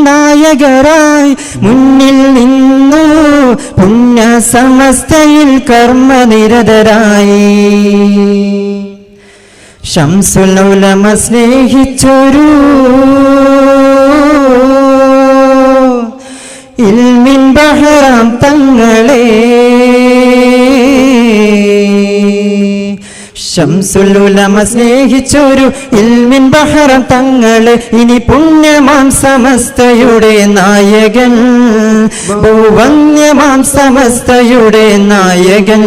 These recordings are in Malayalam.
നായകരായി മുന്നിൽ നിന്നു പുണ്യ സമസ്തയിൽ കർമ്മനിരതരായി. ശംസുൽ ഉലമ സ്നേഹിച്ചൊരു ഇൽമിൻ ബഹറാം തങ്ങളെ, ശംസുൽ ഉലമ സ്നേഹിച്ചൊരു ഇൽമിൻ ബഹറാം തങ്ങളെ, ഇനി പുണ്യമാം സമസ്തയുടെ നായകൻ, ഭൂവന്യമാം സമസ്തയുടെ നായകൻ.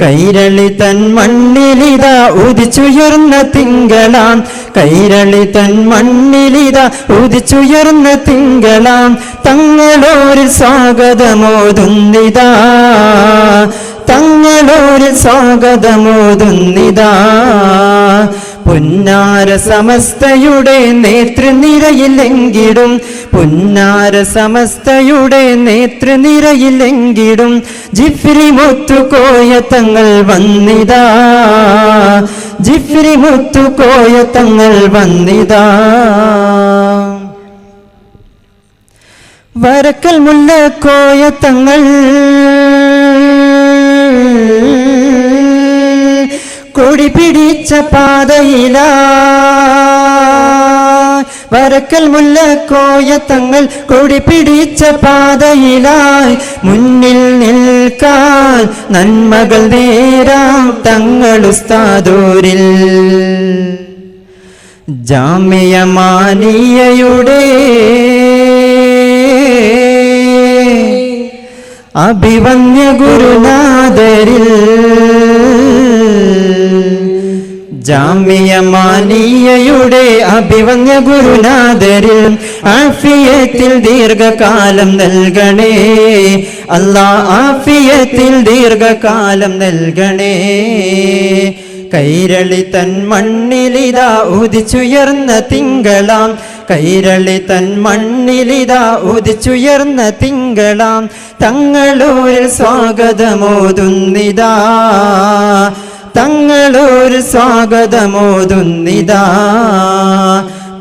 കൈരളി തൻ മണ്ണിലിതാ ഉദിച്ചുയർന്ന തിങ്കളാം, കൈരളി തൻ മണ്ണിലിതാ ഉദിച്ചുയർന്ന തിങ്കളാം. തങ്ങളോരിൽ സ്വാഗതമോതുന്നിതാ, തങ്ങളോരിൽ സ്വാഗതമോതുന്നിതാ. പുന്നാര സമസ്തയുടെ നേതൃനിരയിലെങ്കിടും, പുന്നാര സമസ്തയുടെ നേതൃനിരയിലെങ്കിടും ജിഫ്രി മുത്തുകോയ തങ്ങൾ വന്നിതാ, ജിഫ്രി മുത്തുകോയ തങ്ങൾ വന്നിതാ. വരക്കൽ മുല്ലക്കോയ തങ്ങൾ കൊടി പിടിച്ച പാതയിലായി, വരക്കൽ മുല്ലക്കോയ തങ്ങൾ കൊടി പിടിച്ച പാതയിലായി. മുന്നിൽ നിൽക്കാൻ നന്മകൾ നേരാം തങ്ങൾ ഉസ്താദൂരിൽ. ജാമിയ മാനിയയുടെ അഭിവന്യ ഗുരുനാഥരിൽ, ജാമിയ മാനിയയുടെ അഭിവന്യ ഗുരുനാഥരിൽ ആഫിയത്തിൽ ദീർഘകാലം നൽകണേ അല്ലാ, ആഫിയത്തിൽ ദീർഘകാലം നൽകണേ. കൈരളി തൻ മണ്ണിലിതാ ഉദിച്ചുയർന്ന തിങ്കളാം, കൈരളി തൻ മണ്ണിലിതാ ഉദിച്ചുയർന്ന തിങ്കളാം. തങ്ങളൂരിൽ സ്വാഗതമോതുന്നിതാ, തങ്ങളൂരിൽ സ്വാഗതമോതുന്നിതാ.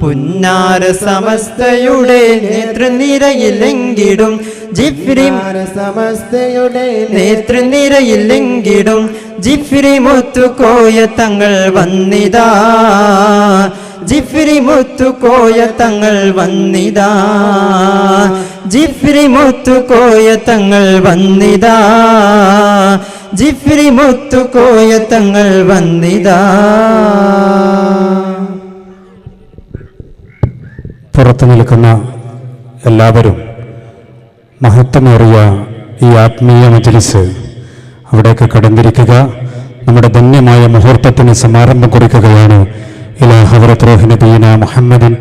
പുന്നാര സമസ്തയുടെ നേതൃനിരയിലെങ്കിടും ജിഫ്രി, സമസ്തയുടെ നേതൃനിരയിലെങ്കിടും ജിഫ്രി മുത്തുകോയ തങ്ങൾ വന്നിതാ, ജിഫ്രി മുത്തുകോയ തങ്ങൾ വന്നിതാ, ജിഫ്രി മുത്തുകോയ തങ്ങൾ വന്നിതാ, ജിഫ്രി മുത്തുകോയ തങ്ങൾ വന്നിതാ. പുറത്തു നിൽക്കുന്ന എല്ലാവരും മഹത്വമേറിയ ഈ ആത്മീയ മജ്‌ലിസ് അവിടേക്ക് കടന്നിരിക്കുക. നമ്മുടെ ധന്യമായ മുഹൂർത്തത്തിന് സമാരംഭം കുറിക്കുകയാണ്. ഇലാ ഹദ്റത്ത് റൂഹി നബിയിന മുഹമ്മദിൻ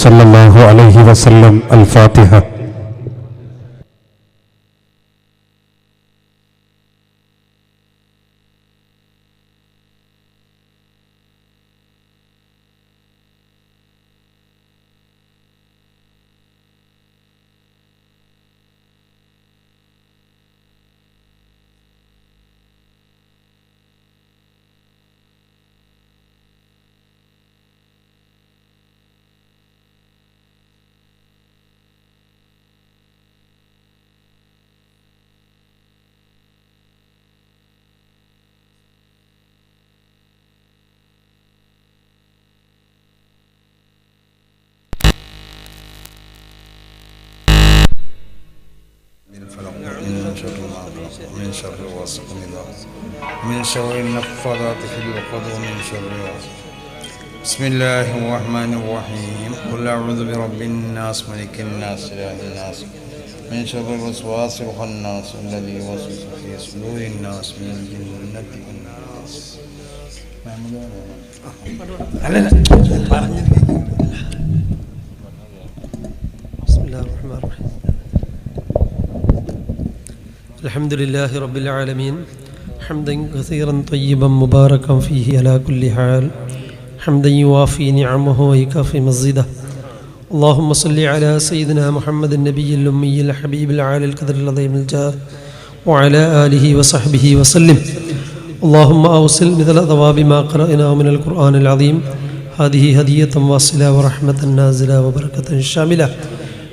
സല്ലല്ലാഹു അലൈഹി വസല്ലം. അൽ ഫാത്തിഹ. من شر غاسق إذا من شر النفاثات في العقد ومن شر غاسق. بسم الله الرحمن الرحيم. قل أعوذ برب الناس ملك الناس إله الناس من شر الوسواس الخناس الذي يوسوس في صدور الناس من الجنة والناس. بسم الله الرحمن الرحيم. الحمد لله رب العالمين حمدا كثيرا طيبا مباركا فيه على كل حال حمدا يوافي نعمه ويكافي مزيده. اللهم صل على سيدنا محمد النبي الأمي الحبيب العالي القدر العظيم الجاه وعلى آله وصحبه وسلم. اللهم أوصل مثل ثواب ما قرأناه من القرآن العظيم هذه هدية واصلة ورحمة نازلة وبركة شاملة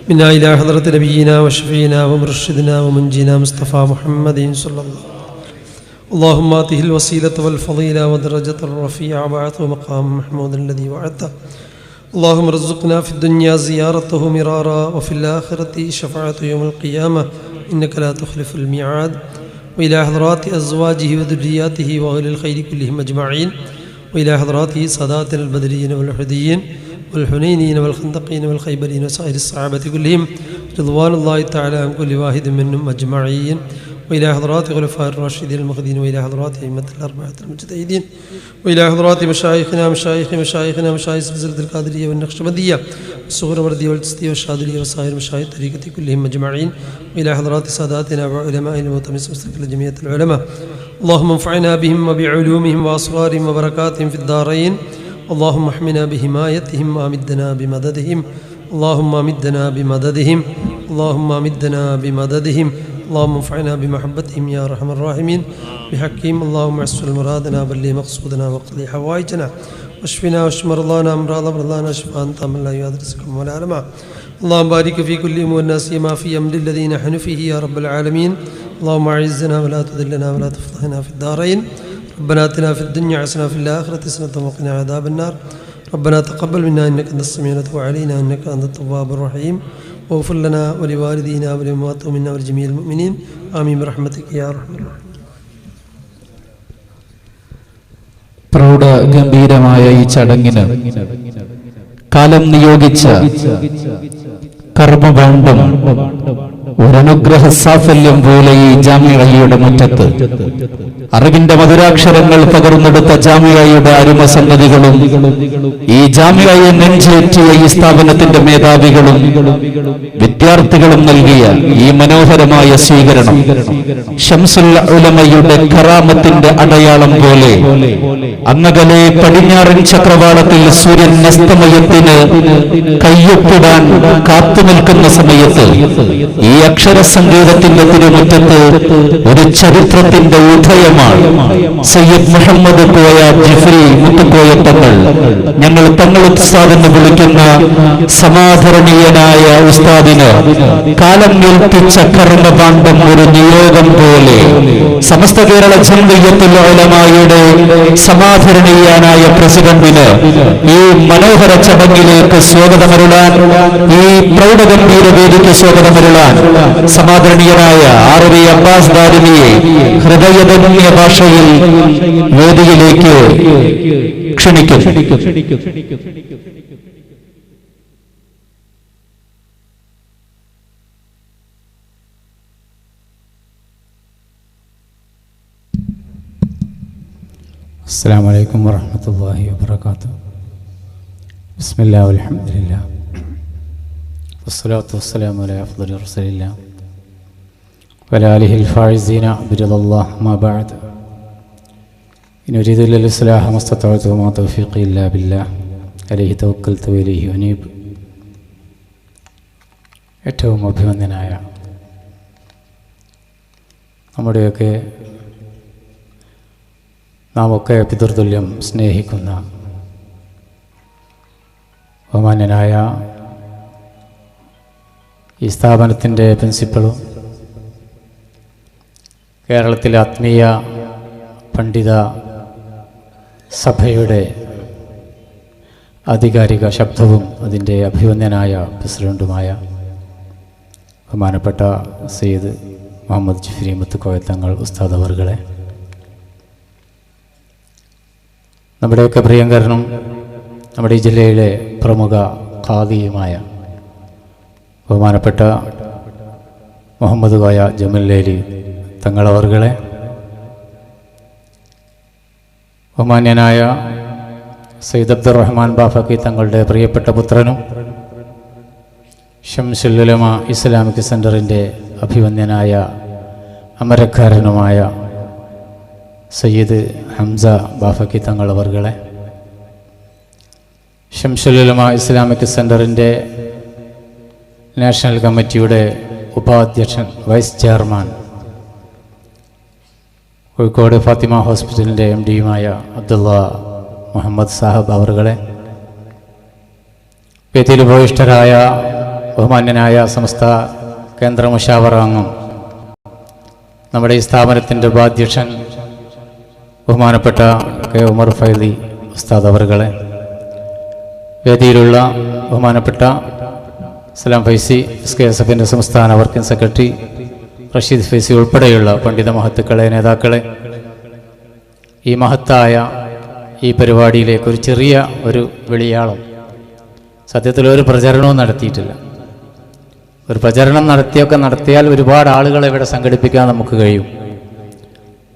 منا إلى حضرة نبينا وشفينا ومرشدنا ومنجينا مصطفى محمد صلى الله عليه وسلم. اللهم آته الوسيلة والفضيلة ودرجة الرفيعة وبعثه مقام محمود الذي وعدته. اللهم ارزقنا في الدنيا زيارته مرارا وفي الآخرة شفاعة يوم القيامة إنك لا تخلف الميعاد. وإلى حضرات أزواجه وذرياته وأهل الخير كلهم أجمعين. وإلى حضرات ساداتنا البدريين والأحديين والحنينين والخندقين والخيبرين وسائر الصحابة كلهم رضوان الله تعالى عن كل واحد منهم أجمعين. وإلى حضرات خلفاء الراشدين المهديين وإلى حضرات أئمة الأربعة المجتهدين وإلى حضرات مشايخنا مشايخ سلسلة القادرية والنقشبندية والصغرى والتستية والشاذلية وسائر مشايخ الطريقة كلهم أجمعين. وإلى حضرات ساداتنا وعلماء المتمس مستقل جميع العلماء. اللهم انفعنا بهم وبعلومهم وأسرارهم وبركاتهم في الدارين. اللهم احمنا بحمايتهم وأمدنا بمددهم. اللهم أمدنا بمددهم. اللهم أمدنا بمددهم. اللهم انفعنا بمحبتهم يا أرحم الراحمين بحقهم. اللهم احسن مرادنا بلغ مقصودنا وقضي حوائجنا واشفنا واشف مرضانا مرضانا شفاء تاما لا يغادر سقما ولا علما. اللهم بارك في كل امورنا سيما في امر الذي نحن فيه يا رب العالمين. اللهم اعزنا ولا تذلنا ولا تفضحنا في الدارين. ربنا اتنا في الدنيا حسنه وفي الاخره حسنه وقنا عذاب النار. ربنا تقبل منا انك انت السميع العليم وعلينا انك انت التواب الرحيم. واغفر لنا ولوالدينا وللأموات منا ولجميع المؤمنين آمين برحمتك يا أرحم الراحمين. പ്രൗഢ ഗംഭീരമായ ഈ ചടങ്ങിന് കാലം നിയോഗിച്ച കർമ്മഭാണ്ഡം ഒരനുഗ്രഹ സാഫല്യം പോലെ ഈ ജാമിഅയുടെ മുറ്റത്ത് അറിവിന്റെ മധുരാക്ഷരങ്ങൾ പകർന്നെടുത്ത ജാമിഅയുടെ അരുമസന്നതികളും ഈ ജാമിഅയെ നെഞ്ചേറ്റിയ ഈ സ്ഥാപനത്തിന്റെ മേധാവികളും വിദ്യാർത്ഥികളും നൽകിയ ഈ മനോഹരമായ സ്വീകരണം ശംസുൽ ഉലമയുടെ കറാമത്തിന്റെ അടയാളം പോലെ അങ്ങകലെ പടിഞ്ഞാറൻ ചക്രവാളത്തിൽ സൂര്യൻ അസ്തമയത്തിന് കയ്യൊപ്പിടാൻ കാത്തുനിൽക്കുന്ന സമയത്ത് ഈ അക്ഷരസംഗീതത്തിന്റെ തിരുമുറ്റത്ത് ഒരു ചരിത്രത്തിന്റെ ഉദയമാണ്. സയ്യിദ് മുഹമ്മദ് കോയ ജിഫ്രി മുത്തുക്കോയ തങ്ങൾ, ഞങ്ങൾ തങ്ങൾ ഉസ്താദെന്ന് വിളിക്കുന്ന സമാധരണീയനായ ഉസ്താദിന് കാലം ഏൽപ്പിച്ച കർമ്മഭാണ്ഡം ഒരു നിയോഗം പോലെ സമസ്ത കേരള ജംഇയ്യത്തുൽ ഉലമായുടെ സമാധരണീയനായ പ്രസിഡന്റിന് ഈ മനോഹര ചടങ്ങിലേക്ക് സ്വാഗതമരുളാൻ, ഈ പ്രൗഢഗംഭീര വേദിക്ക് സ്വാഗതമരുളാൻ സമാദരണീയനായ ആർ.വി. അബ്ബാസ് ദാരിമിയെ ഹൃദയധന്യ ഭാഷയിൽ വേദിയിലേക്ക് ക്ഷണിക്കുന്നു. അസ്സലാമു അലൈക്കും വറഹ്മത്തുള്ളാഹി വബറകാതുഹു. ബിസ്മില്ലാഹി വൽഹംദുലില്ലാഹ് വസ്സലാത്തു വസ്സലാമു അലാ അഫ്ളലി റസൂലില്ലാഹ് വഅലാ ആലിഹിൽ ഫായിസീന ബിറിദല്ലാഹ് അമ്മാ ബഅദ്. ഇൻ ഉരീദു ഇല്ലൽ ഇസ്ലാഹ മസ്തതഅതു വമാ തൗഫീഖി ഇല്ലാ ബില്ലാഹ് അലൈഹി തവക്കൽതു വഇലൈഹി ഉനീബ്. ഏറ്റവും അഭിവന്ദനായ നമ്മുടെയൊക്കെ നാം ഒക്കെ പിതൃതുല്യം സ്നേഹിക്കുന്ന ബഹുമാന്യനായ ഈ സ്ഥാപനത്തിൻ്റെ പ്രിൻസിപ്പളും കേരളത്തിലെ ആത്മീയ പണ്ഡിത സഭയുടെ ആധികാരിക ശബ്ദവും അതിൻ്റെ അഭിവന്ദനായ പ്രസിഡൻറ്റുമായ ബഹുമാനപ്പെട്ട സയ്യിദ് മുഹമ്മദ് ജിഫ്രി മുത്തുക്കോയ തങ്ങൾ ഉസ്താദ് അവർകളെ, നമ്മുടെയൊക്കെ പ്രിയങ്കരനും നമ്മുടെ ഈ ജില്ലയിലെ പ്രമുഖ ഖാദിയുമായ ബഹുമാനപ്പെട്ട മുഹമ്മദ് കോയ ജമലേലി തങ്ങളവർകളെ, ബഹുമാന്യനായ സയ്യിദ് അബ്ദുറഹ്മാൻ ബാഫക്കി തങ്ങളുടെ പ്രിയപ്പെട്ട പുത്രനും ശംസുൽ ഉലമ ഇസ്ലാമിക് സെൻറ്ററിൻ്റെ അഭിവന്ദനായ അമരക്കാരനുമായ സയ്യിദ് ഹംസ ബാഫക്കി തങ്ങളവർകളെ, ശംസുൽ ഉലമ ഇസ്ലാമിക് സെൻറ്ററിൻ്റെ നാഷണൽ കമ്മിറ്റിയുടെ ഉപാധ്യക്ഷൻ വൈസ് ചെയർമാൻ, കോഴിക്കോട് ഫാത്തിമ ഹോസ്പിറ്റലിൻ്റെ MD-യുമായ അബ്ദുള്ള മുഹമ്മദ് സാഹബ് അവറുകളെ, വേദിയിൽ ഉപവിഷ്ടരായ ബഹുമാന്യനായ സമസ്ത കേന്ദ്ര മുശാവറ അംഗം, നമ്മുടെ ഈ സ്ഥാപനത്തിൻ്റെ ഉപാധ്യക്ഷൻ ബഹുമാനപ്പെട്ട കെ ഉമർ ഫൈദി ഉസ്താദ് അവറുകളെ, വേദിയിലുള്ള ബഹുമാനപ്പെട്ട സലാം ഫൈസി SKSF-ൻ്റെ സംസ്ഥാന വർക്കിംഗ് സെക്രട്ടറി റഷീദ് ഫൈസി ഉൾപ്പെടെയുള്ള പണ്ഡിത മഹത്തുക്കളെ, നേതാക്കളെ, ഈ മഹത്തായ ഈ പരിപാടിയിലേക്ക് ഒരു ചെറിയ ഒരു വെളിയാളം, സത്യത്തിൽ ഒരു പ്രചരണവും നടത്തിയിട്ടില്ല. ഒരു പ്രചരണം നടത്തിയാൽ ഒരുപാട് ആളുകളെ ഇവിടെ സംഘടിപ്പിക്കാൻ നമുക്ക് കഴിയും.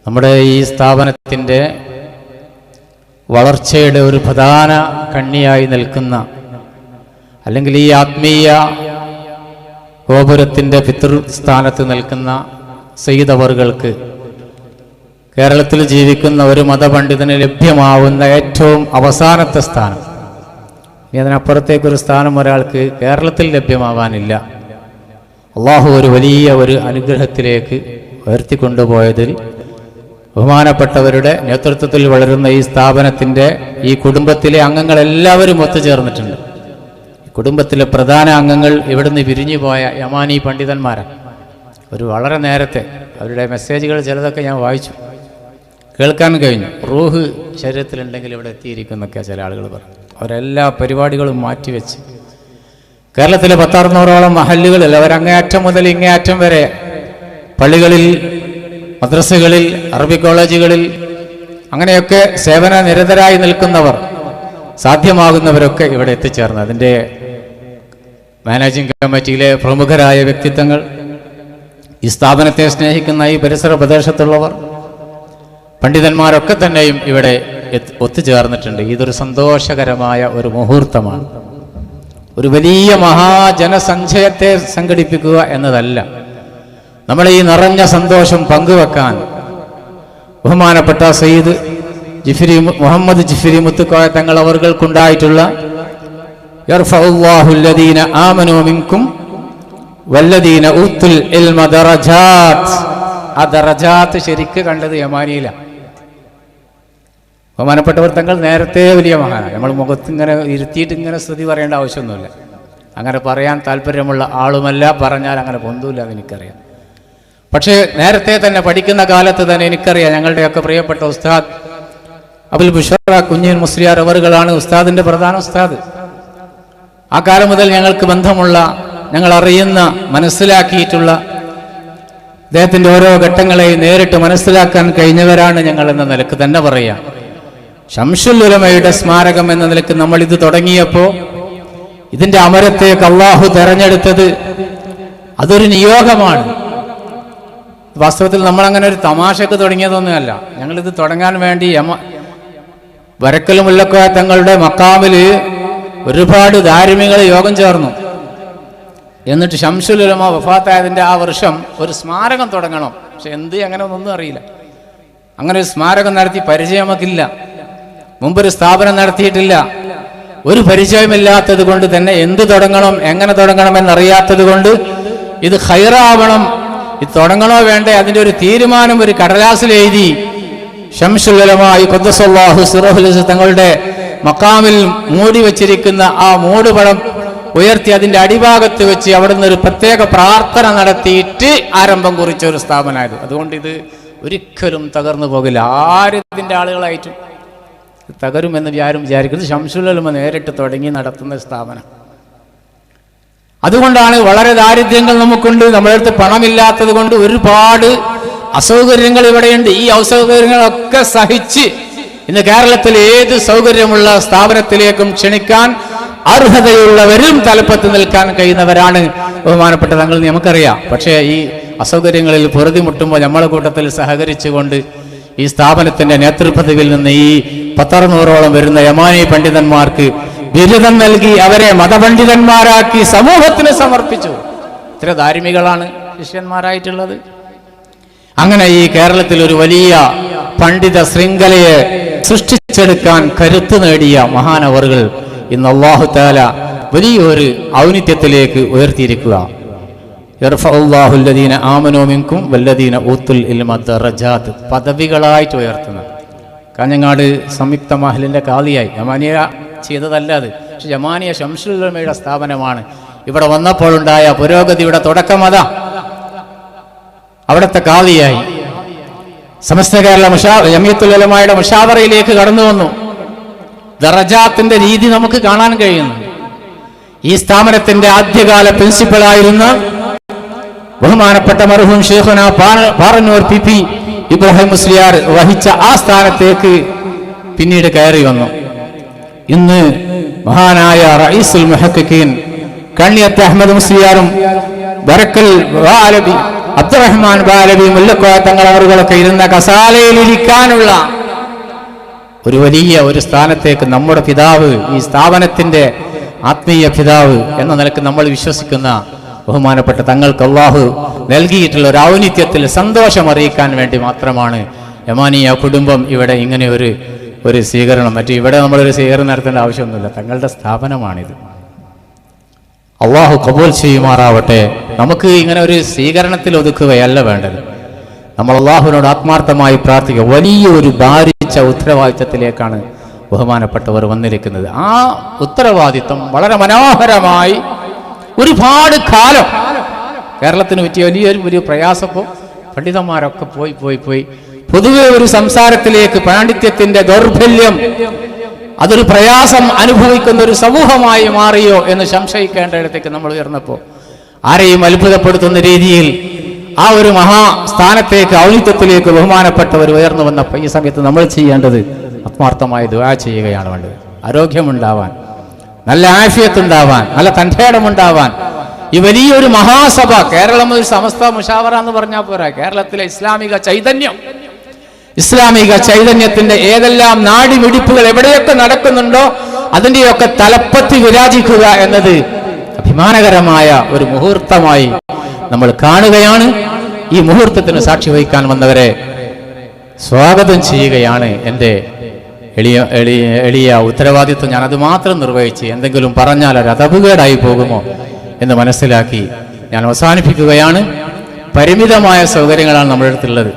നമ്മുടെ ഈ സ്ഥാപനത്തിൻ്റെ വളർച്ചയുടെ ഒരു പ്രധാന കണ്ണിയായി നിൽക്കുന്ന, അല്ലെങ്കിൽ ഈ ആത്മീയ ഗോപുരത്തിൻ്റെ പിതൃസ്ഥാനത്ത് നിൽക്കുന്ന സയ്യിദ് അവറുകൾക്ക് കേരളത്തിൽ ജീവിക്കുന്ന ഒരു മതപണ്ഡിതന് ലഭ്യമാവുന്ന ഏറ്റവും അവസാനത്തെ സ്ഥാനം, ഇനി അതിനപ്പുറത്തേക്കൊരു സ്ഥാനം ഒരാൾക്ക് കേരളത്തിൽ ലഭ്യമാവാനില്ല. അള്ളാഹു ഒരു വലിയ ഒരു അനുഗ്രഹത്തിലേക്ക് ഉയർത്തിക്കൊണ്ടുപോയതിൽ ബഹുമാനപ്പെട്ടവരുടെ നേതൃത്വത്തിൽ വളരുന്ന ഈ സ്ഥാപനത്തിൻ്റെ ഈ കുടുംബത്തിലെ അംഗങ്ങളെല്ലാവരും ഒത്തുചേർന്നിട്ടുണ്ട്. കുടുംബത്തിലെ പ്രധാന അംഗങ്ങൾ ഇവിടുന്ന് പിരിഞ്ഞു പോയ യമാനി പണ്ഡിതന്മാരാണ്. ഒരു വളരെ നേരത്തെ അവരുടെ മെസ്സേജുകൾ ചിലതൊക്കെ ഞാൻ വായിച്ചു, കേൾക്കാൻ കഴിഞ്ഞു. റൂഹ് ശരീരത്തിലുണ്ടെങ്കിൽ ഇവിടെ എത്തിയിരിക്കുന്നൊക്കെ ചില ആളുകൾ പറഞ്ഞു. അവരെല്ലാ പരിപാടികളും മാറ്റിവെച്ച് കേരളത്തിലെ 1600ഓളം മഹല്ലുകളിൽ അവരങ്ങേയറ്റം മുതൽ ഇങ്ങേയറ്റം വരെ പള്ളികളിൽ, മദ്രസകളിൽ, അറബി കോളേജുകളിൽ അങ്ങനെയൊക്കെ സേവന നിരതരായി നിൽക്കുന്നവർ, സാധ്യമാകുന്നവരൊക്കെ ഇവിടെ എത്തിച്ചേർന്നു. അതിൻ്റെ മാനേജിംഗ് കമ്മിറ്റിയിലെ പ്രമുഖരായ വ്യക്തിത്വങ്ങൾ, ഈ സ്ഥാപനത്തെ സ്നേഹിക്കുന്ന ഈ പരിസര പ്രദേശത്തുള്ളവർ, പണ്ഡിതന്മാരൊക്കെ തന്നെയും ഇവിടെ ഒത്തുചേർന്നിട്ടുണ്ട്. ഇതൊരു സന്തോഷകരമായ ഒരു മുഹൂർത്തമാണ്. ഒരു വലിയ മഹാജനസഞ്ചയത്തെ സംഘടിപ്പിക്കുക എന്നതല്ല, നമ്മളെ ഈ നിറഞ്ഞ സന്തോഷം പങ്കുവെക്കാൻ ബഹുമാനപ്പെട്ട സയ്യിദ് മുഹമ്മദ് ജിഫ്രി മുത്തുക്കോയ തങ്ങൾ അവർക്കുണ്ടായിട്ടുള്ള യർഫഉല്ലാഹു അല്ലദീന ആമനൂ മിൻകും വല്ലദീന ഊത്തുൽ ഇൽമ ദറജാത്ത്. ആ ദറജാത്ത് ശരിക്ക് കണ്ടത് യമാനിയിലാണ്. ബഹുമാനപ്പെട്ടവർ തങ്ങൾ നേരത്തെ വലിയ മഹാനാണ്. നമ്മൾ മുഖത്ത് ഇങ്ങനെ ഇരുത്തിയിട്ട് ഇങ്ങനെ സ്തുതി പറയേണ്ട ആവശ്യമൊന്നുമില്ല. അങ്ങനെ പറയാൻ താല്പര്യമുള്ള ആളുമല്ല, പറഞ്ഞാൽ അങ്ങനെ പൊന്തൂല്ല, അതെനിക്കറിയാം. പക്ഷേ നേരത്തെ തന്നെ പഠിക്കുന്ന കാലത്ത് തന്നെ എനിക്കറിയാം, ഞങ്ങളുടെയൊക്കെ പ്രിയപ്പെട്ട ഉസ്താദ് അബുൽ ബുഷറ കുഞ്ഞൻ മുസ്ലിയാർ അവറുകളാണ് ഉസ്താദിൻ്റെ പ്രധാന ഉസ്താദ്. ആ കാലം മുതൽ ഞങ്ങൾക്ക് ബന്ധമുള്ള, ഞങ്ങൾ അറിയുന്ന, മനസ്സിലാക്കിയിട്ടുള്ള, അദ്ദേഹത്തിൻ്റെ ഓരോ ഘട്ടങ്ങളെയും നേരിട്ട് മനസ്സിലാക്കാൻ കഴിഞ്ഞവരാണ് ഞങ്ങൾ എന്ന നിലക്ക് തന്നെ പറയാം. ശംസുൽ ഉലമയുടെ സ്മാരകം എന്ന നിലക്ക് നമ്മൾ ഇത് തുടങ്ങിയപ്പോൾ ഇതിൻ്റെ അമരത്തേക്ക് അള്ളാഹു തെരഞ്ഞെടുത്തത് അതൊരു നിയോഗമാണ്. വാസ്തവത്തിൽ നമ്മളങ്ങനെ ഒരു തമാശക്ക് തുടങ്ങിയതൊന്നുമല്ല. ഞങ്ങളിത് തുടങ്ങാൻ വേണ്ടി വരക്കൽ മുല്ലക്കോയ തങ്ങളുടെ മക്കാമിൽ ഒരുപാട് ധാർമ്മികൾ യോഗം ചേർന്നു. എന്നിട്ട് ശംസുൽ ഉലമ വഫാത്തായതിൻ്റെ ആ വർഷം ഒരു സ്മാരകം തുടങ്ങണം. പക്ഷെ അങ്ങനെ ഒന്നും അറിയില്ല. അങ്ങനെ ഒരു സ്മാരകം നടത്തി പരിചയം നമുക്കില്ല. മുമ്പൊരു സ്ഥാപനം നടത്തിയിട്ടില്ല. ഒരു പരിചയമില്ലാത്തത് കൊണ്ട് തന്നെ എന്ത് തുടങ്ങണം, എങ്ങനെ തുടങ്ങണം എന്നറിയാത്തത് കൊണ്ട് ഇത് ഖൈറാവണം, ഇത് തുടങ്ങണോ വേണ്ടേ, അതിൻ്റെ ഒരു തീരുമാനം ഒരു കടലാസിൽ എഴുതി ശംസുൽ ഉലമ ഖുദ്ദസല്ലാഹു സിറഹുൽ തങ്ങളുടെ മക്കാമിൽ മൂടി വച്ചിരിക്കുന്ന ആ മൂടുപടം ഉയർത്തി അതിൻ്റെ അടിഭാഗത്ത് വെച്ച് അവിടുന്ന് ഒരു പ്രത്യേക പ്രാർത്ഥന നടത്തിയിട്ട് ആരംഭം കുറിച്ച ഒരു സ്ഥാപനമായത്. അതുകൊണ്ട് ഇത് ഒരിക്കലും തകർന്നു പോകില്ല. ആരിതിൻ്റെ ആളുകളായിട്ടും തകരുമെന്ന് ആരും വിചാരിക്കുന്നത്. ശംസുൽ ഉലമ നേരിട്ട് തുടങ്ങി നടത്തുന്ന സ്ഥാപനം. അതുകൊണ്ടാണ് വളരെ ദാരിദ്ര്യങ്ങൾ നമുക്കുണ്ട്. നമ്മുടെ അടുത്ത് പണമില്ലാത്തത് കൊണ്ട് ഒരുപാട് അസൗകര്യങ്ങൾ ഇവിടെയുണ്ട്. ഈ അസൗകര്യങ്ങളൊക്കെ സഹിച്ച് ഇന്ന് കേരളത്തിൽ ഏത് സൗകര്യമുള്ള സ്ഥാപനത്തിലേക്കും ക്ഷണിക്കാൻ അർഹതയുള്ളവരും തലപ്പത്ത് നിൽക്കാൻ കഴിയുന്നവരാണ് ബഹുമാനപ്പെട്ട തങ്ങൾ, നമുക്കറിയാം. പക്ഷേ ഈ അസൗകര്യങ്ങളിൽ പൊറുതിമുട്ടുമ്പോൾ നമ്മളെ കൂട്ടത്തിൽ സഹകരിച്ചുകൊണ്ട് ഈ സ്ഥാപനത്തിൻ്റെ നേതൃപദവിയിൽ നിന്ന് ഈ 1600ഓളം വരുന്ന യമാനി പണ്ഡിതന്മാർക്ക് ബിരുദം നൽകി അവരെ മതപണ്ഡിതന്മാരാക്കി സമൂഹത്തിന് സമർപ്പിച്ചു. ഇത്ര ധാർമ്മികളാണ് ശിഷ്യന്മാരായിട്ടുള്ളത്. അങ്ങനെ ഈ കേരളത്തിൽ ഒരു വലിയ പണ്ഡിത ശൃംഖലയെ സൃഷ്ടിച്ചെടുക്കാൻ കരുത്ത് നേടിയ മഹാനവറുകൾ ഇന്ന് അല്ലാഹു തആല വലിയൊരു ഔന്നിത്യത്തിലേക്ക് ഉയർത്തിയിരിക്കുക. യർഫഉല്ലാഹു അല്ലദീന ആമനൂ മിൻകും വല്ലദീന ഊത്തുൽ ഇൽമ ദറജാത്ത്, പദവികളായിട്ട് ഉയർത്തുന്നത്. കാഞ്ഞങ്ങാട് സംയുക്ത മഹലിൻ്റെ കാളിയായി യമാനിയ ചെയ്തതല്ല അത്. ജമാനിയ ശംസുൽ ഉലമയുടെ സ്ഥാപനമാണ്. ഇവിടെ വന്നപ്പോഴുണ്ടായ പുരോഗതിയുടെ തുടക്കം അതാ. അവിടുത്തെ ഖാദിയായി സമസ്ത കേരള ജമിയത്തുൽ ഉലമായുടെ മുഷാവറയിലേക്ക് കടന്നു വന്നു. ദറജാത്തിന്റെ രീതി നമുക്ക് കാണാൻ കഴിയുന്നു. ഈ സ്ഥാപനത്തിന്റെ ആദ്യകാല പ്രിൻസിപ്പളായിരുന്ന ബഹുമാനപ്പെട്ട മർഹൂം ഷെയ്ഖുന പാറന്നൂർ പി പി ഇബ്രാഹിം മുസ്ലിയാർ വഹിച്ച ആ സ്ഥാനത്തേക്ക് പിന്നീട് കയറി വന്നു. ഇന്ന് മഹാനായ റഈസുൽ മുഹഖഖീൻ കണ്ണിയത്ത് അഹമ്മദ് മുസ്ലിയാറും ബറക്കൽ ബാലബി അബ്ദുറഹ്മാൻ ബാലബി മുല്ലക്കോയ തങ്ങൾ അവരുകളൊക്കെ ഇരുന്ന കസാലയിലിരിക്കാനുള്ള ഒരു വലിയ ഒരു സ്ഥാനത്തേക്ക് നമ്മുടെ പിതാവ്, ഈ സ്ഥാപനത്തിന്റെ ആത്മീയ പിതാവ് എന്ന നിലക്ക് നമ്മൾ വിശ്വസിക്കുന്ന ബഹുമാനപ്പെട്ട തങ്ങൾക്ക് അല്ലാഹു നൽകിയിട്ടുള്ള ഒരു ഔന്നിത്യത്തിൽ സന്തോഷം അറിയിക്കാൻ വേണ്ടി മാത്രമാണ് യമാനിയ കുടുംബം ഇവിടെ ഇങ്ങനെ ഒരു സ്വീകരണം. ഇവിടെ നമ്മളൊരു സ്വീകരണം നടത്തേണ്ട ആവശ്യമൊന്നുമില്ല. തങ്ങളുടെ സ്ഥാപനമാണിത്. അള്ളാഹു കബൂൽ ചെയ്യുമാറാവട്ടെ. നമുക്ക് ഇങ്ങനെ ഒരു സ്വീകരണത്തിൽ ഒതുക്കുകയല്ല വേണ്ടത്. നമ്മൾ അള്ളാഹുവിനോട് ആത്മാർത്ഥമായി പ്രാർത്ഥിക്കുക. വലിയ ഒരു ഭാരിച്ച ഉത്തരവാദിത്തത്തിലേക്കാണ് ബഹുമാനപ്പെട്ടവർ വന്നിരിക്കുന്നത്. ആ ഉത്തരവാദിത്തം വളരെ മനോഹരമായി ഒരുപാട് കാലം കേരളത്തിന് പറ്റിയ വലിയ പ്രയാസപ്പോൾ പണ്ഡിതന്മാരൊക്കെ പോയി പൊതുവെ ഒരു സംസാരത്തിലേക്ക് പാണ്ഡിത്യത്തിന്റെ ദൗർബല്യം അതൊരു പ്രയാസം അനുഭവിക്കുന്ന ഒരു സമൂഹമായി മാറിയോ എന്ന് സംശയിക്കേണ്ടയിടത്തേക്ക് നമ്മൾ ഉയർന്നപ്പോൾ ആരെയും അത്ഭുതപ്പെടുത്തുന്ന രീതിയിൽ ആ ഒരു മഹാസ്ഥാനത്തേക്ക് ഔന്നിത്യത്തിലേക്ക് ബഹുമാനപ്പെട്ടവർ ഉയർന്നു വന്നപ്പോൾ ഈ സമയത്ത് നമ്മൾ ചെയ്യേണ്ടത് ആത്മാർത്ഥമായി ദുആ ചെയ്യുകയാണ് വേണ്ടത്. ആരോഗ്യമുണ്ടാവാൻ, നല്ല ആഫിയത്തുണ്ടാവാൻ, നല്ല തൻ്റേടമുണ്ടാവാൻ ഈ വലിയൊരു മഹാസഭ കേരളം ഒരു സമസ്ത മുഷാവറ എന്ന് പറഞ്ഞാൽ പോരാ. കേരളത്തിലെ ഇസ്ലാമിക ചൈതന്യത്തിന്റെ ഏതെല്ലാം നാടിമിടിപ്പുകൾ എവിടെയൊക്കെ നടക്കുന്നുണ്ടോ അതിൻ്റെയൊക്കെ തലപ്പത്തി വിരാജിക്കുക എന്നത് അഭിമാനകരമായ ഒരു മുഹൂർത്തമായി നമ്മൾ കാണുകയാണ്. ഈ മുഹൂർത്തത്തിന് സാക്ഷി വഹിക്കാൻ വന്നവരെ സ്വാഗതം ചെയ്യുകയാണ്. എൻ്റെ എളിയ ഉത്തരവാദിത്വം ഞാനത് മാത്രം നിർവഹിച്ച് എന്തെങ്കിലും പറഞ്ഞാൽ ഒരു അതപകേടായി പോകുമോ എന്ന് മനസ്സിലാക്കി ഞാൻ അവസാനിപ്പിക്കുകയാണ്. പരിമിതമായ സൗകര്യങ്ങളാണ് നമ്മുടെ അടുത്തുള്ളത്.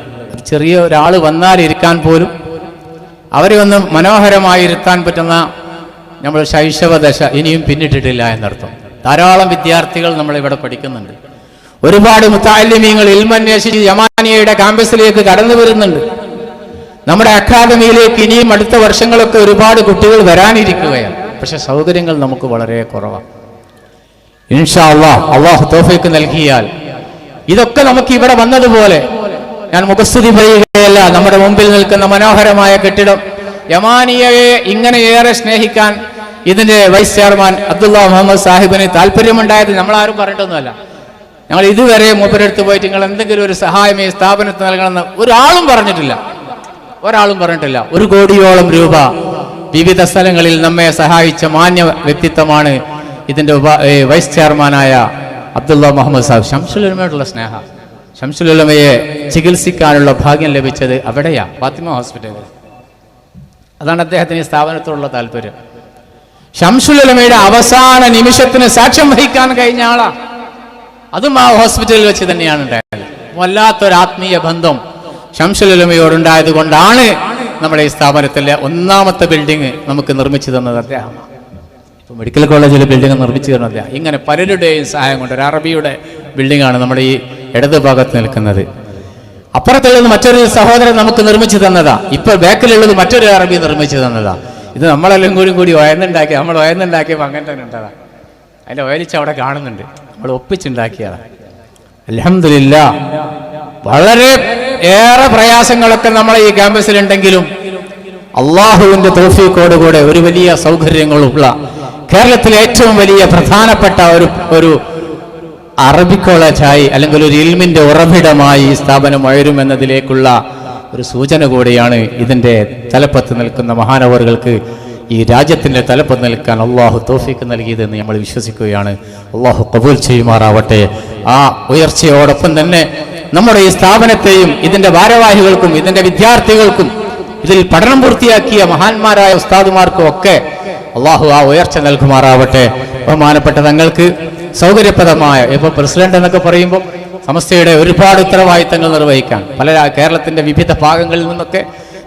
ചെറിയ ഒരാൾ വന്നാൽ ഇരിക്കാൻ പോലും അവരെ ഒന്ന് മനോഹരമായി ഇരുത്താൻ പറ്റുന്ന നമ്മൾ ശൈശവദശ ഇനിയും പിന്നിട്ടിട്ടില്ല എന്നർത്ഥം. ധാരാളം വിദ്യാർത്ഥികൾ നമ്മളിവിടെ പഠിക്കുന്നുണ്ട്. ഒരുപാട് മുത്തഅല്ലിമീങ്ങൾ ഇൽമന്വേഷിച്ച് യമാനിയയുടെ ക്യാമ്പസിലേക്ക് കടന്നു വരുന്നുണ്ട്. നമ്മുടെ അക്കാദമിയിലേക്ക് ഇനിയും അടുത്ത വർഷങ്ങളൊക്കെ ഒരുപാട് കുട്ടികൾ വരാനിരിക്കുകയാണ്. പക്ഷെ സൗകര്യങ്ങൾ നമുക്ക് വളരെ കുറവാണ്. ഇൻഷാ അല്ലാഹ് അല്ലാഹു തൗഫീഖ് നൽകിയാൽ ഇതൊക്കെ നമുക്ക് ഇവിടെ വന്നതുപോലെ ഞാൻ മുഖസ്തുതി പറയുകയല്ല. നമ്മുടെ മുമ്പിൽ നിൽക്കുന്ന മനോഹരമായ കെട്ടിടം യമാനിയയെ ഇങ്ങനെയേറെ സ്നേഹിക്കാൻ ഇതിന്റെ വൈസ് ചെയർമാൻ അബ്ദുള്ള മുഹമ്മദ് സാഹിബിന് താല്പര്യമുണ്ടായത് നമ്മളാരും പറഞ്ഞിട്ടൊന്നുമല്ല. ഞങ്ങൾ ഇതുവരെ മൂപ്പരെടുത്ത് പോയിട്ട് നിങ്ങൾ എന്തെങ്കിലും ഒരു സഹായം ഈ സ്ഥാപനത്തിന് നൽകണമെന്ന് ഒരാളും പറഞ്ഞിട്ടില്ല. 1 കോടിയോളം രൂപ വിവിധ സ്ഥലങ്ങളിൽ നമ്മെ സഹായിച്ച മാന്യ വ്യക്തിത്വമാണ് ഇതിന്റെ വൈസ് ചെയർമാനായ അബ്ദുള്ള മുഹമ്മദ് സാഹിബ്. ശംസുൽ ഉലമയോടുള്ള സ്നേഹ, ശംസുൽ ഉലമയെ ചികിത്സിക്കാനുള്ള ഭാഗ്യം ലഭിച്ചത് അവിടെയാ, ഫാത്തിമ ഹോസ്പിറ്റലിൽ. അതാണ് അദ്ദേഹത്തിന് ഈ സ്ഥാപനത്തോടുള്ള താല്പര്യം. ശംസുൽ ഉലമയുടെ അവസാന നിമിഷത്തിന് സാക്ഷ്യം വഹിക്കാൻ കഴിഞ്ഞ ആളാ. അതും ആ ഹോസ്പിറ്റലിൽ വെച്ച് തന്നെയാണ് ഉണ്ടായത്. വല്ലാത്തൊരു ആത്മീയ ബന്ധം ശംസുൽ ഉലമയോടുണ്ടായത് കൊണ്ടാണ് നമ്മുടെ ഈ സ്ഥാപനത്തിലെ 1ാമത്തെ ബിൽഡിംഗ് നമുക്ക് നിർമ്മിച്ചു തന്നത് അദ്ദേഹമാണ്. ഇപ്പോൾ മെഡിക്കൽ കോളേജിലെ ബിൽഡിംഗ് നിർമ്മിച്ചു തരുന്നത് അദ്ദേഹം. ഇങ്ങനെ പലരുടെയും സഹായം കൊണ്ട് ഒരു അറബിയുടെ ബിൽഡിംഗാണ് നമ്മുടെ ഈ ഇടത് ഭാഗത്ത് നിൽക്കുന്നത്. അപ്പുറത്തുള്ളത് മറ്റൊരു സഹോദരൻ നമുക്ക് നിർമ്മിച്ചു തന്നതാ. ഇപ്പോൾ ബാക്കിലുള്ളത് മറ്റൊരു അറബി നിർമ്മിച്ചു തന്നതാ. ഇത് നമ്മളെല്ലാം കൂടി ഒയന്നുണ്ടാക്കിയപ്പോൾ അങ്ങനെ തന്നെ ഉണ്ടാകാം. അതിൻ്റെ ഒയലിച്ച് അവിടെ കാണുന്നുണ്ട്. നമ്മൾ ഒപ്പിച്ചുണ്ടാക്കിയതാണ്. അൽഹംദുലില്ലാഹ്. വളരെ ഏറെ പ്രയാസങ്ങളൊക്കെ നമ്മളെ ഈ ക്യാമ്പസിലുണ്ടെങ്കിലും അള്ളാഹുവിന്റെ തൗഫീഖോടുകൂടെ ഒരു വലിയ സൗകര്യങ്ങളുള്ള കേരളത്തിലെ ഏറ്റവും വലിയ പ്രധാനപ്പെട്ട ഒരു അറബിക് കോളേജായി അല്ലെങ്കിൽ ഒരു ഇൽമിന്റെ ഉറവിടമായി ഈ സ്ഥാപനം വളരുമെന്നതിലേക്കുള്ള ഒരു സൂചന കൂടിയാണ്. ഇതിന്റെ തലപ്പത്ത് നിൽക്കുന്ന മഹാനവറുകൾക്ക് ഈ രാജ്യത്തിന്റെ തലപ്പത്ത് നിൽക്കാൻ അള്ളാഹു തൗഫീഖ് നൽകിയതെന്ന് നമ്മൾ വിശ്വസിക്കുകയാണ്. അള്ളാഹു ഖബൂൽ ചെയ്യുമാറാവട്ടെ. ആ ഉയർച്ചയോടൊപ്പം തന്നെ നമ്മുടെ ഈ സ്ഥാപനത്തെയും ഇതിന്റെ ഭാരവാഹികൾക്കും ഇതിന്റെ വിദ്യാർത്ഥികൾക്കും ഇതിൽ പഠനം പൂർത്തിയാക്കിയ മഹാന്മാരായ ഉസ്താദുമാർക്കും ഒക്കെ അള്ളാഹു ആ ഉയർച്ച നൽകുമാറാവട്ടെ. ബഹുമാനപ്പെട്ട തങ്ങൾക്ക് സൗകര്യപ്രദമായ, ഇപ്പോൾ പ്രസിഡന്റ് എന്നൊക്കെ പറയുമ്പോൾ സമസ്തയുടെ ഒരുപാട് ഉത്തരവാദിത്തങ്ങൾ നിർവഹിക്കാൻ കേരളത്തിന്റെ വിവിധ ഭാഗങ്ങളിൽ നിന്നൊക്കെ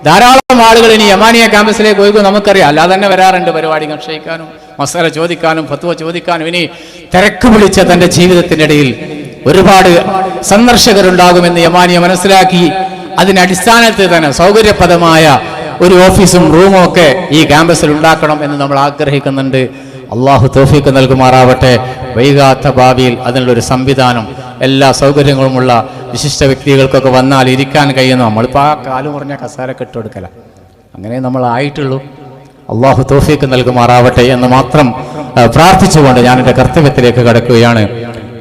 ധാരാളം ആളുകൾ ഇനി യമാനിയ ക്യാമ്പസിലേക്ക് ഒഴുകും നമുക്കറിയാം. അല്ലാതെ തന്നെ വരാറുണ്ട് പരിപാടികൾ ക്ഷയിക്കാനും മസാല ചോദിക്കാനും ഫത്വ ചോദിക്കാനും. ഇനി തിരക്ക് പിടിച്ച തൻ്റെ ജീവിതത്തിനിടയിൽ ഒരുപാട് സന്ദർശകരുണ്ടാകുമെന്ന് യമാനിയ മനസ്സിലാക്കി അതിനടിസ്ഥാനത്തിൽ തന്നെ സൗകര്യപ്രദമായ ഒരു ഓഫീസും റൂമും ഒക്കെ ഈ ക്യാമ്പസിൽ ഉണ്ടാക്കണം എന്ന് നമ്മൾ ആഗ്രഹിക്കുന്നുണ്ട്. അള്ളാഹു തൗഫീഖ് നൽകുമാറാവട്ടെ. വൈകാത്ത ഭാവിയിൽ അതിനുള്ളൊരു സംവിധാനം എല്ലാ സൗകര്യങ്ങളുമുള്ള വിശിഷ്ട വ്യക്തികൾക്കൊക്കെ വന്നാൽ ഇരിക്കാൻ കഴിയുന്ന, നമ്മളിപ്പോൾ ആ കാലു കുറഞ്ഞ കസാരൊക്കെ ഇട്ട് കൊടുക്കല, അങ്ങനെ നമ്മളായിട്ടുള്ളൂ. അള്ളാഹു തൗഫീഖ് നൽകുമാറാവട്ടെ എന്ന് മാത്രം പ്രാർത്ഥിച്ചുകൊണ്ട് ഞാൻ എൻ്റെ കർത്തവ്യത്തിലേക്ക് കടക്കുകയാണ്.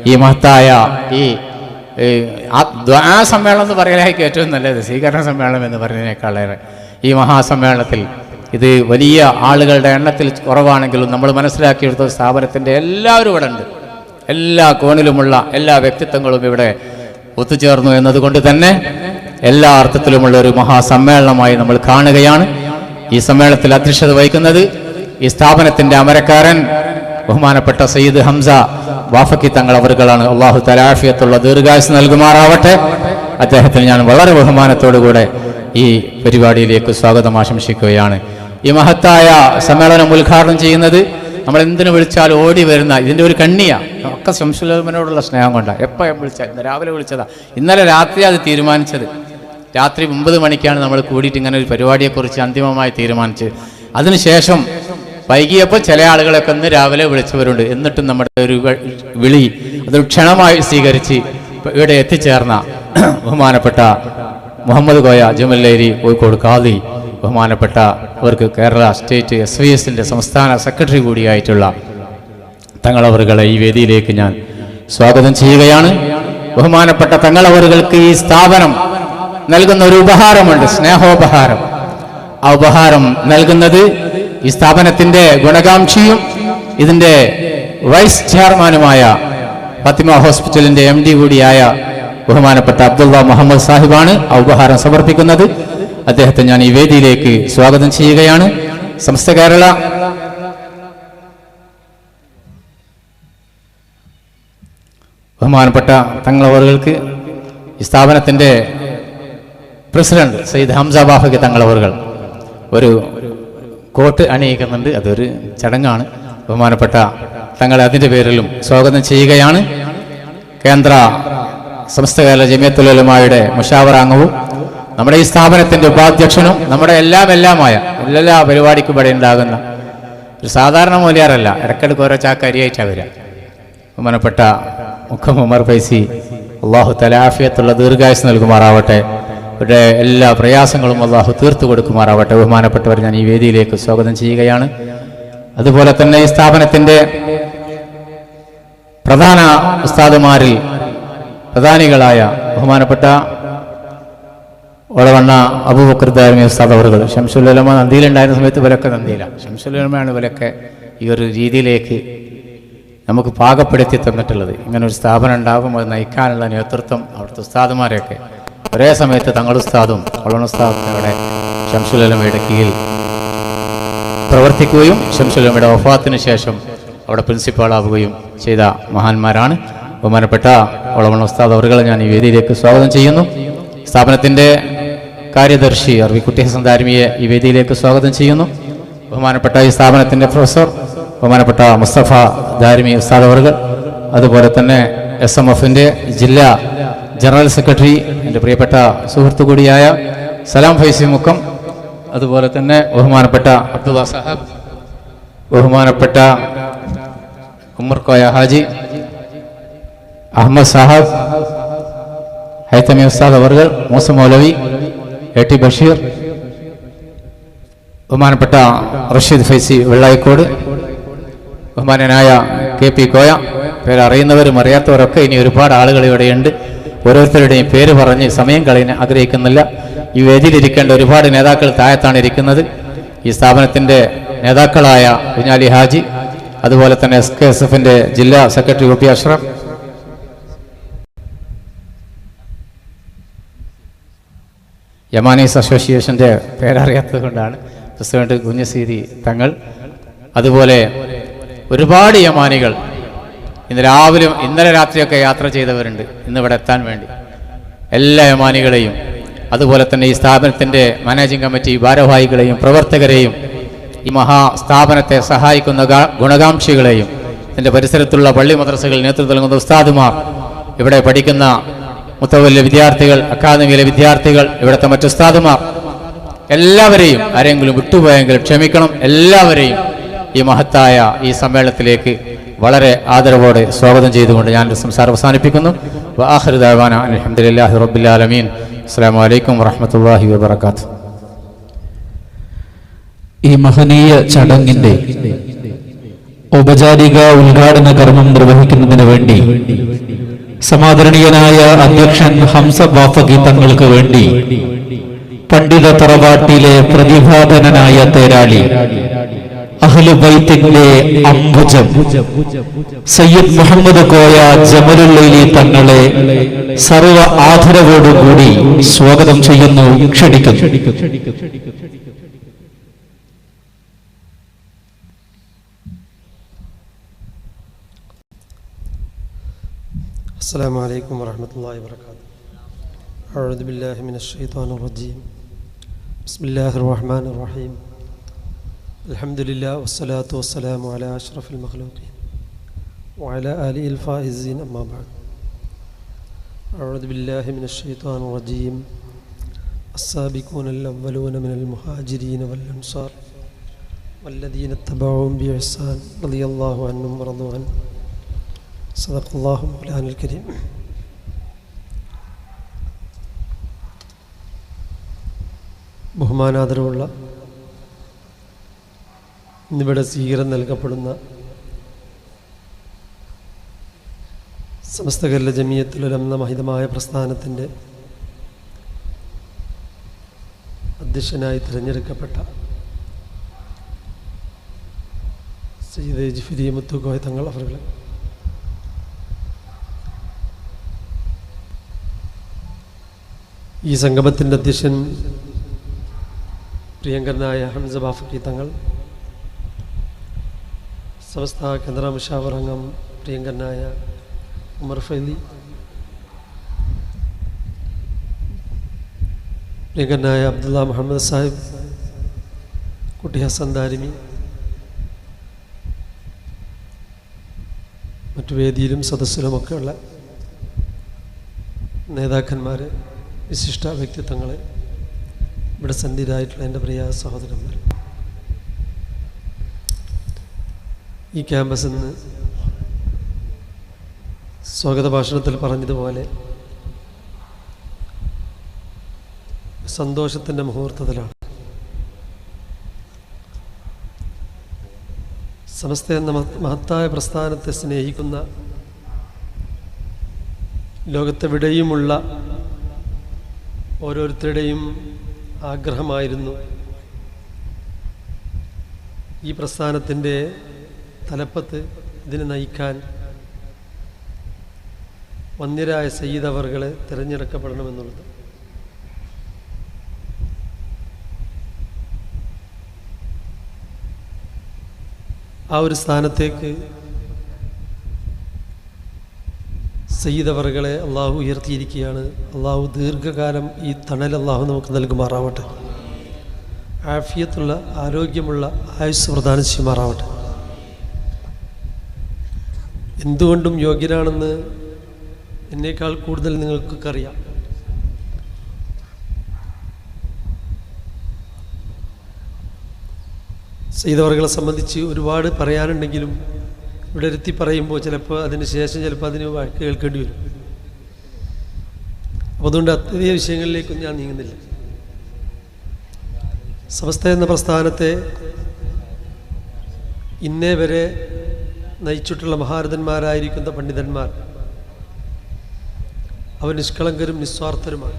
ഈ മഹത്തായ ഈ ദ്വാ സമ്മേളനം എന്ന് പറയുന്നതിലേക്ക് ഏറ്റവും നല്ലത് സ്വീകരണ സമ്മേളനം എന്ന് പറയുന്നതിനേക്കാളേറെ ഈ മഹാസമ്മേളനത്തിൽ ഇത് വലിയ ആളുകളുടെ എണ്ണത്തിൽ കുറവാണെങ്കിലും നമ്മൾ മനസ്സിലാക്കിയെടുത്ത സ്ഥാപനത്തിൻ്റെ എല്ലാവരും ഇവിടെ ഉണ്ട്. എല്ലാ കോണിലുമുള്ള എല്ലാ വ്യക്തിത്വങ്ങളും ഇവിടെ ഒത്തുചേർന്നു എന്നതുകൊണ്ട് തന്നെ എല്ലാ അർത്ഥത്തിലുമുള്ള ഒരു മഹാസമ്മേളനമായി നമ്മൾ കാണുകയാണ്. ഈ സമ്മേളനത്തിൽ അധ്യക്ഷത വഹിക്കുന്നത് ഈ സ്ഥാപനത്തിൻ്റെ അമരക്കാരൻ ബഹുമാനപ്പെട്ട സയ്യിദ് ഹംസ വാഫക്കി തങ്ങൾ അവർകളാണ്. അള്ളാഹു തആല ആഫിയത്തുള്ള ദീർഘായുസ്സ് നൽകുമാറാവട്ടെ. അദ്ദേഹത്തിന് ഞാൻ വളരെ ബഹുമാനത്തോടുകൂടെ ഈ പരിപാടിയിലേക്ക് സ്വാഗതം ആശംസിക്കുകയാണ്. ഈ മഹത്തായ സമ്മേളനം ഉദ്ഘാടനം ചെയ്യുന്നത് നമ്മൾ എന്തിനു വിളിച്ചാലും ഓടി വരുന്ന ഇതിൻ്റെ ഒരു കണ്ണിയാണ്. ഒക്കെ ശംസുലമനോടുള്ള സ്നേഹം കൊണ്ടാണ്. എപ്പോൾ വിളിച്ചാൽ ഇന്ന് രാവിലെ വിളിച്ചതാണ്. ഇന്നലെ രാത്രി അത് തീരുമാനിച്ചത്. രാത്രി 9 മണിക്കാണ് നമ്മൾ കൂടിയിട്ട് ഇങ്ങനെ ഒരു പരിപാടിയെക്കുറിച്ച് അന്തിമമായി തീരുമാനിച്ചത്. അതിനുശേഷം വൈകിയപ്പോൾ ചില ആളുകളൊക്കെ ഒന്ന് രാവിലെ വിളിച്ചവരുണ്ട്. എന്നിട്ടും നമ്മുടെ ഒരു വിളി അതൊരു ക്ഷണമായി സ്വീകരിച്ച് ഇവിടെ എത്തിച്ചേർന്ന ബഹുമാനപ്പെട്ട മുഹമ്മദ് കോയ ജുമല്ലേരി കോഴിക്കോട് ഖാദി, ബഹുമാനപ്പെട്ട അവർക്ക് കേരള സ്റ്റേറ്റ് SYSൻ്റെ സംസ്ഥാന സെക്രട്ടറി കൂടിയായിട്ടുള്ള തങ്ങളവറുകളെ ഈ വേദിയിലേക്ക് ഞാൻ സ്വാഗതം ചെയ്യുകയാണ്. ബഹുമാനപ്പെട്ട തങ്ങളവറുകൾക്ക് ഈ സ്ഥാപനം നൽകുന്ന ഒരു ഉപഹാരമുണ്ട്, സ്നേഹോപഹാരം. ആ ഉപഹാരം നൽകുന്നത് ഈ സ്ഥാപനത്തിൻ്റെ ഗുണകാംക്ഷിയും ഇതിൻ്റെ വൈസ് ചെയർമാനുമായ ഫാത്തിമ ഹോസ്പിറ്റലിൻ്റെ MD കൂടിയായ ബഹുമാനപ്പെട്ട അബ്ദുള്ള മുഹമ്മദ് സാഹിബാണ് ആ ഉപഹാരം സമർപ്പിക്കുന്നത്. അദ്ദേഹത്തെ ഞാൻ ഈ വേദിയിലേക്ക് സ്വാഗതം ചെയ്യുകയാണ്. സമസ്ത കേരള ബഹുമാനപ്പെട്ട തങ്ങളവറുകൾക്ക് ഈ സ്ഥാപനത്തിൻ്റെ പ്രസിഡന്റ് സയ്യിദ് ഹംസ ബാഫക്കി തങ്ങളവറുകൾ ഒരു കോട്ട് അണിയിക്കുന്നുണ്ട്. അതൊരു ചടങ്ങാണ്. ബഹുമാനപ്പെട്ട തങ്ങളെ അതിൻ്റെ പേരിലും സ്വാഗതം ചെയ്യുകയാണ്. കേന്ദ്ര സമസ്ത കേരള ജമിയത്തുൽ ഉലമായുടെ മുശാവറ അംഗവും നമ്മുടെ ഈ സ്ഥാപനത്തിൻ്റെ ഉപാധ്യക്ഷനും നമ്മുടെ എല്ലാമായ എല്ലാ പരിപാടിക്കും ഇവിടെ ഉണ്ടാകുന്ന ഒരു സാധാരണ മൂല്യാറല്ല, ഇടയ്ക്കിടയ്ക്ക് ഓരോ ചാക്ക അരിയായിട്ടാണ് വരിക. ബഹുമാനപ്പെട്ട മുഖം ഉമർ ഫൈസി, അള്ളാഹു തആല ആഫിയത്തുള്ള ദീർഘായുസ്സ് നൽകുമാറാവട്ടെ. ഇവിടെ എല്ലാ പ്രയാസങ്ങളും അള്ളാഹു തീർത്തു കൊടുക്കുമാറാവട്ടെ. ബഹുമാനപ്പെട്ടവർ ഞാൻ ഈ വേദിയിലേക്ക് സ്വാഗതം ചെയ്യുകയാണ്. അതുപോലെ തന്നെ ഈ സ്ഥാപനത്തിൻ്റെ പ്രധാന ഉസ്താദുമാരിൽ പ്രധാനികളായ ബഹുമാനപ്പെട്ട ഒളവണ്ണ അബൂബക്കർ ദാരിമി ഉസ്താദ് അവറുകൾ, ശംസുൽ ഉലമ നന്ദിയിലുണ്ടായിരുന്ന സമയത്ത് ഇവരൊക്കെ നന്ദിയില്ല, ശംസുൽ ഉലമയാണ് ഇവരൊക്കെ ഈ ഒരു രീതിയിലേക്ക് നമുക്ക് പാകപ്പെടുത്തി തന്നിട്ടുള്ളത്. ഇങ്ങനെ ഒരു സ്ഥാപനം ഉണ്ടാകും, അത് നയിക്കാനുള്ള നേതൃത്വം അവിടുത്തെ ഉസ്താദുമാരെയൊക്കെ ഒരേ സമയത്ത് തങ്ങളുസ്താദും ഒളവണ്ണ ഉസ്താദും ഇവിടെ ശംസുൽ ഉലമയുടെ കീഴിൽ പ്രവർത്തിക്കുകയും ശംസുൽ ഉലമയുടെ വഫാത്തിന് ശേഷം അവിടെ പ്രിൻസിപ്പാളാവുകയും ചെയ്ത മഹാന്മാരാണ്. ബഹുമാനപ്പെട്ട ഒളവണ്ണ ഉസ്താദ് അവറുകളെ ഞാൻ ഈ വേദിയിലേക്ക് സ്വാഗതം ചെയ്യുന്നു. സ്ഥാപനത്തിൻ്റെ കാര്യദർശി അർവിക്കുട്ടി ഹസൻ ദാരിമിയെ ഈ വേദിയിലേക്ക് സ്വാഗതം ചെയ്യുന്നു. ബഹുമാനപ്പെട്ട ഈ സ്ഥാപനത്തിൻ്റെ പ്രൊഫസർ ബഹുമാനപ്പെട്ട മുസ്തഫ ദാരിമി ഉസ്താദ് അവറുകൾ, അതുപോലെ തന്നെ SMFൻ്റെ ജില്ലാ ജനറൽ സെക്രട്ടറി എൻ്റെ പ്രിയപ്പെട്ട സുഹൃത്തു കൂടിയായ സലാം ഫൈസി മുക്കം, അതുപോലെ തന്നെ ബഹുമാനപ്പെട്ട അബ്ദുള്ള സാഹബ്, ബഹുമാനപ്പെട്ട ഉമർ കോയ ഹാജി, അഹമ്മദ് സാഹബ്, ഹൈത്തമി ഉസ്താദ് അവർകൾ, മൂസ മൗലവി, AT ബഷീർ, ബഹുമാനപ്പെട്ട റഷീദ് ഫൈസി വെള്ളായിക്കോട്, ബഹുമാനനായ KP കോയ, പേരറിയുന്നവരും അറിയാത്തവരൊക്കെ ഇനി ഒരുപാട് ആളുകൾ ഇവിടെയുണ്ട്. ഓരോരുത്തരുടെയും പേര് പറഞ്ഞ് സമയം കളയാൻ ആഗ്രഹിക്കുന്നില്ല. ഈ വേദിയിലിരിക്കേണ്ട ഒരുപാട് നേതാക്കൾ താഴത്താണ് ഇരിക്കുന്നത്. ഈ സ്ഥാപനത്തിൻ്റെ നേതാക്കളായ കുഞ്ഞാലി ഹാജി, അതുപോലെ തന്നെ SKSFൻ്റെ ജില്ലാ സെക്രട്ടറി UP അഷ്റഫ്, യമാനീസ് അസോസിയേഷൻ്റെ പേരറിയാത്തത് കൊണ്ടാണ് പ്രസിഡന്റ് കുഞ്ഞസീതി തങ്ങൾ, അതുപോലെ ഒരുപാട് യമാനികൾ ഇന്നലെ രാത്രിയൊക്കെ യാത്ര ചെയ്തവരുണ്ട് ഇന്നിവിടെ എത്താൻ വേണ്ടി. എല്ലാ യമാനികളെയും അതുപോലെ തന്നെ ഈ സ്ഥാപനത്തിൻ്റെ മാനേജിംഗ് കമ്മിറ്റി ഭാരവാഹികളെയും പ്രവർത്തകരെയും ഈ മഹാസ്ഥാപനത്തെ സഹായിക്കുന്ന ഗുണകാംക്ഷികളെയും ഇതിൻ്റെ പരിസരത്തുള്ള പള്ളി മദ്രസകളിൽ നേതൃത്വം നൽകുന്ന ഉസ്താദുമാർ, ഇവിടെ പഠിക്കുന്ന മുത്തവല്ലിയ വിദ്യാർത്ഥികൾ, അക്കാദമിയിലെ വിദ്യാർത്ഥികൾ, ഇവിടുത്തെ മറ്റു ഉസ്താദുമാർ, എല്ലാവരെയും ആരെങ്കിലും വിട്ടുപോയെങ്കിൽ ക്ഷമിക്കണം. എല്ലാവരെയും ഈ മഹത്തായ ഈ സമ്മേളനത്തിലേക്ക് വളരെ ആദരവോടെ സ്വാഗതം ചെയ്തുകൊണ്ട് ഞാൻ സംസാരം അവസാനിപ്പിക്കുന്നു. വആഖിറു ദഅവാന അൽഹംദുലില്ലാഹി റബ്ബിൽ ആലമീൻ. അസ്സലാമു അലൈക്കും വറഹ്മത്തുള്ളാഹി വബറകാതുഹു. ഈ മഹനീയ ചടങ്ങിന്റെ ഔപചാരിക ഉദ്ഘാടന കർമ്മം നിർവഹിക്കുന്നതിന് വേണ്ടി സമാദരണീയനായ അധ്യക്ഷൻ ഹംസ ബാഫഖി തങ്ങൾക്ക് വേണ്ടി പണ്ഡിത തറവാട്ടിലെ പ്രതിഭാധനനായ തേരാളി, അഹ്ലു ബൈത്തിന്റെ അംബുജം സയ്യിദ് മുഹമ്മദ് കോയ ജമലുല്ലൈലി തങ്ങളെ സർവ ആദരവോടുകൂടി സ്വാഗതം ചെയ്യുന്നു, ക്ഷണിക്കുന്നു. السلام عليكم ورحمة الله وبركاته. أعوذ بالله من الشيطان الرجيم. بسم الله الرحمن الرحيم. الحمد لله والصلاة والسلام على أشرف المخلوقين وعلى آله الفائزين، أما بعد. أعوذ بالله من الشيطان الرجيم. السابقون الأولون من المهاجرين والأنصار والذين اتبعوهم بإحسان رضي الله عنهم ورضوا عنه. صدق الله مولانا الكريم. ബഹുമാനാദരവുള്ള ഇന്നിവിടെ സ്വീകരണം നൽകപ്പെടുന്ന സമസ്ത കേരള ജമിയത്തുൽ ഉലമ മഹിതമായ പ്രസ്ഥാനത്തിൻ്റെ അധ്യക്ഷനായി തിരഞ്ഞെടുക്കപ്പെട്ട സയ്യിദ് ജിഫ്രി മുത്തുക്കോയ തങ്ങൾ അവരുടെ, ഈ സംഗമത്തിൻ്റെ അധ്യക്ഷൻ പ്രിയങ്കരനായ ഹംസ ബാഫഖി തങ്ങൾ, സമസ്ത കേന്ദ്ര മുഷാവർ അംഗം പ്രിയങ്കരനായ ഉമർ ഫൈലി, പ്രിയങ്കരനായ അബ്ദുള്ള മുഹമ്മദ് സാഹിബ്, കുട്ടി ഹസൻ ദാരിമി, മറ്റു വേദിയിലും സദസ്സിലുമൊക്കെയുള്ള നേതാക്കന്മാർ, വിശിഷ്ട വ്യക്തിത്വങ്ങളെ, ഇവിടെ സന്നിഹിതരായിട്ടുള്ള എൻ്റെ പ്രിയ സഹോദരന്മാർ, ഈ ക്യാമ്പസിൽ നിന്ന് സ്വാഗത ഭാഷണത്തിൽ പറഞ്ഞതുപോലെ സന്തോഷത്തിൻ്റെ മുഹൂർത്തത്തിലാണ്. സമസ്ത എന്ന മഹത്തായ പ്രസ്ഥാനത്തെ സ്നേഹിക്കുന്ന ലോകത്തെവിടെയുമുള്ള ഓരോരുത്തരുടെയും ആഗ്രഹമായിരുന്നു ഈ പ്രസ്ഥാനത്തിൻ്റെ തലപ്പത്ത് ഇതിനെ നയിക്കാൻ വന്യരായ സയ്യിദ് അവർകളെ തിരഞ്ഞെടുക്കപ്പെടണമെന്നുള്ളത്. ആ ഒരു സ്ഥാനത്തേക്ക് സയ്യിദ് അവർകളെ അള്ളാഹു ഉയർത്തിയിരിക്കുകയാണ്. അള്ളാഹു ദീർഘകാലം ഈ തണൽ അള്ളാഹു നമുക്ക് നൽകുമാറാവട്ടെ. ആഫിയത്തുള്ള ആരോഗ്യമുള്ള ആയുസ് പ്രദാനം ചെയ്യുമാറാവട്ടെ. എന്തുകൊണ്ടും യോഗ്യനാണെന്ന് എന്നേക്കാൾ കൂടുതൽ നിങ്ങൾക്കൊക്കെ അറിയാം. സയ്യിദ് അവർകളെ സംബന്ധിച്ച് ഒരുപാട് പറയാനുണ്ടെങ്കിലും ഇവിടെ ഇരുത്തി പറയുമ്പോൾ ചിലപ്പോൾ അതിന് ശേഷം ചിലപ്പോൾ അതിന് വഴക്ക് കേൾക്കേണ്ടി വരും. അപ്പോൾ അതുകൊണ്ട് അത്തരം വിഷയങ്ങളിലേക്കൊന്നും ഞാൻ നീങ്ങുന്നില്ല. സമസ്ത എന്ന പ്രസ്ഥാനത്തെ ഇന്നേ വരെ നയിച്ചിട്ടുള്ള മഹാരഥന്മാരായിരിക്കുന്ന പണ്ഡിതന്മാർ അവർ നിഷ്കളങ്കരും നിസ്വാർത്ഥരുമാണ്.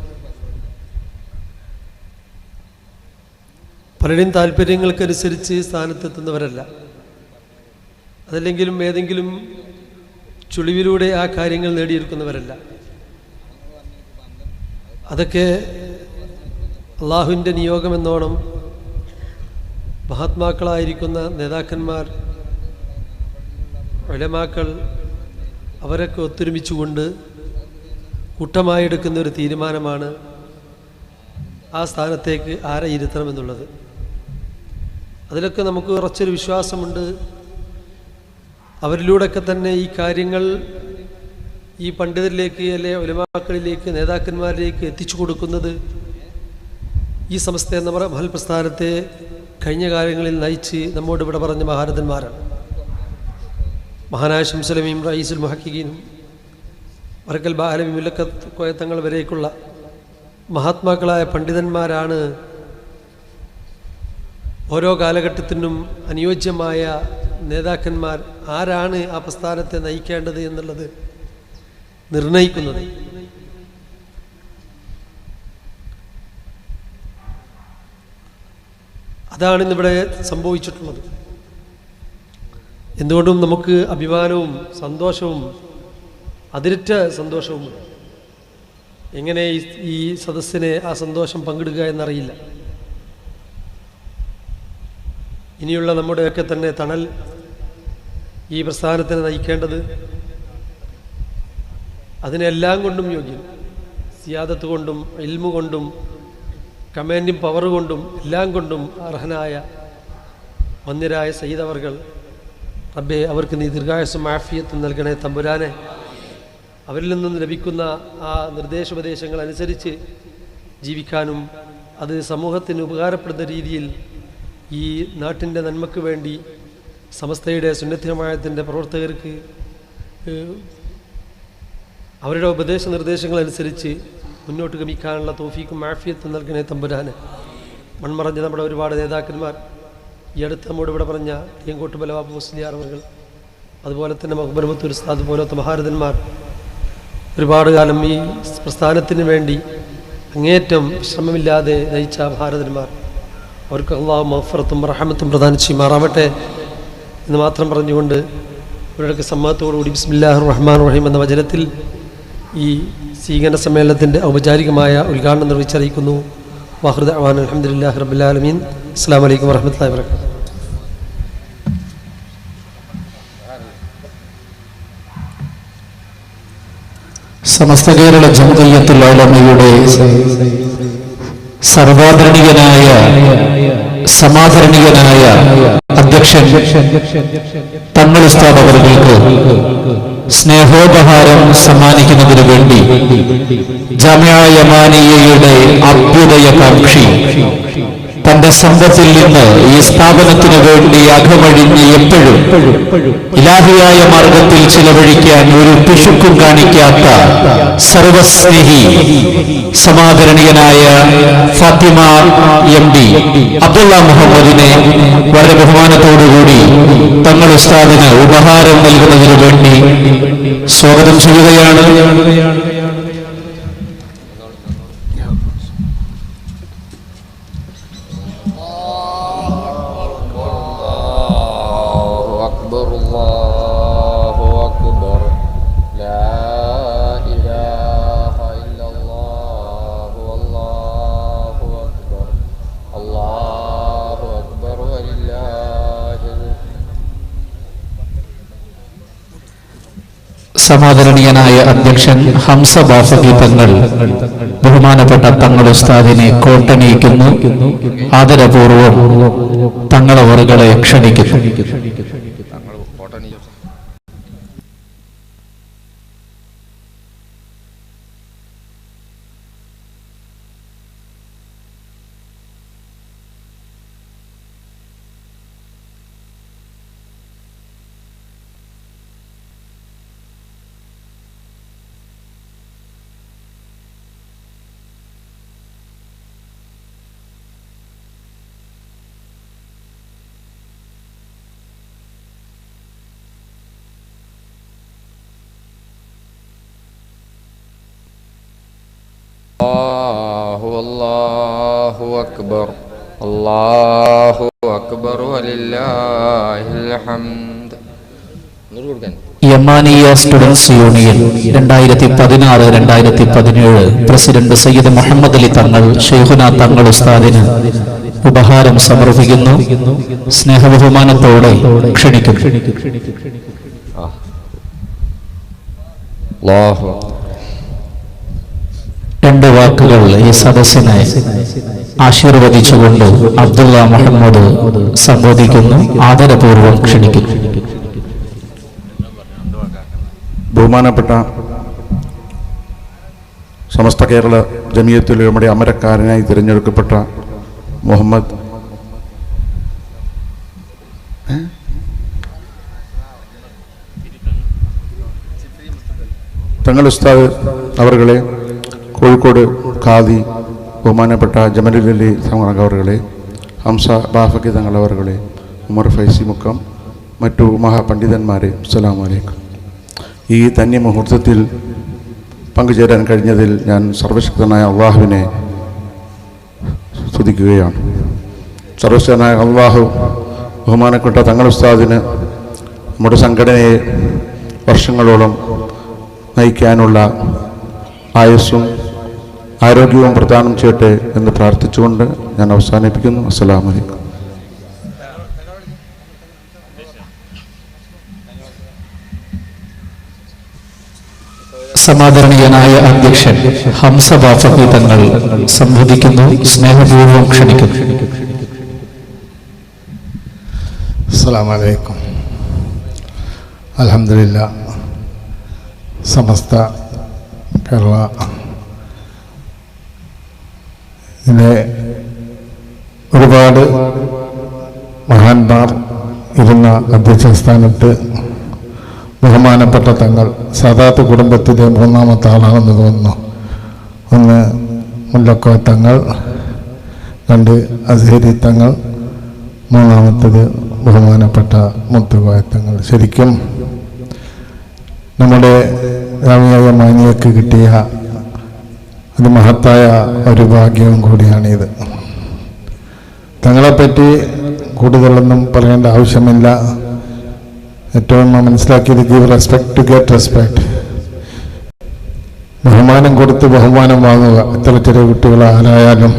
പലരുടെയും താല്പര്യങ്ങൾക്കനുസരിച്ച് സ്ഥാനത്തെത്തുന്നവരല്ല. അതല്ലെങ്കിലും ഏതെങ്കിലും ചുളിവിലൂടെ ആ കാര്യങ്ങൾ നേടിയെടുക്കുന്നവരല്ല. അതൊക്കെ അള്ളാഹുവിൻ്റെ നിയോഗമെന്നോണം മഹാത്മാക്കളായിരിക്കുന്ന നേതാക്കന്മാർ, ഉലമാക്കൾ അവരൊക്കെ ഒത്തൊരുമിച്ചുകൊണ്ട് കൂട്ടമായി എടുക്കുന്ന ഒരു തീരുമാനമാണ് ആ സ്ഥാനത്തേക്ക് ആരെ ഇരുത്തണമെന്നുള്ളത്. അതിലൊക്കെ നമുക്ക് ഉറച്ചൊരു വിശ്വാസമുണ്ട്. അവരിലൂടെയൊക്കെ തന്നെ ഈ കാര്യങ്ങൾ ഈ പണ്ഡിതരിലേക്ക്, അല്ലെ ഉലമാക്കളിലേക്ക്, നേതാക്കന്മാരിലേക്ക് എത്തിച്ചു കൊടുക്കുന്നത് ഈ സമസ്ത എന്ന മഹൽ പ്രസ്ഥാനത്തെ കഴിഞ്ഞ കാലങ്ങളിൽ നയിച്ച് നമ്മോട് ഇവിടെ പറഞ്ഞ മഹാരഥന്മാരാണ്. മഹാനായ ശംസുലമീം റയീസുൽ മുഹഖിഖീനും വറക്കൽ ബാലമി മുല്ലക്കത്ത് കോയത്തങ്ങൾ വരേക്കുള്ള മഹാത്മാക്കളായ പണ്ഡിതന്മാരാണ് ഓരോ കാലഘട്ടത്തിനും അനുയോജ്യമായ നേതാക്കന്മാർ, ആരാണ് ആ പ്രസ്ഥാനത്തെ നയിക്കേണ്ടത് എന്നുള്ളത് നിർണയിക്കുന്നത്. അതാണ് ഇന്നിവിടെ സംഭവിച്ചിട്ടുള്ളത്. എന്തുകൊണ്ടും നമുക്ക് അഭിമാനവും സന്തോഷവും അതിരറ്റ സന്തോഷവും. എങ്ങനെ ഈ സദസ്സിനെ ആ സന്തോഷം പങ്കിടുക എന്നറിയില്ല. ഇനിയുള്ള നമ്മുടെയൊക്കെ തന്നെ തണൽ ഈ പ്രസ്ഥാനത്തിനെ നയിക്കേണ്ടത് അതിനെല്ലാം കൊണ്ടും യോഗ്യൻ, സിയാദത്ത് കൊണ്ടും ഇൽമു കൊണ്ടും കമാൻഡിങ് പവർ കൊണ്ടും എല്ലാം കൊണ്ടും അർഹനായ വന്യരായ സയ്യിദ് അവർകൾ. റബ്ബേ, അവർക്ക് നീ ദീർഘായുസ്സും ആഫിയത്തും നൽകണേ തമ്പുരാനെ. അവരിൽ നിന്നും ലഭിക്കുന്ന ആ നിർദ്ദേശോപദേശങ്ങൾ അനുസരിച്ച് ജീവിക്കാനും അത് സമൂഹത്തിന് ഉപകാരപ്പെടുന്ന രീതിയിൽ ഈ നാട്ടിൻ്റെ നന്മയ്ക്ക് വേണ്ടി സമസ്തയുടെ സുന്നത്ത് ജമാഅത്തിൻ്റെ പ്രവർത്തകർക്ക് അവരുടെ ഉപദേശ നിർദ്ദേശങ്ങൾ അനുസരിച്ച് മുന്നോട്ട് ഗമിക്കാനുള്ള തൗഫീക്കും ആഫിയത്തും നൽകണേ തമ്പുരാന്. മൺമറഞ്ഞ നമ്മുടെ ഒരുപാട് നേതാക്കന്മാർ, ഈ അടുത്ത് നമ്മോട് ഇവിടെ പറഞ്ഞ ടിയങ്കോട്ട് ബലവാബ് മുസ്ലിയാർ അവർ, അതുപോലെ തന്നെ മഖ്ബറത്തുൽ ഉസ്താദ് പോലത്തെ മഹാരഥന്മാർ ഒരുപാട് കാലം ഈ പ്രസ്ഥാനത്തിന് വേണ്ടി അങ്ങേറ്റം ശ്രമമില്ലാതെ നയിച്ച മഹാരഥന്മാർ, അവർക്ക് അള്ളാഹു മഗ്ഫിറത്തും റഹമത്തും പ്രദാനം ചെയ്യുമാറാവട്ടെ എന്ന് മാത്രം പറഞ്ഞുകൊണ്ട് ഇവരുടെയൊക്കെ സമ്മതത്തോടുകൂടി ബിസ്മില്ലാഹിർ റഹ്മാനിർ റഹീം എന്ന വചനത്തിൽ ഈ സ്വീകരണ സമ്മേളനത്തിൻ്റെ ഔപചാരികമായ ഉദ്ഘാടനം നിർവഹിച്ചറിയിക്കുന്നു. വാഖിറു ദഅ്വാനാ അൽഹംദുലില്ലാഹി റബ്ബിൽ ആലമീൻ. അസ്സലാമു അലൈക്കും വറഹ്മത്തുള്ളാഹി വബറകാതുഹു. സമസ്ത കേരള ജംഇയ്യത്തുൽ ഉലമയുടെ സർവാദരണീയനായ സമാദരണീയനായ അധ്യക്ഷൻ തങ്ങൾ ഉസ്താദ് അവർക്ക് സ്നേഹോപഹാരം സമ്മാനിക്കുന്നതിന് വേണ്ടി ജാമിഅ യമാനിയയുടെ അഭ്യുദയകാംക്ഷി തന്റെ സമ്പത്തിൽ നിന്ന് ഈ സ്ഥാപനത്തിനു വേണ്ടി അകമഴിഞ്ഞ് എപ്പോഴും ഇലാഹിയായ മാർഗത്തിൽ ചിലവഴിക്കാൻ ഒരു പിശുക്കും കാണിക്കാത്ത സർവസ്നേഹി സമാദരണീയനായ ഫാത്തിമ MD അബ്ദുള്ള മുഹമ്മദിനെ വളരെ ബഹുമാനത്തോടുകൂടി തങ്ങൾ ഉസ്താദിന് ഉപഹാരം നൽകുന്നതിനു വേണ്ടി സ്വാഗതം ചെയ്യുകയാണ്. സമാദരണീയനായ അധ്യക്ഷൻ ഹംസ ബാഫഖി തങ്ങൾ ബഹുമാനപ്പെട്ട തങ്ങൾ ഉസ്താദിനെ കോട്ടണിയിക്കുന്നു. ആദരപൂർവ്വം തങ്ങളവറുകളെ ക്ഷണിക്കുന്നു. അല്ലാഹു അക്ബർ അല്ലാഹു അക്ബർ വലില്ലാഹിൽ ഹംദ്. Yamaniya students union 2016-2017 president Sayyid Muhammad Ali Thangal Shaikhuna തങ്ങൾ ഉസ്താദിന് ഉപഹാരം സമർപ്പിക്കുന്നു. സ്നേഹബഹുമാനത്തോടെ ക്ഷണിക്കുന്നു. രണ്ട് വാക്കുകൾ ഈ സദസ്സിനെ ആശീർവദിച്ചുകൊണ്ട് അബ്ദുള്ള മുഹമ്മദ് സംബോധിക്കുന്നു. ആദരപൂർവ്വം ക്ഷണിക്കുന്നു. ബഹുമാനപ്പെട്ട സമസ്ത കേരള ജമിയത്തുലമയുടെ അമരക്കാരനായി തിരഞ്ഞെടുക്കപ്പെട്ട മുഹമ്മദ് തങ്ങൾ ഉസ്താദ് അവർകളെ, കോഴിക്കോട് ഖാദി ബഹുമാനപ്പെട്ട ജമലുലി തങ്ങൾ അവർകളെ, ഹംസ ബാഫക്കി തങ്ങൾ അവർകളെ, ഉമർ ഫൈസി മുക്കം, മറ്റു മഹാപണ്ഡിതന്മാരെ, അസ്സലാമു അലൈക്കും. ഈ ധന്യ മുഹൂർത്തത്തിൽ പങ്കുചേരാൻ കഴിഞ്ഞതിൽ ഞാൻ സർവശക്തനായ അള്ളാഹുവിനെ സ്തുതിക്കുകയാണ്. സർവശക്തനായ അള്ളാഹു ബഹുമാനപ്പെട്ട തങ്ങൾ ഉസ്താദിന് നമ്മുടെ സംഘടനയെ വർഷങ്ങളോളം നയിക്കാനുള്ള ആയുസ്സും ആരോഗ്യവും പ്രദാനം ചെയ്യട്ടെ എന്ന് പ്രാർത്ഥിച്ചുകൊണ്ട് ഞാൻ അവസാനിപ്പിക്കുന്നു. അസ്സലാമു അലൈക്കും. സമാദരണീയനായ അധ്യക്ഷൻ ഹംസ ബാഫക്കി തങ്ങൾ സംബോധിക്കുന്നു. സ്നേഹപൂർവ്വം ക്ഷണിക്കുന്നു. അസ്സലാമു അലൈക്കും. അൽഹംദുലില്ലാ, സമസ്ത കേരള ഒരുപാട് മഹാന്മാർ ഇരുന്ന അധ്യക്ഷ സ്ഥാനത്ത് ബഹുമാനപ്പെട്ട തങ്ങൾ സാദാത്ത് കുടുംബത്തിലെ മൂന്നാമത്തെ ആളാണെന്ന് തോന്നുന്നു. ഒന്ന് മുല്ലക്കോയ തങ്ങൾ, രണ്ട് അസ്ഹരി തങ്ങൾ, മൂന്നാമത്തത് ബഹുമാനപ്പെട്ട മുത്തുകോയ തങ്ങൾ. ശരിക്കും നമ്മുടെ രാമിയായ മാനിയക്ക് കിട്ടിയ അത് മഹത്തായ ഒരു ഭാഗ്യവും കൂടിയാണിത്. തങ്ങളെപ്പറ്റി കൂടുതലൊന്നും പറയേണ്ട ആവശ്യമില്ല. ഏറ്റവും മനസ്സിലാക്കിയത് give respect to get respect. ബഹുമാനം കൊടുത്ത് ബഹുമാനം വാങ്ങുക. എത്ര ചെറിയ കുട്ടികളായാലും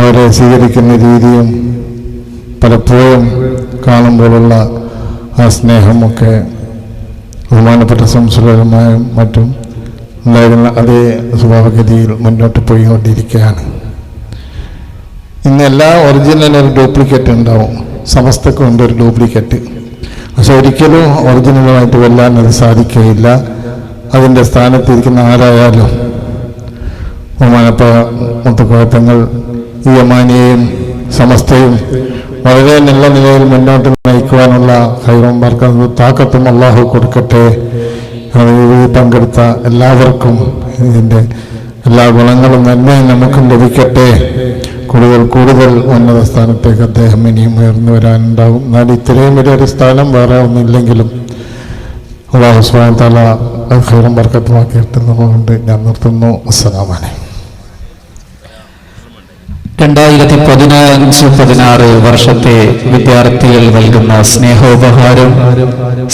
അവരെ സ്വീകരിക്കുന്ന രീതിയും പലപ്പോഴും കാണുമ്പോഴുള്ള ആ സ്നേഹമൊക്കെ ബഹുമാനപ്പെട്ട സംസ്കൃതമായും മറ്റും ഉണ്ടായിരുന്ന അതേ സ്വഭാവഗതിയിൽ മുന്നോട്ട് പോയിക്കൊണ്ടിരിക്കുകയാണ്. ഇന്ന് എല്ലാ ഒറിജിനൽ ഒരു ഡ്യൂപ്ലിക്കേറ്റ് ഉണ്ടാവും. സമസ്തക്കും ഉണ്ട് ഒരു ഡ്യൂപ്ലിക്കേറ്റ്. പക്ഷെ ഒരിക്കലും ഒറിജിനലുമായിട്ട് വെല്ലാൻ അത് സാധിക്കുകയില്ല. അതിൻ്റെ സ്ഥാനത്തിരിക്കുന്ന ആരായാലും ബഹുമാനപ്പെട്ട മുത്തുക്കോയത്തങ്ങൾ ഈ യമാനിയെയും സമസ്തയും വളരെ നല്ല നിലയിൽ മുന്നോട്ട് നയിക്കുവാനുള്ള ഹൈറും ബർക്കത്തും താക്കത്തും അള്ളാഹു കൊടുക്കട്ടെ. പങ്കെടുത്ത എല്ലാവർക്കും ഇതിൻ്റെ എല്ലാ ഗുണങ്ങളും നന്മയും നമുക്കും ലഭിക്കട്ടെ. കൂടുതൽ ഉന്നത സ്ഥാനത്തേക്ക് അദ്ദേഹം ഇനിയും ഉയർന്നു വരാനുണ്ടാകും. എന്നാൽ ഇത്രയും വലിയൊരു സ്ഥാനം വേറെ ഒന്നുമില്ലെങ്കിലും അല്ലാഹു സുബ്ഹാനഹു വ തആല ഖൈറും ബർക്കത്തുമാക്കി നിർത്തുന്നതുകൊണ്ട് ഞാൻ നിർത്തുന്നു. അസ്സലാമു അലൈക്കും. 2015-16 വർഷത്തെ വിദ്യാർത്ഥികൾ നൽകുന്ന സ്നേഹോപഹാരം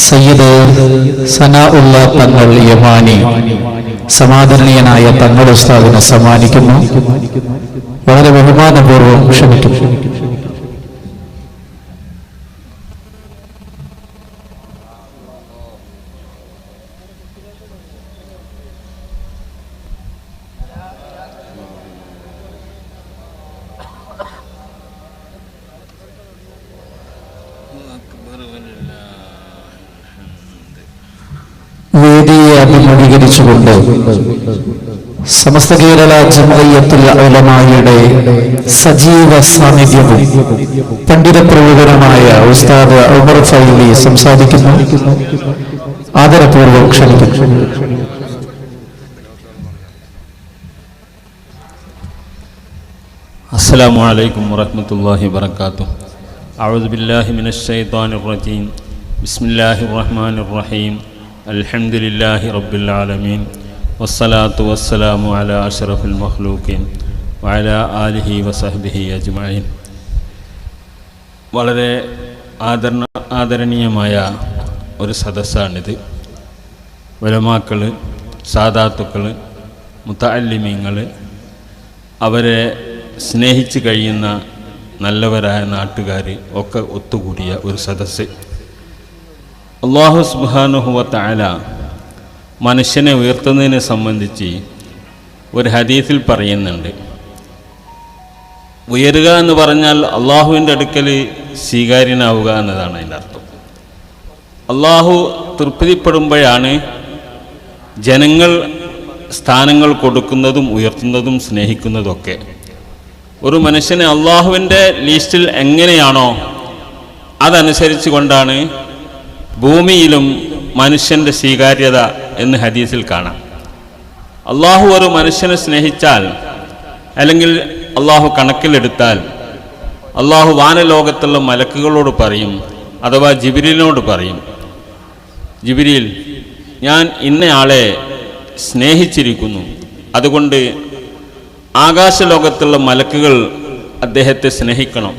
സയ്യിദ് സനാഉള്ള തങ്ങൾ യമാനി സമാദരണീയനായ തങ്ങൾ ഉസ്താദിനെ സമ്മാനിക്കുന്നു. വളരെ ബഹുമാനപൂർവ്വം ക്ഷണിക്കുന്നു. വേദിയെ അഭിമുഖീകരിച്ചുകൊണ്ട് സമസ്ത കേരള ജംഇയ്യത്തുൽ ഉലമായുടെ സജീവ സാന്നിധ്യവും പണ്ഡിത പ്രമുഖരുമായ ഉസ്താദ് ഉമർ ഫൈലി സംസാരിക്കുന്നു. ആദരപൂർവ്വം ക്ഷണിക്കുന്നു. അസ്സലാമു അലൈക്കും വറഹ്മത്തുള്ളാഹി വബറകാതുഹു. അഊദു ബില്ലാഹി മിനശ് ശൈത്വാനിർ റജീം. ബിസ്മില്ലാഹിർ റഹ്മാനിർ റഹീം. അൽഹംദുലില്ലാഹി റബ്ബിൽ ആലമീൻ. വസ്സലാത്തു വസ്സലാമു അലാ അഷ്റഫിൽ മഖ്ലൂഖീൻ വഅലാ ആലിഹി വസഹ്ബിഹി അജ്മഈൻ. വളരെ ആദരണീയമായ ഒരു സദസ്സാണിത്. ഉലമാക്കൾ, സാദാത്തുക്കൾ, മുതഅല്ലിമീങ്ങൾ, അവരെ സ്നേഹിച്ച് കഴിയുന്ന നല്ലവരായ നാട്ടുകാർ ഒക്കെ ഒത്തുകൂടിയ ഒരു സദസ്സ്. അല്ലാഹു സുബ്ഹാനഹു വ തആല മനുഷ്യനെ ഉയർത്തുന്നതിനെ സംബന്ധിച്ച് ഒരു ഹദീസിൽ പറയുന്നുണ്ട്, ഉയരുക എന്ന് പറഞ്ഞാൽ അള്ളാഹുവിൻ്റെ അടുക്കൽ സ്വീകാര്യനാവുക എന്നതാണ് അതിൻ്റെ അർത്ഥം. അള്ളാഹു തൃപ്തിപ്പെടുമ്പോഴാണ് ജനങ്ങൾ സ്ഥാനങ്ങൾ കൊടുക്കുന്നതും ഉയർത്തുന്നതും സ്നേഹിക്കുന്നതൊക്കെ. ഒരു മനുഷ്യന് അള്ളാഹുവിൻ്റെ ലിസ്റ്റിൽ എങ്ങനെയാണോ അതനുസരിച്ച് കൊണ്ടാണ് ഭൂമിയിലും മനുഷ്യൻ്റെ സ്വീകാര്യത എന്ന് ഹദീസിൽ കാണാം. അള്ളാഹു ഒരു മനുഷ്യനെ സ്നേഹിച്ചാൽ, അല്ലെങ്കിൽ അള്ളാഹു കണക്കിലെടുത്താൽ, അള്ളാഹു വാനലോകത്തുള്ള മലക്കുകളോട് പറയും, അഥവാ ജിബ്രീലിനോട് പറയും, ജിബ്രീൽ, ഞാൻ ഇന്നയാളെ സ്നേഹിച്ചിരിക്കുന്നു, അതുകൊണ്ട് ആകാശലോകത്തുള്ള മലക്കുകൾ അദ്ദേഹത്തെ സ്നേഹിക്കണം.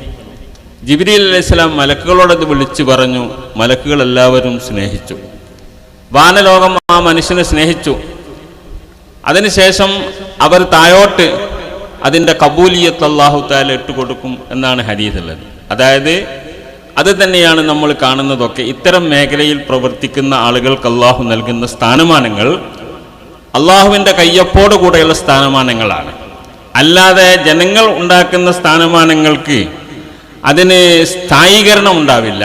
ജിബ്രീൽ അലൈഹിസ്സലാം മലക്കുകളോടത് വിളിച്ചു പറഞ്ഞു. മലക്കുകൾ എല്ലാവരും സ്നേഹിച്ചു. വാനലോകം ആ മനുഷ്യനെ സ്നേഹിച്ചു. അതിനുശേഷം അവർ താഴോട്ട് അതിൻ്റെ കബൂലിയത്ത് അല്ലാഹു തആല ഇട്ടുകൊടുക്കും എന്നാണ് ഹദീസുള്ളത്. അതായത് അത് തന്നെയാണ് നമ്മൾ കാണുന്നതൊക്കെ. ഇത്തരം മേഖലയിൽ പ്രവർത്തിക്കുന്ന ആളുകൾക്ക് അള്ളാഹു നൽകുന്ന സ്ഥാനമാനങ്ങൾ അള്ളാഹുവിൻ്റെ കയ്യൊപ്പോട് കൂടെയുള്ള സ്ഥാനമാനങ്ങളാണ്. അല്ലാതെ ജനങ്ങൾ ഉണ്ടാക്കുന്ന സ്ഥാനമാനങ്ങൾക്ക് അതിന് സ്ഥായീകരണം ഉണ്ടാവില്ല.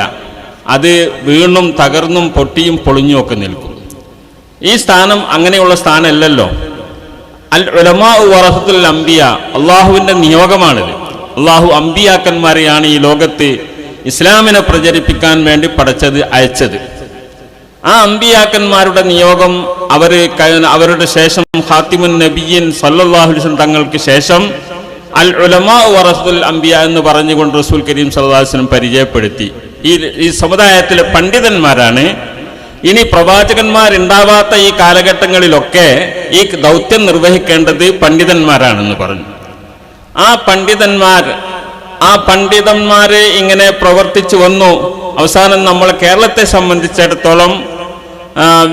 അത് വീണും തകർന്നും പൊട്ടിയും പൊളിഞ്ഞും ഒക്കെ നിൽക്കും. ഈ സ്ഥാനം അങ്ങനെയുള്ള സ്ഥാനമല്ലല്ലോ. അൽ ഉലമാ വറസത്തുൽ അംബിയ, അള്ളാഹുവിൻ്റെ നിയോഗമാണിത്. അള്ളാഹു അംബിയാക്കന്മാരെയാണ് ഈ ലോകത്ത് ഇസ്ലാമിനെ പ്രചരിപ്പിക്കാൻ വേണ്ടി അയച്ചത്. ആ അംബിയാക്കന്മാരുടെ നിയോഗം അവരുടെ ശേഷം ഖാത്തിമുൻ നബിയ്യീൻ സല്ലല്ലാഹു അലൈഹി വസല്ലം തങ്ങൾക്ക് ശേഷം അൽ ഉലമാ വറസത്തുൽ അംബിയ എന്ന് പറഞ്ഞുകൊണ്ട് റസൂൽ കരീം സല്ലല്ലാഹു അലൈഹി വസല്ലം പരിചയപ്പെടുത്തി. ഈ സമുദായത്തിലെ പണ്ഡിതന്മാരാണ് ഇനി പ്രവാചകന്മാരുണ്ടാവാത്ത ഈ കാലഘട്ടങ്ങളിലൊക്കെ ഈ ദൗത്യം നിർവഹിക്കേണ്ടത് പണ്ഡിതന്മാരാണെന്ന് പറഞ്ഞു. ആ പണ്ഡിതന്മാര് ഇങ്ങനെ പ്രവർത്തിച്ചു വന്നു. അവസാനം നമ്മൾ കേരളത്തെ സംബന്ധിച്ചിടത്തോളം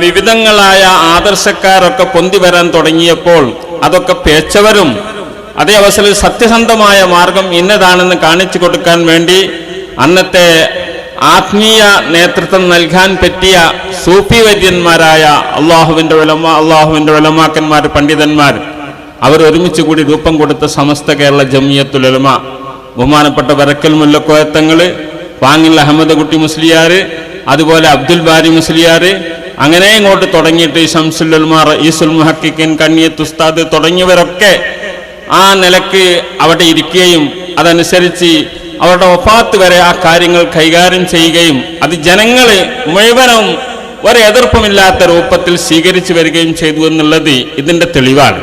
വിവിധങ്ങളായ ആദർശക്കാരൊക്കെ പൊന്തി വരാൻ തുടങ്ങിയപ്പോൾ അതൊക്കെ പേച്ചവരും അതേ അവസരത്തിൽ സത്യസന്ധമായ മാർഗം ഇന്നതാണെന്ന് കാണിച്ചു കൊടുക്കാൻ വേണ്ടി അന്നത്തെ ആത്മീയ നേതൃത്വം നൽകാൻ പറ്റിയ സൂഫി വൈദ്യന്മാരായ അള്ളാഹുവിൻ്റെ ഉലമാക്കന്മാർ, പണ്ഡിതന്മാർ, അവർ ഒരുമിച്ച് കൂടി രൂപം കൊടുത്ത സമസ്ത കേരള ജമിയത്തുൽ ഉലമ, ബഹുമാനപ്പെട്ട വരക്കൽ മുല്ലക്കോയത്തങ്ങൾ, വാങ്ങിൽ അഹമ്മദ് കുട്ടി മുസ്ലിയാർ, അതുപോലെ അബ്ദുൽ ബാരി മുസ്ലിയാർ, അങ്ങനെ ഇങ്ങോട്ട് തുടങ്ങിയിട്ട് ശംസുൽ ഉലമ, റഈസുൽ മുഹഖിഖീൻ, കണ്ണിയത്ത് ഉസ്താദ് തുടങ്ങിയവരൊക്കെ ആ നിലക്ക് അവിടെ ഇരിക്കുകയും അതനുസരിച്ച് അവരുടെ വഫാത്ത് വരെ ആ കാര്യങ്ങൾ കൈകാര്യം ചെയ്യുകയും അത് ജനങ്ങൾ മുഴുവനും ഒരു എതിർപ്പുമില്ലാത്ത രൂപത്തിൽ സ്വീകരിച്ചു വരികയും ചെയ്തു എന്നുള്ളത് ഇതിൻ്റെ തെളിവാണ്.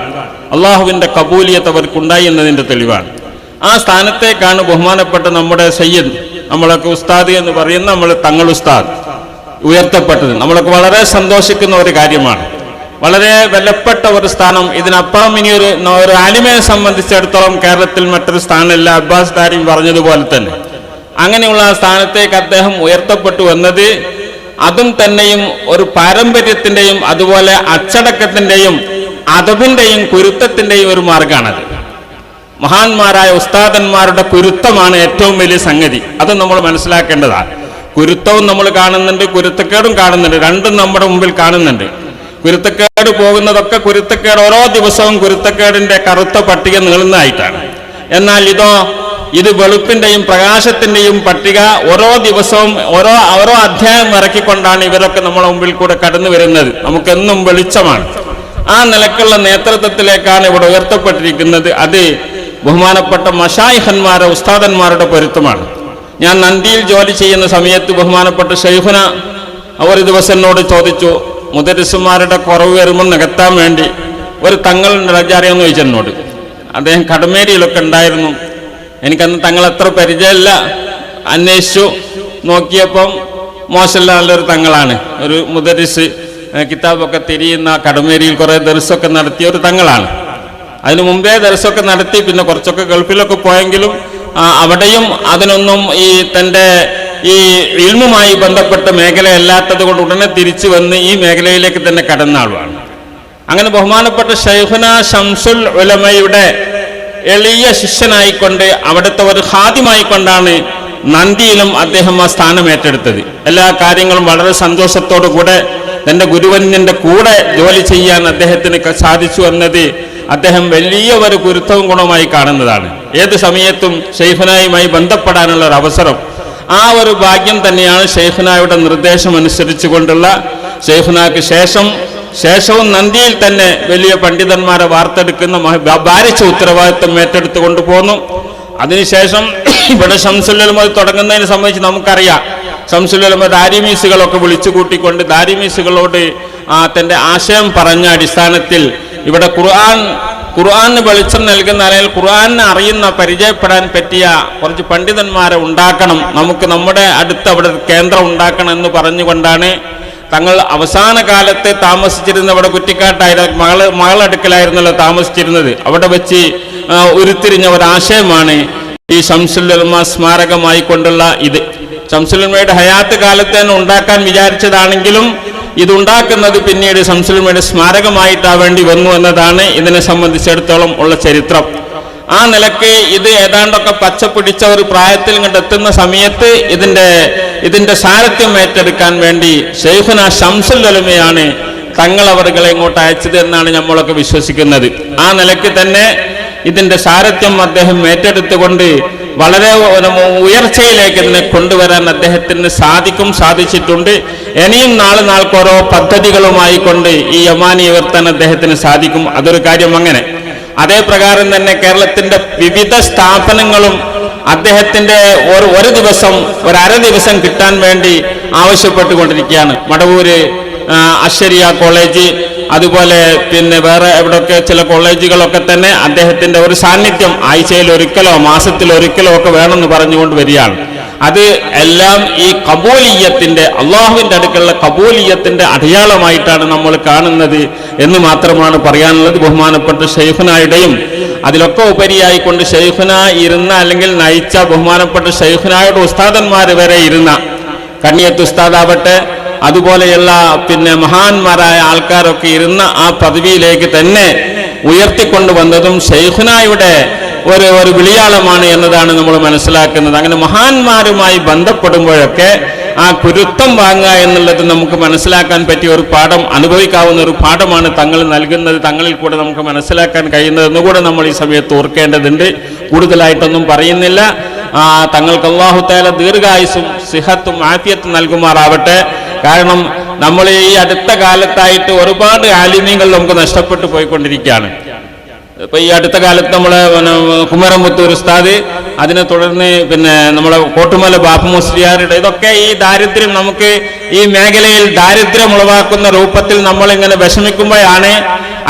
അള്ളാഹുവിൻ്റെ കബൂലിയത്ത് അവർക്കുണ്ടായി എന്നതിൻ്റെ തെളിവാണ്. ആ സ്ഥാനത്തേക്കാണ് ബഹുമാനപ്പെട്ട നമ്മുടെ സയ്യിദ്, നമ്മളൊക്കെ ഉസ്താദ് എന്ന് പറയുന്ന നമ്മൾ തങ്ങൾ ഉസ്താദ് ഉയർത്തപ്പെട്ടത്. നമ്മളൊക്കെ വളരെ സന്തോഷിക്കുന്ന ഒരു കാര്യമാണ്. വളരെ വിലപ്പെട്ട ഒരു സ്ഥാനം. ഇതിനപ്പുറം ഇനി ഒരു ആലിമയെ സംബന്ധിച്ചിടത്തോളം കേരളത്തിൽ മറ്റൊരു സ്ഥാനമില്ല. അബ്ബാസ് താരിം പറഞ്ഞതുപോലെ തന്നെ അങ്ങനെയുള്ള ആ സ്ഥാനത്തേക്ക് അദ്ദേഹം ഉയർത്തപ്പെട്ടു വന്നത് അതും തന്നെയും ഒരു പാരമ്പര്യത്തിൻ്റെയും അതുപോലെ അച്ചടക്കത്തിൻ്റെയും അദബിൻ്റെയും കുരുത്തത്തിൻ്റെയും ഒരു മാർഗമാണത്. മഹാന്മാരായ ഉസ്താദന്മാരുടെ കുരുത്തമാണ് ഏറ്റവും വലിയ സംഗതി. അത് നമ്മൾ മനസ്സിലാക്കേണ്ടതാണ്. കുരുത്തവും നമ്മൾ കാണുന്നുണ്ട്, കുരുത്തക്കേടും കാണുന്നുണ്ട്. രണ്ടും നമ്മുടെ മുമ്പിൽ കാണുന്നുണ്ട്. കുരുത്തക്കേട് പോകുന്നതൊക്കെ കുരുത്തക്കേട് ഓരോ ദിവസവും കുരുത്തക്കേടിൻ്റെ കറുത്ത പട്ടിക നീളുന്നതായിട്ടാണ്. എന്നാൽ ഇത് വെളുപ്പിൻ്റെയും പ്രകാശത്തിൻ്റെയും പട്ടിക ഓരോ ദിവസവും ഓരോ അധ്യായം ഇറക്കിക്കൊണ്ടാണ് ഇവരൊക്കെ നമ്മുടെ മുമ്പിൽ കൂടെ കടന്നു വരുന്നത്. നമുക്കെന്നും വെളിച്ചമാണ്. ആ നിലക്കുള്ള നേതൃത്വത്തിലേക്കാണ് ഇവിടെ ഉയർത്തപ്പെട്ടിരിക്കുന്നത്. അത് ബഹുമാനപ്പെട്ട മശായിഖന്മാരെ, ഉസ്താദന്മാരുടെ പൊരുത്തമാണ്. ഞാൻ നന്ദിയിൽ ജോലി ചെയ്യുന്ന സമയത്ത് ബഹുമാനപ്പെട്ട ഷെയ്ഖുന ഒരു ദിവസം എന്നോട് ചോദിച്ചു, മുദരിസുമാരുടെ കുറവ് വരുമ്പോൾ നികത്താൻ വേണ്ടി ഒരു തങ്ങളുണ്ട്, അറിയാമെന്ന് ചോദിച്ചു എന്നോട്. അദ്ദേഹം കടമേരിയിലൊക്കെ ഉണ്ടായിരുന്നു. എനിക്കന്ന് തങ്ങൾ അത്ര പരിചയമില്ല. അന്വേഷിച്ചു നോക്കിയപ്പം മോശമില്ലാതൊരു തങ്ങളാണ്. ഒരു മുദരിസ്, കിതാബൊക്കെ തിരിയുന്ന കടമേരിയിൽ കുറേ ദർസൊക്കെ നടത്തിയ ഒരു തങ്ങളാണ്. അതിനു മുമ്പേ ദർസൊക്കെ നടത്തി, പിന്നെ കുറച്ചൊക്കെ ഗൾഫിലൊക്കെ പോയെങ്കിലും അവിടെയും അതിനൊന്നും തൻ്റെ ഈ ഇൽമുമായി ബന്ധപ്പെട്ട മേഖലയല്ലാത്തത് കൊണ്ട് ഉടനെ തിരിച്ചു വന്ന് ഈ മേഖലയിലേക്ക് തന്നെ കടന്ന ആളുമാണ്. അങ്ങനെ ബഹുമാനപ്പെട്ട ഷൈഖുന ശംസുൽ ഉലമയുടെ എളിയ ശിഷ്യനായിക്കൊണ്ട് അവിടുത്തെ ഒരു ഖാദിമായിക്കൊണ്ടാണ് നന്ദിയിലും അദ്ദേഹം ആ സ്ഥാനം ഏറ്റെടുത്തത്. എല്ലാ കാര്യങ്ങളും വളരെ സന്തോഷത്തോടു കൂടെ തൻ്റെ ഗുരുവന്യൻ്റെ കൂടെ ജോലി ചെയ്യാൻ അദ്ദേഹത്തിന് സാധിച്ചു എന്നത് അദ്ദേഹം വലിയ ഒരു ഗുരുത്വവും ഗുണമായി കാണുന്നതാണ്. ഏത് സമയത്തും ഷെയ്ഖുനായുമായി ബന്ധപ്പെടാനുള്ള ഒരു അവസരം, ആ ഒരു ഭാഗ്യം തന്നെയാണ് ഷെയ്ഖുനായുടെ നിർദ്ദേശം അനുസരിച്ചു കൊണ്ടുള്ള ഷെയ്ഖുനാക്ക് ശേഷവും നന്ദിയിൽ തന്നെ വലിയ പണ്ഡിതന്മാരെ വാർത്തെടുക്കുന്ന ഭാരിച്ച ഉത്തരവാദിത്വം ഏറ്റെടുത്തു കൊണ്ടുപോകുന്നു. അതിനുശേഷം ഇവിടെ ശംസുൽ ഉലമ തുടങ്ങുന്നതിനെ സംബന്ധിച്ച് നമുക്കറിയാം. ശംസുൽ ഉലമ ദാരിമീസുകളൊക്കെ വിളിച്ചു കൂട്ടിക്കൊണ്ട് ദാരിമീസുകളോട് തൻ്റെ ആശയം പറഞ്ഞ അടിസ്ഥാനത്തിൽ ഇവിടെ ഖുർആന് വെളിച്ചം നൽകുന്ന, അല്ലെങ്കിൽ ഖുർആനെ അറിയുന്ന, പരിചയപ്പെടാൻ പറ്റിയ കുറച്ച് പണ്ഡിതന്മാരെ ഉണ്ടാക്കണം, നമുക്ക് നമ്മുടെ അടുത്ത് അവിടെ കേന്ദ്രം ഉണ്ടാക്കണം എന്ന് പറഞ്ഞുകൊണ്ടാണ് തങ്ങൾ അവസാന കാലത്ത് താമസിച്ചിരുന്ന അവിടെ കുറ്റിക്കാട്ടായിരുന്നു, മകളടുക്കലായിരുന്നല്ലോ താമസിച്ചിരുന്നത്. അവിടെ വെച്ച് ഉരുത്തിരിഞ്ഞ ഒരാശയമാണ് ഈ ശംസുൽ ഉലമ സ്മാരകമായി കൊണ്ടുള്ള ഇത്. ശംസുൽ ഉലമയുടെ ഹയാത്ത് കാലത്ത് തന്നെ ഉണ്ടാക്കാൻ വിചാരിച്ചതാണെങ്കിലും ഇതുണ്ടാക്കുന്നത് പിന്നീട് ശംസുൽ ഉലമയുടെ സ്മാരകമായിട്ടാവേണ്ടി വന്നു എന്നതാണ് ഇതിനെ സംബന്ധിച്ചിടത്തോളം ഉള്ള ചരിത്രം. ആ നിലയ്ക്ക് ഇത് ഏതാണ്ടൊക്കെ പച്ച പിടിച്ച ഒരു പ്രായത്തിൽ ഇങ്ങോട്ട് എത്തുന്ന സമയത്ത് ഇതിന്റെ സാരഥ്യം ഏറ്റെടുക്കാൻ വേണ്ടി ശൈഖുന ശംസുൽ ഉലമയാണ് തങ്ങൾ അവരുകളെ ഇങ്ങോട്ട് അയച്ചത് എന്നാണ് നമ്മളൊക്കെ വിശ്വസിക്കുന്നത്. ആ നിലയ്ക്ക് തന്നെ ഇതിന്റെ സാരഥ്യം അദ്ദേഹം ഏറ്റെടുത്തുകൊണ്ട് വളരെ ഉയർച്ചയിലേക്ക് ഇതിനെ കൊണ്ടുവരാൻ അദ്ദേഹത്തിന് സാധിച്ചിട്ടുണ്ട്. ഇനിയും നാൾക്ക് ഓരോ പദ്ധതികളുമായി കൊണ്ട് ഈ യമാനി ഉയർത്താൻ അദ്ദേഹത്തിന് സാധിക്കും. അതൊരു കാര്യം. അങ്ങനെ അതേ പ്രകാരം തന്നെ കേരളത്തിന്റെ വിവിധ സ്ഥാപനങ്ങളും അദ്ദേഹത്തിന്റെ ഒരു ദിവസം, അര ദിവസം കിട്ടാൻ വേണ്ടി ആവശ്യപ്പെട്ടുകൊണ്ടിരിക്കുകയാണ്. മടവൂര് അശ്ശരിയ കോളേജ്, അതുപോലെ പിന്നെ വേറെ എവിടെയൊക്കെ ചില കോളേജുകളൊക്കെ തന്നെ അദ്ദേഹത്തിന്റെ ഒരു സാന്നിധ്യം ആഴ്ചയിൽ ഒരിക്കലോ മാസത്തിൽ ഒരിക്കലോ ഒക്കെ വേണമെന്ന് പറഞ്ഞുകൊണ്ട് വരികയാണ്. അത് എല്ലാം ഈ കബൂലിയത്തിന്റെ, അള്ളാഹുവിന്റെ അടുക്കലുള്ള കബൂലിയത്തിന്റെ അടയാളമായിട്ടാണ് നമ്മൾ കാണുന്നത് എന്ന് മാത്രമാണ് പറയാനുള്ളത്. ബഹുമാനപ്പെട്ട ശൈഖുനായുടെയും അതിലൊക്കെ ഉപരിയായിക്കൊണ്ട് ശൈഖുന ഇരുന്ന, അല്ലെങ്കിൽ നയിച്ച ബഹുമാനപ്പെട്ട ശൈഖുനായുടെ ഉസ്താദന്മാർ വരെ ഇരുന്ന കണ്ണിയത്ത് ഉസ്താദാവട്ടെ, അതുപോലെയുള്ള പിന്നെ മഹാന്മാരായ ആൾക്കാരൊക്കെ ഇരുന്ന ആ പദവിയിലേക്ക് തന്നെ ഉയർത്തിക്കൊണ്ടുവന്നതും ശൈഖുനായുടെ ഒരു വിളിയാളമാണ് എന്നതാണ് നമ്മൾ മനസ്സിലാക്കുന്നത്. അങ്ങനെ മഹാന്മാരുമായി ബന്ധപ്പെടുമ്പോഴൊക്കെ ആ കുരുത്തം വാങ്ങുക എന്നുള്ളത് നമുക്ക് മനസ്സിലാക്കാൻ പറ്റിയ ഒരു പാഠം, അനുഭവിക്കാവുന്ന ഒരു പാഠമാണ് തങ്ങൾ നൽകുന്നത്. തങ്ങളിൽ കൂടെ നമുക്ക് മനസ്സിലാക്കാൻ കഴിയുന്നത് എന്നുകൂടെ നമ്മൾ ഈ സമയത്ത് ഓർക്കേണ്ടതുണ്ട്. കൂടുതലായിട്ടൊന്നും പറയുന്നില്ല. തങ്ങൾക്ക് അല്ലാഹു തആല ദീർഘായുസ്സും സിഹത്തും ആഫിയത്തും നൽകുമാറാവട്ടെ. കാരണം നമ്മൾ ഈ അടുത്ത കാലത്തായിട്ട് ഒരുപാട് ആലിമീങ്ങൾ നമുക്ക് നഷ്ടപ്പെട്ടു പോയിക്കൊണ്ടിരിക്കുകയാണ്. ഇപ്പൊ ഈ അടുത്ത കാലത്ത് നമ്മളെ കുമരംപുത്തൂർ ഉസ്താദ്, അതിനെ തുടർന്ന് പിന്നെ നമ്മളെ കോട്ടുമല ബാപ്പു മുസ്ലിയാരുടെ, ഇതൊക്കെ ഈ ദാരിദ്ര്യം, നമുക്ക് ഈ മേഖലയിൽ ദാരിദ്ര്യം ഉളവാക്കുന്ന രൂപത്തിൽ നമ്മളിങ്ങനെ വിഷമിക്കുമ്പോഴാണ്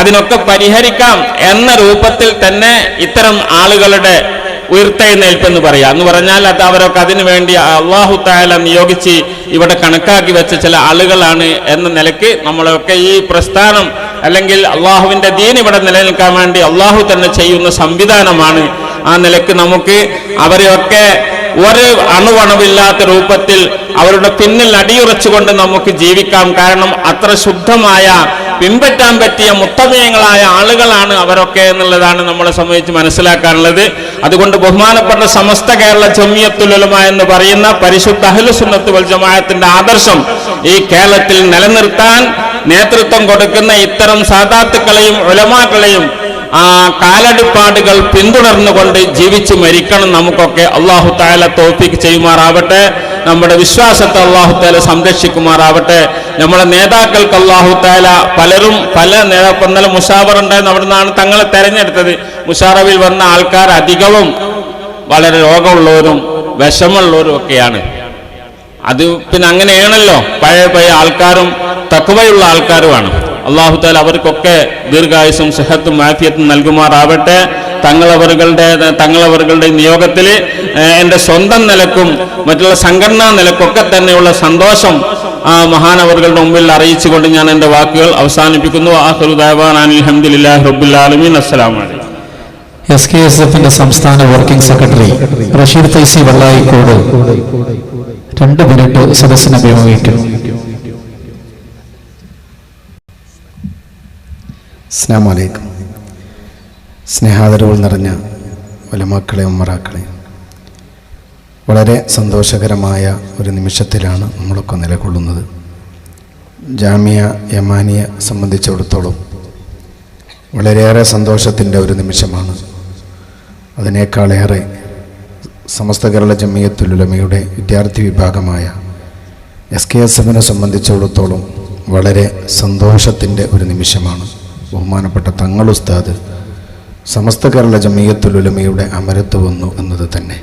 അതിനൊക്കെ പരിഹരിക്കാം എന്ന രൂപത്തിൽ തന്നെ ഇത്തരം ആളുകളുടെ ഉയർത്തെഴുന്നേൽപ്പെന്ന് പറയാം. എന്ന് പറഞ്ഞാൽ അത് അവരൊക്കെ അതിനു വേണ്ടി അല്ലാഹു തആല നിയോഗിച്ച് ഇവിടെ കണക്കാക്കി വെച്ച ചില ആളുകളാണ് എന്ന നിലയ്ക്ക് നമ്മളൊക്കെ ഈ പ്രസ്ഥാനം, അല്ലെങ്കിൽ അള്ളാഹുവിന്റെ ദീൻ ഇവിടെ നിലനിൽക്കാൻ വേണ്ടി അള്ളാഹു തന്നെ ചെയ്യുന്ന സംവിധാനമാണ്. ആ നിലയ്ക്ക് നമുക്ക് അവരെയൊക്കെ ഒരു അണുവണവില്ലാത്ത രൂപത്തിൽ അവരുടെ പിന്നിൽ അടിയുറച്ചുകൊണ്ട് നമുക്ക് ജീവിക്കാം. കാരണം അത്ര ശുദ്ധമായ, പിൻപറ്റാൻ പറ്റിയ മുത്തമയങ്ങളായ ആളുകളാണ് അവരൊക്കെ എന്നുള്ളതാണ് നമ്മളെ സംബന്ധിച്ച് മനസ്സിലാക്കാനുള്ളത്. അതുകൊണ്ട് ബഹുമാനപ്പെട്ട സമസ്ത കേരള ജമിയത്തുൽ ഉലമ എന്ന് പറയുന്ന പരിശുദ്ധ അഹ്ലുസ് സുന്നത്ത് വൽ ജമാഅത്തിന്റെ ആദർശം ഈ കേരളത്തിൽ നിലനിർത്താൻ നേതൃത്വം കൊടുക്കുന്ന ഇത്തരം സാദാത്തുക്കളെയും ഉലമാക്കളെയും കാലടിപ്പാടുകൾ പിന്തുടർന്നുകൊണ്ട് ജീവിച്ചു മരിക്കണം നമുക്കൊക്കെ. അല്ലാഹു തആല തൗഫീഖ് ചെയ്യുമാറാവട്ടെ. നമ്മുടെ വിശ്വാസത്തെ അല്ലാഹു തആല സംരക്ഷിക്കുമാറാവട്ടെ. നമ്മുടെ നേതാക്കൾക്ക് അല്ലാഹു തആല പലരും പല നേതാക്കൾ മുഷാവറ ഉണ്ടായിരുന്നു, അവിടെ നിന്നാണ് തങ്ങളെ തെരഞ്ഞെടുത്തത്. മുഷാറവിൽ വന്ന ആൾക്കാർ അധികവും വളരെ രോഗമുള്ളവരും വിഷമുള്ളവരും ഒക്കെയാണ്. അത് പിന്നെ അങ്ങനെയാണല്ലോ, പഴയ ആൾക്കാരും തഖ്വയുള്ള ആൾക്കാരുമാണ്. അല്ലാഹു തആല അവർക്കൊക്കെ ദീർഘായുസ്സും സിഹത്തും ആഫിയത്തും നൽകുമാറാവട്ടെ. തങ്ങളവരുടെ നിയോഗത്തിൽ എൻ്റെ സ്വന്തം നിലക്കും മറ്റുള്ള സംഘടനാ നിലക്കൊക്കെ തന്നെയുള്ള സന്തോഷം മഹാനവറുകളുടെ മുമ്പിൽ അറിയിച്ചുകൊണ്ട് ഞാൻ എൻ്റെ വാക്കുകൾ അവസാനിപ്പിക്കുന്നു. ആഖിറു ദഅവാനാ അൽഹംദുലില്ലാഹി റബ്ബിൽ ആലമീൻ. അസ്സലാമു അലൈക്കും. SKSFന്റെ സംസ്ഥാന working secretary Rasheed Faizi Vallayikode 2 minute സദസ്സിനെ അഭിമുഖീകരിക്കുന്നു. അസ്സലാമു അലൈക്കും. സ്നേഹാദരവുകൾ നിറഞ്ഞ ഉലമാക്കളെ, ഉമ്മറാക്കളെ, വളരെ സന്തോഷകരമായ ഒരു നിമിഷത്തിലാണ് നമ്മളൊക്കെ നിലകൊള്ളുന്നത്. ജാമിയ യമാനിയെ സംബന്ധിച്ചിടത്തോളം വളരെയേറെ സന്തോഷത്തിൻ്റെ ഒരു നിമിഷമാണ്. അതിനേക്കാളേറെ സമസ്ത കേരള ജമിയത്തുൽ ഉലമയുടെ വിദ്യാർത്ഥി വിഭാഗമായ SKSFനെ സംബന്ധിച്ചിടത്തോളം വളരെ സന്തോഷത്തിൻ്റെ ഒരു നിമിഷമാണ്. ബഹുമാനപ്പെട്ട തങ്ങൾ ഉസ്താദ് സമസ്ത കേരള ജമിയത്തുൽ ഉലമയുടെ അമരത്ത് വന്നു എന്നത് തന്നെ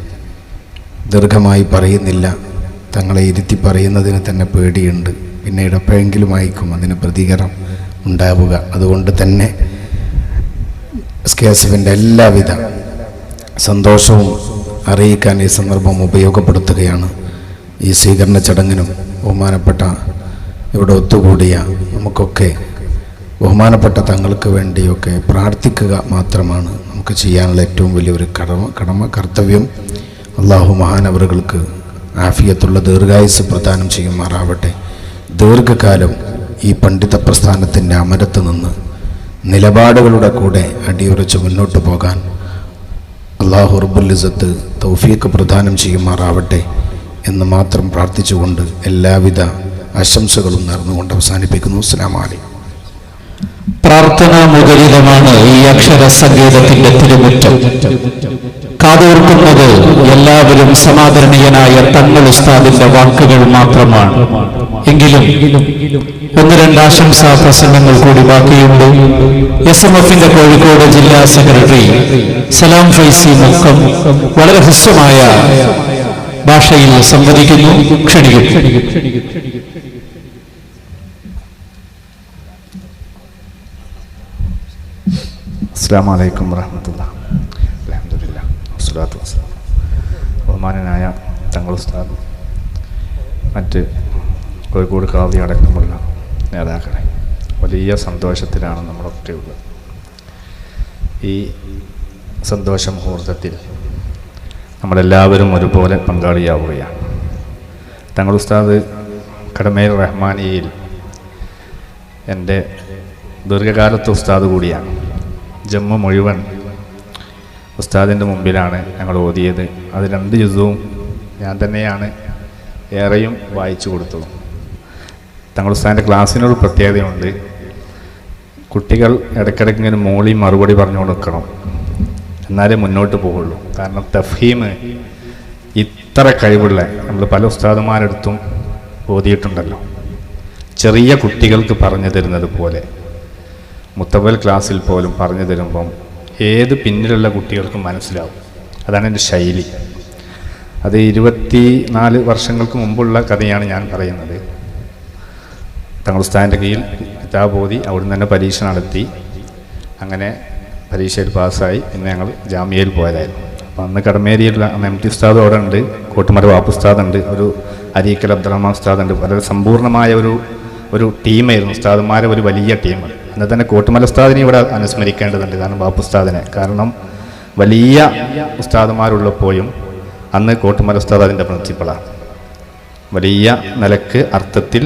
ദീർഘമായി പറയുന്നില്ല. തങ്ങളെ ഇരുത്തി പറയുന്നതിന് തന്നെ പേടിയുണ്ട്. പിന്നീട് എപ്പോഴെങ്കിലും ആയിരിക്കും അതിന് പ്രതികരണം ഉണ്ടാവുക. അതുകൊണ്ട് തന്നെ SKSFൻ്റെ എല്ലാവിധ സന്തോഷവും അറിയിക്കാൻ ഈ സന്ദർഭം ഉപയോഗപ്പെടുത്തുകയാണ്. ഈ സ്വീകരണ ചടങ്ങിനും ബഹുമാനപ്പെട്ട ഇവിടെ ഒത്തുകൂടിയ നമുക്കൊക്കെ ബഹുമാനപ്പെട്ട തങ്ങൾക്ക് വേണ്ടിയൊക്കെ പ്രാർത്ഥിക്കുക മാത്രമാണ് നമുക്ക് ചെയ്യാനുള്ള ഏറ്റവും വലിയൊരു കർത്തവ്യം. അള്ളാഹു മഹാനവറുകൾക്ക് ആഫിയത്തുള്ള ദീർഘായുസ് പ്രദാനം ചെയ്യുമാറാവട്ടെ. ദീർഘകാലം ഈ പണ്ഡിത പ്രസ്ഥാനത്തിൻ്റെ അമരത്ത് നിന്ന് നിലപാടുകളുടെ കൂടെ അടിയുറച്ച് മുന്നോട്ട് പോകാൻ അള്ളാഹു റബ്ബുൽ ഇസ്സത്ത് തൗഫീഖ് പ്രദാനം ചെയ്യുമാറാവട്ടെ എന്ന് മാത്രം പ്രാർത്ഥിച്ചുകൊണ്ട് എല്ലാവിധ ആശംസകളും നേർന്നുകൊണ്ട് അവസാനിപ്പിക്കുന്നു. അസ്സലാമു അലൈക്കും. പ്രാർത്ഥനാ മുഖരിതമാണ് ഈ അക്ഷര സംഗീതത്തിന്റെ തിരുമുറ്റം. കാതോർക്കുന്നത് എല്ലാവരും സമാദരണീയനായ തങ്ങൾ ഉസ്താദിന്റെ വാക്കുകൾ മാത്രമാണ്. എങ്കിലും ഒന്ന് രണ്ട് ആശംസാ പ്രസംഗങ്ങൾ കൂടി ബാക്കിയുണ്ട്. SMFന്റെ കോഴിക്കോട് ജില്ലാ സെക്രട്ടറി സലാം ഫൈസി മുക്കം വളരെ ഹ്രസ്വമായ ഭാഷയിൽ സംവദിക്കുന്നു. ക്ഷണിക്കും. അസ്സലാമു അലൈക്കും വറഹ്മത്തുള്ളാഹി. അൽഹംദുലില്ലാഹ് വസ്സലാത്തു വസ്സലാം. ബഹുമാനനായ തങ്ങൾ ഉസ്താദ്, മറ്റ് കോഴിക്കോട് ഖാദി അടക്കമുള്ള നേതാക്കളെ, വലിയ സന്തോഷത്തിലാണ് നമ്മളൊക്കെ ഉള്ളത്. ഈ സന്തോഷ മുഹൂർത്തത്തിൽ നമ്മളെല്ലാവരും ഒരുപോലെ പങ്കാളിയാവുകയാണ്. തങ്ങൾ ഉസ്താദ് കടമേൽ റഹ്മാനിയയിൽ എൻ്റെ ദീർഘകാലത്തെ ഉസ്താദ് കൂടിയാണ്. ജമ്മു മുഴുവൻ ഉസ്താദിൻ്റെ മുമ്പിലാണ് ഞങ്ങൾ ഓതിയത്. അത് 2 ജുസും ഞാൻ തന്നെയാണ് ഏറെയും വായിച്ചു കൊടുത്തത്. തങ്ങൾ ഉസ്താദിൻ്റെ ക്ലാസ്സിനൊരു പ്രത്യേകതയുണ്ട്. കുട്ടികൾ ഇടയ്ക്കിടയ്ക്ക് ഇങ്ങനെ മോളി മറുപടി പറഞ്ഞു കൊടുക്കണം, എന്നാലേ മുന്നോട്ട് പോവുള്ളൂ. കാരണം തഫ്ഹീം ഇത്ര കഴിവുള്ള നമ്മൾ പല ഉസ്താദുമാരെടുത്തും ഓതിയിട്ടുണ്ടല്ലോ. ചെറിയ കുട്ടികൾക്ക് പറഞ്ഞു തരുന്നത് പോലെ മുത്തവൽ ക്ലാസ്സിൽ പോലും പറഞ്ഞു തരുമ്പം ഏത് പിന്നിലുള്ള കുട്ടികൾക്കും മനസ്സിലാവും. അതാണ് എൻ്റെ ശൈലി. അത് 24 വർഷങ്ങൾക്ക് മുമ്പുള്ള കഥയാണ് ഞാൻ പറയുന്നത്. തങ്ങൾ ഉസ്താദിൻ്റെ കീഴിൽ കിതാബ് ഓതി അവിടുന്ന് തന്നെ പരീക്ഷ നടത്തി. അങ്ങനെ പരീക്ഷയിൽ പാസ്സായി. പിന്നെ ഞങ്ങൾ ജാമ്യയിൽ പോയതായിരുന്നു. അപ്പോൾ അന്ന് കടമേരിയിലുള്ള MT ഉസ്താദ് അവിടെ ഉണ്ട്, കോട്ടുമര വാപ്പു ഉസ്താദുണ്ട്, ഒരു അരീക്കൽ അബ്ദുറഹ്മാൻ ഉസ്താദുണ്ട്. വളരെ സമ്പൂർണ്ണമായ ഒരു ടീമായിരുന്നു ഉസ്താദുമാരെ, ഒരു വലിയ ടീം. എന്നാൽ തന്നെ കോട്ടുമല ഉസ്താദിനെ ഇവിടെ അനുസ്മരിക്കേണ്ടതുണ്ട്. കാരണം ബാപ്പു ഉസ്താദിനെ, കാരണം വലിയ ഉസ്താദുമാരുള്ളപ്പോഴും അന്ന് കോട്ടുമല ഉസ്താദ് അതിൻ്റെ പ്രിൻസിപ്പളാണ്. വലിയ നിലക്ക് അർത്ഥത്തിൽ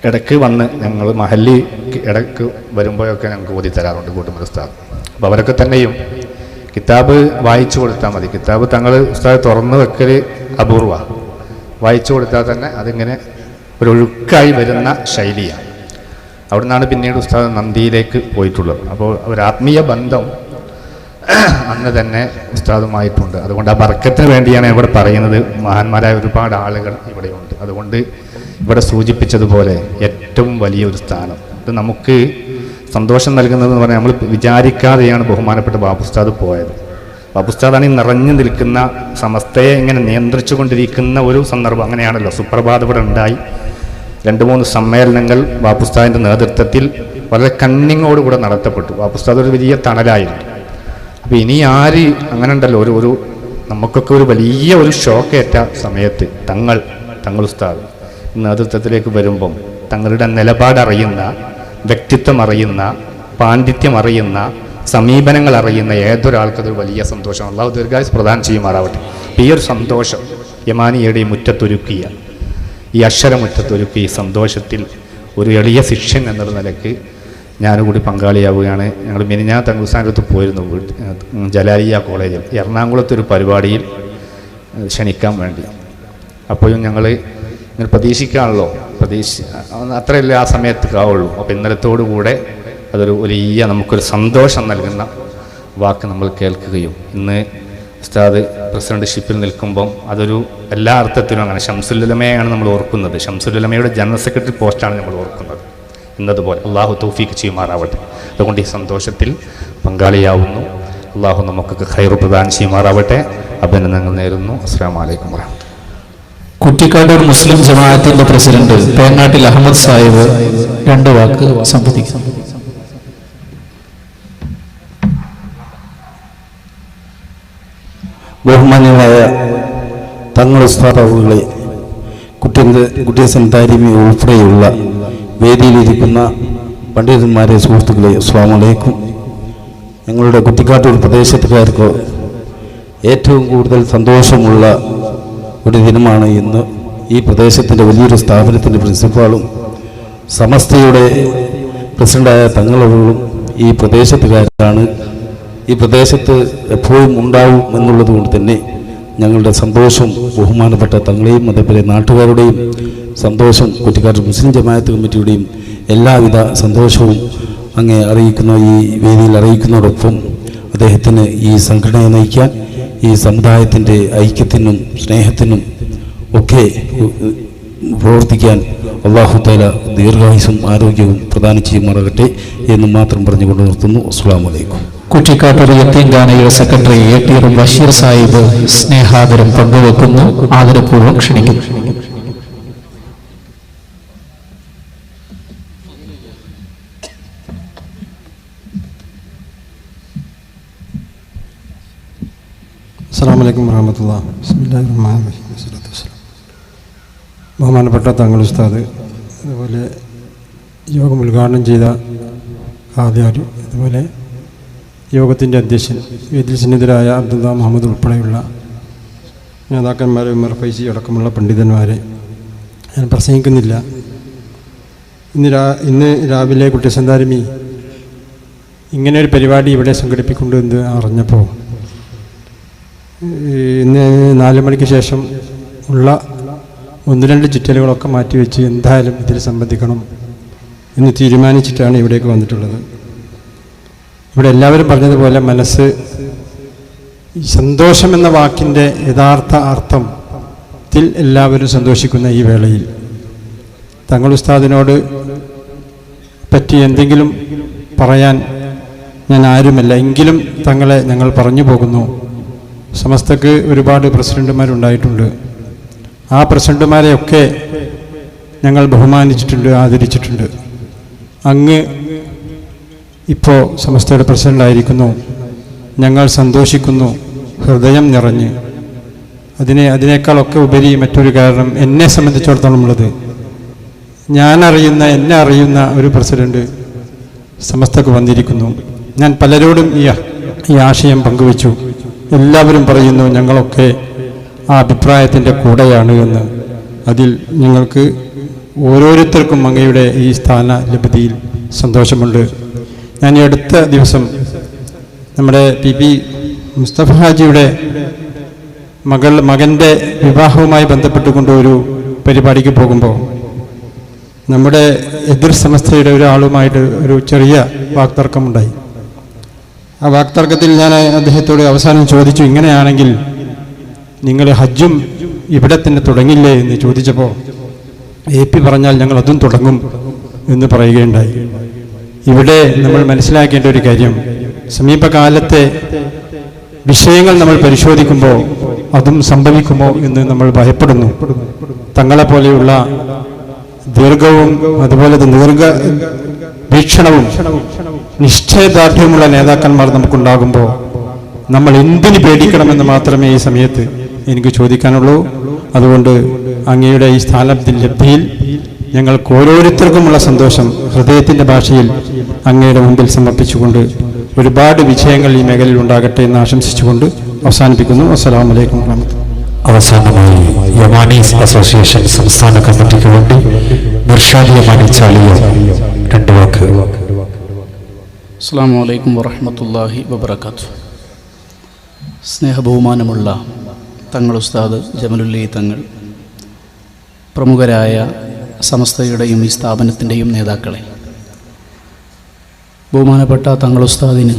ഇടയ്ക്ക് വന്ന് ഞങ്ങൾ മഹല്ലി ഇടയ്ക്ക് വരുമ്പോഴൊക്കെ ഞങ്ങൾക്ക് ഓതി തരാറുണ്ട് കോട്ടുമല ഉസ്താദ്. അപ്പോൾ അവരൊക്കെ തന്നെയും കിതാബ് വായിച്ചു കൊടുത്താൽ മതി. കിതാബ് തങ്ങൾ ഉസ്താദ് തുറന്ന് വെക്കൽ അപൂർവ. വായിച്ചു കൊടുത്താൽ തന്നെ അതിങ്ങനെ ഒരു ഒഴുക്കായി വരുന്ന ശൈലിയാണ്. അവിടെ നിന്നാണ് പിന്നീട് ഉസ്താദ് നന്ദിയിലേക്ക് പോയിട്ടുള്ളത്. അപ്പോൾ ഒരു ആത്മീയ ബന്ധം അന്ന് തന്നെ ഉസ്താദുമായിട്ടുണ്ട്. അതുകൊണ്ട് ആ ബർക്കത്തിന് വേണ്ടിയാണ് ഇവിടെ പറയുന്നത്. മഹാന്മാരായ ഒരുപാട് ആളുകൾ ഇവിടെയുണ്ട്. അതുകൊണ്ട് ഇവിടെ സൂചിപ്പിച്ചതുപോലെ ഏറ്റവും വലിയൊരു സ്ഥാനം ഇത് നമുക്ക് സന്തോഷം നൽകുന്നതെന്ന് പറഞ്ഞാൽ നമ്മൾ വിചാരിക്കാതെയാണ് ബഹുമാനപ്പെട്ട ബാപ്പുസ്താദ് പോയത്. ബാപ്പുസ്താദാണ് ഈ നിറഞ്ഞു നിൽക്കുന്ന സമസ്തയെ ഇങ്ങനെ നിയന്ത്രിച്ചു കൊണ്ടിരിക്കുന്ന ഒരു സന്ദർഭം. അങ്ങനെയാണല്ലോ സുപ്രഭാതം ഇവിടെ ഉണ്ടായി. 2-3 സമ്മേളനങ്ങൾ ബാപ്പുസ്താദിൻ്റെ നേതൃത്വത്തിൽ വളരെ കണ്ണിങ്ങോടുകൂടെ നടത്തപ്പെട്ടു. ബാപ്പുസ്താദ് ഒരു വലിയ തണലായിരുന്നു. അപ്പോൾ ഇനി ആര് അങ്ങനെ ഉണ്ടല്ലോ ഒരു നമുക്കൊക്കെ ഒരു വലിയ ഒരു ഷോക്കേറ്റ സമയത്ത് തങ്ങൾ ഉസ്താദ് നേതൃത്വത്തിലേക്ക് വരുമ്പം തങ്ങളുടെ നിലപാടറിയുന്ന, വ്യക്തിത്വം അറിയുന്ന, പാണ്ഡിത്യം അറിയുന്ന, സമീപനങ്ങൾ അറിയുന്ന ഏതൊരാൾക്കതൊരു വലിയ സന്തോഷം. അള്ളാഹു ദീർഘായുസ് പ്രദാനം ചെയ്യുമാറാവട്ടെ. ഈ ഒരു സന്തോഷം യമാനിയുടെ മുറ്റത്തൊരുക്കിയ, ഈ അക്ഷരമുറ്റത്തൊരുക്കിയ ഈ സന്തോഷത്തിൽ ഒരു എളിയ ശിഷ്യൻ എന്നുള്ള നിലയ്ക്ക് ഞാനുകൂടി പങ്കാളിയാവുകയാണ്. ഞങ്ങൾ മിനിഞ്ഞാ തങ്കുസ്ഥാനത്ത് പോയിരുന്നു, ജലാലിയ കോളേജിൽ എറണാകുളത്തൊരു പരിപാടിയിൽ ക്ഷണിക്കാൻ വേണ്ടി. അപ്പോഴും ഞങ്ങൾ ഇങ്ങനെ പ്രതീക്ഷിക്കാണല്ലോ, അത്രയല്ലേ ആ സമയത്ത് ആവുള്ളൂ. അപ്പോൾ ഇന്നലത്തോടുകൂടെ അതൊരു വലിയ നമുക്കൊരു സന്തോഷം നൽകുന്ന വാക്ക് നമ്മൾ കേൾക്കുകയും ഇന്ന് ഉസ്താദ് പ്രസിഡന്റ്ഷിപ്പിൽ നിൽക്കുമ്പം അതൊരു എല്ലാ അർത്ഥത്തിലും അങ്ങനെ ഷംസുലുലമയാണ് നമ്മൾ ഓർക്കുന്നത്. ഷംസുലുലമയുടെ ജനറൽ സെക്രട്ടറി പോസ്റ്റാണ് നമ്മൾ ഓർക്കുന്നത് എന്നതുപോലെ അള്ളാഹു തൗഫീഖ് ചെയ്യുമാറാവട്ടെ. അതുകൊണ്ട് ഈ സന്തോഷത്തിൽ പങ്കാളിയാവുന്നു. അള്ളാഹു നമുക്കൊക്കെ ഖൈർ പ്രദാനം ചെയ്യുമാറാവട്ടെ. അഭിനന്ദനങ്ങൾ നേരുന്നു. അസ്സലാമു അലൈക്കും വറഹ്മത്തുള്ളാഹി. കുറ്റിക്കാട്ടൂർ മുസ്ലിം ജമാഅത്തിന്റെ പ്രസിഡന്റ് പേങ്ങാട്ടിൽ അഹമ്മദ് സാഹിബ് 2 വാക്ക് സംവദിക്കും. ബഹുമാന്യനായ തങ്ങൾ ഉസ്താദുകളെ, കുട്ടിയസൻ താരിമി ഉൾപ്പെടെയുള്ള വേദിയിലിരിക്കുന്ന പണ്ഡിതന്മാരെ, സുഹൃത്തുക്കളെ, അസ്സലാമു അലൈക്കും. ഞങ്ങളുടെ കുറ്റിക്കാട്ടൂർ പ്രദേശത്തുകാർക്ക് ഏറ്റവും കൂടുതൽ സന്തോഷമുള്ള ഒരു ദിനമാണ് ഇന്ന്. ഈ പ്രദേശത്തിൻ്റെ വലിയൊരു സ്ഥാപനത്തിൻ്റെ പ്രിൻസിപ്പാളും സമസ്തയുടെ പ്രസിഡൻ്റായ തങ്ങളവர்களுം ഈ പ്രദേശത്തുകാരാണ്. ഈ പ്രദേശത്ത് എപ്പോഴും ഉണ്ടാവും എന്നുള്ളത് കൊണ്ട് തന്നെ ഞങ്ങളുടെ സന്തോഷം ബഹുമാനപ്പെട്ട തങ്ങളെയും അതേപോലെ നാട്ടുകാരുടെയും സന്തോഷം, കുറ്റിക്കാട്ടൂർ മുസ്ലിം ജമാഅത്ത് കമ്മിറ്റിയുടെയും എല്ലാവിധ സന്തോഷവും അങ്ങേ അറിയിക്കുന്ന ഈ വേദിയിൽ അറിയിക്കുന്നതോടൊപ്പം അദ്ദേഹത്തിന് ഈ സംഘടനയെ നയിക്കാൻ, ഈ സമുദായത്തിൻ്റെ ഐക്യത്തിനും സ്നേഹത്തിനും ഒക്കെ പ്രവർത്തിക്കാൻ അല്ലാഹു തആല ദീർഘായുസ്സും ആരോഗ്യവും പ്രദാനം ചെയ്യുമാറാകട്ടെ എന്ന് മാത്രം പറഞ്ഞുകൊണ്ട് നിർത്തുന്നു. അസ്സലാമു അലൈക്കും. കുറ്റിക്കാട്ടൂർ യത്തീംഖാനയുടെ സെക്രട്ടറി AT ബഷീർ സാഹിബ് സ്നേഹാദരം പങ്കുവെക്കുന്നു. ആദരപൂർവ്വം ക്ഷണിക്കുന്നു. അസ്സലാമു അലൈക്കും വറഹ്മത്തുള്ളാഹി. ബിസ്മില്ലാഹിർ റഹ്മാനിർ റഹീം. വസ്സലാത്തു വസ്സലാം. ബഹുമാനപ്പെട്ട തങ്ങൾ ഉസ്താദ്, അതുപോലെ യോഗം ഉദ്ഘാടനം ചെയ്ത ഖാദിയാർ, അതുപോലെ യോഗത്തിൻ്റെ അധ്യക്ഷൻ, വേദിയിൽ സന്നിധരായ അബ്ദുള്ള മുഹമ്മദ് ഉൾപ്പെടെയുള്ള നേതാക്കന്മാരെ, ഉമർ ഫൈസി അടക്കമുള്ള പണ്ഡിതന്മാരെ, ഞാൻ പ്രസംഗിക്കുന്നില്ല. ഇന്ന് രാവിലെ കുട്ടിയസൻ താരിമി ഇങ്ങനെ ഒരു പരിപാടി ഇവിടെ സംഘടിപ്പിക്കുന്നുണ്ട് എന്ന് അറിഞ്ഞപ്പോൾ ഇന്ന് 4 മണിക്ക് ശേഷം ഉള്ള 1-2 ചുറ്റലുകളൊക്കെ മാറ്റിവെച്ച് എന്തായാലും ഇതിൽ സംബന്ധിക്കണം എന്ന് തീരുമാനിച്ചിട്ടാണ് ഇവിടേക്ക് വന്നിട്ടുള്ളത്. ഇവിടെ എല്ലാവരും പറഞ്ഞതുപോലെ മനസ്സ്, സന്തോഷം എന്ന വാക്കിൻ്റെ യഥാർത്ഥ അർത്ഥത്തിൽ എല്ലാവരും സന്തോഷിക്കുന്ന ഈ വേളയിൽ തങ്ങൾ ഉസ്താദിനോട് പറ്റി എന്തെങ്കിലും പറയാൻ ഞാൻ ആരുമല്ല. എങ്കിലും തങ്ങളെ ഞങ്ങൾ പറഞ്ഞു പോകുന്നു. സമസ്തക്ക് ഒരുപാട് പ്രസിഡന്റുമാരുണ്ടായിട്ടുണ്ട്. ആ പ്രസിഡന്റുമാരെയൊക്കെ ഞങ്ങൾ ബഹുമാനിച്ചിട്ടുണ്ട്, ആദരിച്ചിട്ടുണ്ട്. അങ്ങ് ഇപ്പോൾ സമസ്തയുടെ പ്രസിഡൻ്റായിരിക്കുന്നു. ഞങ്ങൾ സന്തോഷിക്കുന്നു, ഹൃദയം നിറഞ്ഞ്. അതിനേക്കാളൊക്കെ ഉപരി മറ്റൊരു കാരണം എന്നെ സംബന്ധിച്ചിടത്തോളം ഉള്ളത്, എന്നെ അറിയുന്ന ഒരു പ്രസിഡന്റ് സമസ്തക്ക് വന്നിരിക്കുന്നു. ഞാൻ പലരോടും ഈ ആശയം പങ്കുവച്ചു. എല്ലാവരും പറയുന്നു ഞങ്ങളൊക്കെ ആ അഭിപ്രായത്തിൻ്റെ കൂടെയാണ് എന്ന്. അതിൽ നിങ്ങൾക്ക് ഓരോരുത്തർക്കും അങ്ങയുടെ ഈ സ്ഥാന ലബ്ധിയിൽ സന്തോഷമുണ്ട്. ഞാൻ ഈ അടുത്ത ദിവസം നമ്മുടെ PP മുസ്തഫ ഹാജിയുടെ മകൻ്റെ വിവാഹവുമായി ബന്ധപ്പെട്ടുകൊണ്ട് ഒരു പരിപാടിക്ക് പോകുമ്പോൾ നമ്മുടെ എതിർ സമസ്തയുടെ ഒരാളുമായിട്ട് ഒരു ചെറിയ വാക്തർക്കമുണ്ടായി. ആ വാക്തർക്കത്തിൽ ഞാൻ അദ്ദേഹത്തോട് അവസാനം ചോദിച്ചു, ഇങ്ങനെയാണെങ്കിൽ നിങ്ങൾ ഹജ്ജും ഇവിടെ തന്നെ തുടങ്ങില്ലേ എന്ന് ചോദിച്ചപ്പോൾ AP പറഞ്ഞാൽ ഞങ്ങൾ അതും തുടങ്ങും എന്ന് പറയുകയുണ്ടായി. ഇവിടെ നമ്മൾ മനസ്സിലാക്കേണ്ട ഒരു കാര്യം, സമീപകാലത്തെ വിഷയങ്ങൾ നമ്മൾ പരിശോധിക്കുമ്പോൾ അതും സംഭവിക്കുമോ എന്ന് നമ്മൾ ഭയപ്പെടുന്നു. തങ്ങളെപ്പോലെയുള്ള ദീർഘവും അതുപോലെ വീക്ഷണവും നിശ്ചയദാർഢ്യമുള്ള നേതാക്കന്മാർ നമുക്കുണ്ടാകുമ്പോൾ നമ്മൾ എന്തിന് പേടിക്കണമെന്ന് മാത്രമേ ഈ സമയത്ത് എനിക്ക് ചോദിക്കാനുള്ളൂ. അതുകൊണ്ട് അങ്ങയുടെ ഈ സ്ഥാനലബ്ധിയിൽ ഞങ്ങൾക്ക് ഓരോരുത്തർക്കുമുള്ള സന്തോഷം ഹൃദയത്തിൻ്റെ ഭാഷയിൽ അങ്ങയുടെ മുമ്പിൽ സമർപ്പിച്ചുകൊണ്ട് ഒരുപാട് വിജയങ്ങൾ ഈ മേഖലയിൽ ഉണ്ടാകട്ടെ എന്ന് ആശംസിച്ചുകൊണ്ട് അവസാനിപ്പിക്കുന്നു. അസ്സലാമു അലൈക്കും വറഹ്മത്തുള്ളാഹി. അവസാനമായി യമാനീസ് അസോസിയേഷൻ സംസ്ഥാന കമ്മിറ്റിക്ക് വേണ്ടി നിർഷാദ് യമാനി ചാലിയ 2 വാക്ക്. അസ്സലാമു അലൈക്കും വറഹ്മത്തുള്ളാഹി വബറകാതുഹു. സ്നേഹബഹുമാനമുള്ള തങ്ങൾ ഉസ്താദ് ജമലുല്ലി തങ്ങൾ, പ്രമുഖരായ സമസ്തയുടെയും ഈ സ്ഥാപനത്തിൻ്റെയും നേതാക്കളെ, ബഹുമാനപ്പെട്ട തങ്ങൾ ഉസ്താദിന്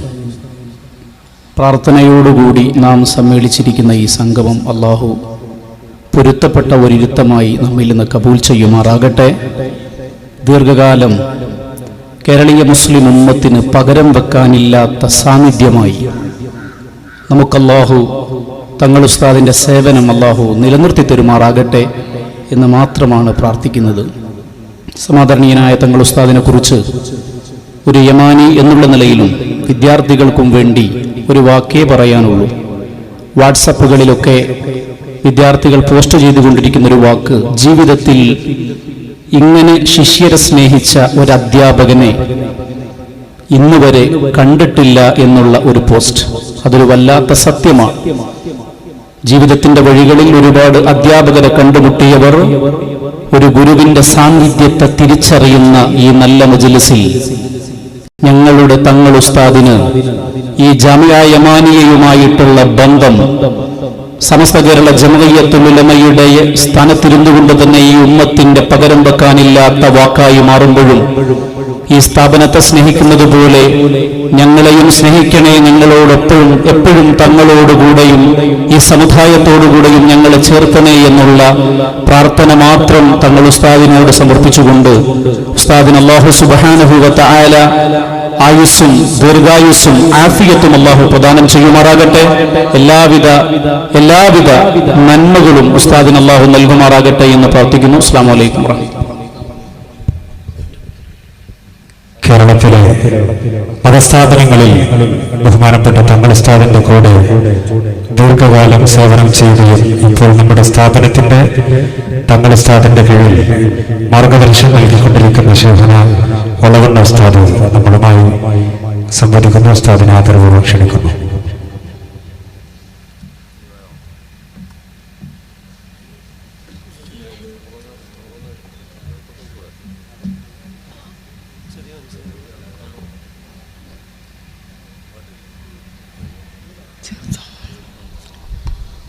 പ്രാർത്ഥനയോടുകൂടി നാം സമ്മേളിച്ചിരിക്കുന്ന ഈ സംഗമം അള്ളാഹു പൊരുത്തപ്പെട്ട ഒരിരുത്തമായി നമ്മിൽ നിന്ന് കബൂൽ ചെയ്യുമാറാകട്ടെ. ദീർഘകാലം കേരളീയ മുസ്ലിം ഉമ്മത്തിന് പകരം വെക്കാനില്ലാത്ത സാന്നിധ്യമായി നമുക്കല്ലാഹു തങ്ങൾ ഉസ്താദിൻ്റെ സേവനം അല്ലാഹു നിലനിർത്തി തരുമാറാകട്ടെ എന്ന് മാത്രമാണ് പ്രാർത്ഥിക്കുന്നത്. സമാദരണീയനായ തങ്ങൾ ഉസ്താദിനെ കുറിച്ച് ഒരു യമാനി എന്നുള്ള നിലയിലും വിദ്യാർത്ഥികൾക്കും വേണ്ടി ഒരു വാക്കേ പറയാനുള്ളൂ. വാട്സപ്പുകളിലൊക്കെ വിദ്യാർത്ഥികൾ പോസ്റ്റ് ചെയ്തുകൊണ്ടിരിക്കുന്ന ഒരു വാക്ക്, ജീവിതത്തിൽ ഇങ്ങനെ ശിഷ്യരെ സ്നേഹിച്ച ഒരു അധ്യാപകനെ ഇന്നുവരെ കണ്ടിട്ടില്ല എന്നുള്ള ഒരു പോസ്റ്റ്. അതൊരു വല്ലാത്ത സത്യമാണ്. ജീവിതത്തിന്റെ വഴികളിൽ ഒരുപാട് അധ്യാപകരെ കണ്ടുമുട്ടിയവർ ഒരു ഗുരുവിന്റെ സാന്നിധ്യത്തെ തിരിച്ചറിയുന്ന ഈ നല്ല മജ്‌ലിസിൽ ഞങ്ങളുടെ തങ്ങൾ ഉസ്താദിന് ഈ ജാമിഅ യമാനിയയുമായിട്ടുള്ള ബന്ധം സമസ്ത കേരള ജംഇയ്യത്തുൽ ഉലമയുടെ സ്ഥാനത്തിരുന്നുകൊണ്ട് തന്നെ ഈ ഉമ്മത്തിന്റെ പകരം വെക്കാനില്ലാത്ത വാക്കായി മാറുമ്പോഴും ഈ സ്ഥാപനത്തെ സ്നേഹിക്കുന്നത് പോലെ ഞങ്ങളെയും സ്നേഹിക്കണേ, ഞങ്ങളോടൊപ്പവും എപ്പോഴും തങ്ങളോടുകൂടെയും ഈ സമുദായത്തോടുകൂടെയും ഞങ്ങളെ ചേർക്കണേ എന്നുള്ള പ്രാർത്ഥന മാത്രം തങ്ങൾ ഉസ്താദിനോട് സമർപ്പിച്ചുകൊണ്ട് ഉസ്താദിന് അല്ലാഹു സുബ്ഹാനഹു വ തആല ആയുസ്സും ദീർഘായുസ്സും ആഫിയത്തും അല്ലാഹു പ്രദാനം ചെയ്യുമാറാകട്ടെ. എല്ലാവിധ നന്മകളും ഉസ്താദിന് അല്ലാഹു നൽകുമാറാകട്ടെ എന്ന് പ്രാർത്ഥിക്കുന്നു. അസ്സലാമു അലൈക്കും വറഹ്മത്തുള്ളാഹി. കേരളത്തിലെ മതസ്ഥാപനങ്ങളിൽ ബഹുമാനപ്പെട്ട തങ്ങൾ ഉസ്താദിന്റെ കൂടെ ദീർഘകാലം സേവനം ചെയ്യുകയും ഇപ്പോൾ നമ്മുടെ സ്ഥാപനത്തിന്റെ തങ്ങൾ ഉസ്താദിന്റെ കീഴിൽ മാർഗദർശനം നൽകിക്കൊണ്ടിരിക്കുന്ന ശേഖന ഒളവണ്ണ ഉസ്താദ് നമ്മളുമായി സംവദിക്കുന്ന ഉസ്താദിനെ ആദരപൂർവ്വം ക്ഷണിക്കുന്നു.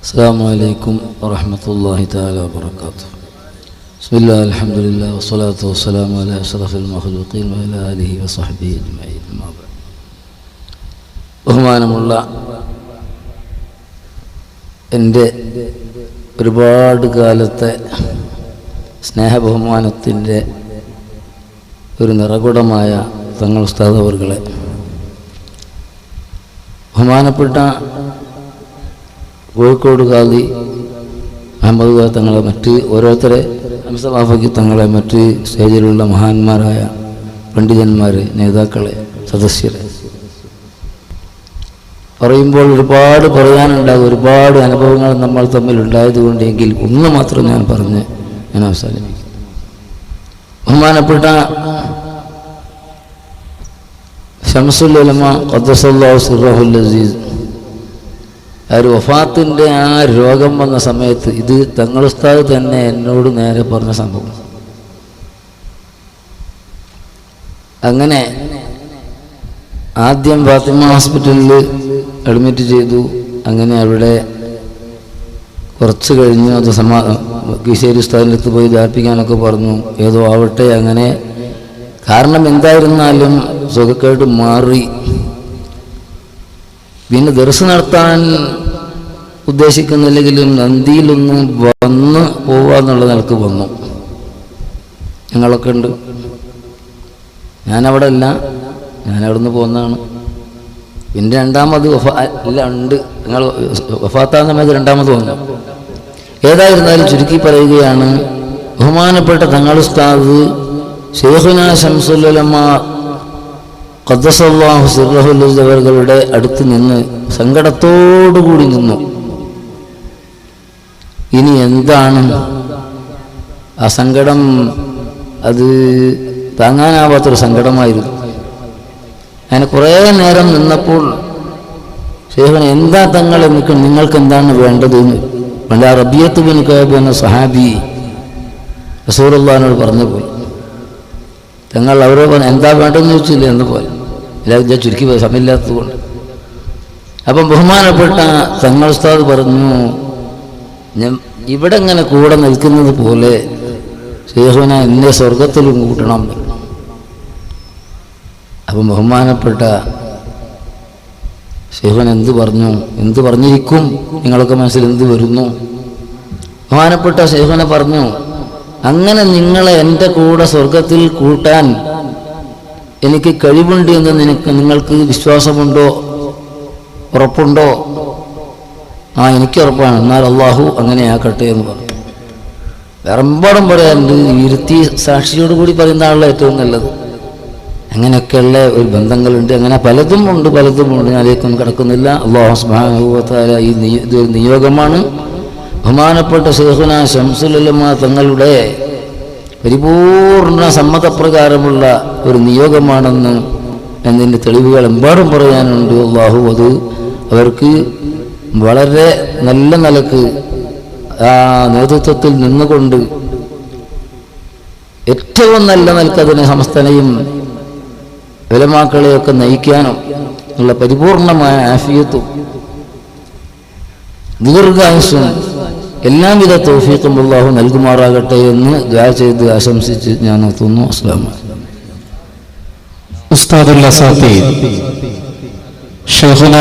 അസ്സലാമു അലൈക്കും വറഹ്മത്തുള്ളാഹി തആല വബറകാതുഹു. ബിസ്മില്ലാഹിൽ അൽഹംദുലില്ലാഹി വസ്സലാത്തു വസ്സലാമു അലാ അഷ്റഫിൽ മഖ്ലൂഖീൻ വഅലാ ആലിഹി വസഹ്ബിഹി അജ്മഈൻ. ബഹുമാനമുള്ള എൻ്റെ ഒരുപാട് കാലത്തെ സ്നേഹബഹുമാനത്തിൻ്റെ ഒരു നിറകുടമായ തങ്ങൾ ഉസ്താദ് അവർകളെ, ബഹുമാനപ്പെട്ട കോഴിക്കോട് ഖാദി അഹമ്മദ് ഖാ തങ്ങളെ, മറ്റ് ഓരോരുത്തരെ ഹംസവാഫക്കി തങ്ങളെ, മറ്റ് സ്റ്റേജിലുള്ള മഹാന്മാരായ പണ്ഡിതന്മാരെ, നേതാക്കളെ, സദസ്യരെ പറയുമ്പോൾ ഒരുപാട് പറയാനുണ്ടാകും. ഒരുപാട് അനുഭവങ്ങൾ നമ്മൾ തമ്മിൽ ഉണ്ടായതുകൊണ്ടെങ്കിൽ ഒന്ന് മാത്രം ഞാൻ പറഞ്ഞ് ഞാൻ അവസാനിപ്പിക്കും. ബഹുമാനപ്പെട്ട ശംസുൽ ഉലമ ഖദ്ദസല്ലാഹു സിർറഹുൽ അസീസ് ആ ഒരു വഫാത്തിൻ്റെ ആ രോഗം വന്ന സമയത്ത് ഇത് തങ്ങൾ ഉസ്താദ് തന്നെ എന്നോട് നേരെ പറഞ്ഞ സംഭവം. അങ്ങനെ ആദ്യം ഫാത്തിമ ഹോസ്പിറ്റലിൽ അഡ്മിറ്റ് ചെയ്തു. അങ്ങനെ അവിടെ കുറച്ച് കഴിഞ്ഞു അത് കീശേരി ഉസ്താദിൻ്റെ അടുത്ത് പോയി ധാർപ്പിക്കാനൊക്കെ പറഞ്ഞു. ഏതോ ആവട്ടെ, അങ്ങനെ കാരണം എന്തായിരുന്നാലും സുഖക്കേട് മാറി. പിന്നെ ദർസ് നടത്താൻ ഉദ്ദേശിക്കുന്നില്ലെങ്കിലും നന്ദിയിലൊന്ന് വന്ന് പോവാന്നുള്ള നിലക്ക് വന്നു. ഞങ്ങളൊക്കെ ഉണ്ട്. ഞാനവിടെ അല്ല, ഞാനവിടെ നിന്ന് പോകുന്നതാണ്. പിന്നെ രണ്ടാമത് ഉണ്ട്, ഞങ്ങൾ വഫാത്താൻ സമയത്ത് രണ്ടാമത് വന്നു. ഏതായിരുന്നാലും ചുരുക്കി പറയുകയാണ്, ബഹുമാനപ്പെട്ട തങ്ങൾ ഉസ്താദ് ശൈഖുനാ ശംസുൽ ഉലമ ഖദ്ദസല്ലാഹു സിർറഹുൽ അസീസ് അവരുടെ അടുത്ത് നിന്ന് സങ്കടത്തോടുകൂടി നിന്നു. ഇനി എന്താണ് ആ സങ്കടം? അത് താങ്ങാനാവാത്തൊരു സങ്കടമായിരുന്നു. അങ്ങനെ കുറേ നേരം നിന്നപ്പോൾ ശൈഖുന എന്താ തങ്ങളെ നിങ്ങൾക്ക് എന്താണ് വേണ്ടതെന്ന് പണ്ട് റബീഅത്ത് ബിൻ കഅബ് എന്ന സഹാബി റസൂലുള്ളാഹിനോട് പറഞ്ഞു പോയി. തങ്ങൾ അവരോട് പറഞ്ഞു എന്താ വേണ്ടതെന്ന് ചോദിച്ചില്ല എന്ന് പോലെ. എല്ലാവരും ചുരുക്കി പോയി, സമയമില്ലാത്തത് കൊണ്ട്. അപ്പം ബഹുമാനപ്പെട്ട തങ്ങൾ ഉസ്താദ് പറഞ്ഞു, ഞാൻ ഇവിടെ ഇങ്ങനെ കൂടെ നിൽക്കുന്നത് പോലെ ശൈഖുന എന്നെ സ്വർഗത്തിലും കൂട്ടണം. അപ്പം ബഹുമാനപ്പെട്ട ശൈഖുന എന്ത് പറഞ്ഞിരിക്കും, നിങ്ങളൊക്കെ മനസ്സിൽ എന്ത് വരുന്നു? ബഹുമാനപ്പെട്ട ശൈഖുന പറഞ്ഞു, അങ്ങനെ നിങ്ങളെ എൻ്റെ കൂടെ സ്വർഗത്തിൽ കൂട്ടാൻ എനിക്ക് കഴിവുണ്ട് എന്ന് നിങ്ങൾക്ക് വിശ്വാസമുണ്ടോ, ഉറപ്പുണ്ടോ? എനിക്ക് ഉറപ്പാണ്. എന്നാൽ അള്ളാഹു അങ്ങനെ ആക്കട്ടെ എന്ന് പറഞ്ഞു. വേറെമ്പാടും പറയാറുണ്ട്, ഇരുത്തി സാക്ഷിയോടുകൂടി പറയുന്ന ആളെ ഏറ്റവും നല്ലത്. അങ്ങനെയൊക്കെയുള്ള ഒരു ബന്ധങ്ങളുണ്ട്. അങ്ങനെ പലതും ഉണ്ട്. ഞാൻ അതിലേക്കൊന്നും കിടക്കുന്നില്ല. അല്ലാഹു സുബ്ഹാനഹു വ തആല ഇതൊരു നിയോഗമാണ്. ബഹുമാനപ്പെട്ട ശൈഖുനാ ശംസുൽ ഉലമാ തങ്ങളുടെ പരിപൂർണ സമ്മതപ്രകാരമുള്ള ഒരു നിയോഗമാണെന്ന് എന്നതിൻ്റെ തെളിവുകൾ എമ്പാടും പറയാനുണ്ട്. അല്ലാഹു അത് അവർക്ക് വളരെ നല്ല നിലക്ക് ആ നേതൃത്വത്തിൽ നിന്നുകൊണ്ട് ഏറ്റവും നല്ല നിലക്ക് അതിനെ സമസ്തനെയും ഉലമാക്കളെയൊക്കെ നയിക്കാനും ഉള്ള പരിപൂർണമായ ആഫിയത്തും ദീർഘായുസ്സും എല്ലാവിധ തൗഫീഖും അല്ലാഹു നൽകുമാറാകട്ടെ എന്ന് ദുആ ചെയ്ത് ആശംസിച്ച് ഞാൻ നിർത്തുന്നു. അസ്സലാമു അലൈക്കും. ഉസ്താദുൽ അസാത്തീദ് ശൈഖുന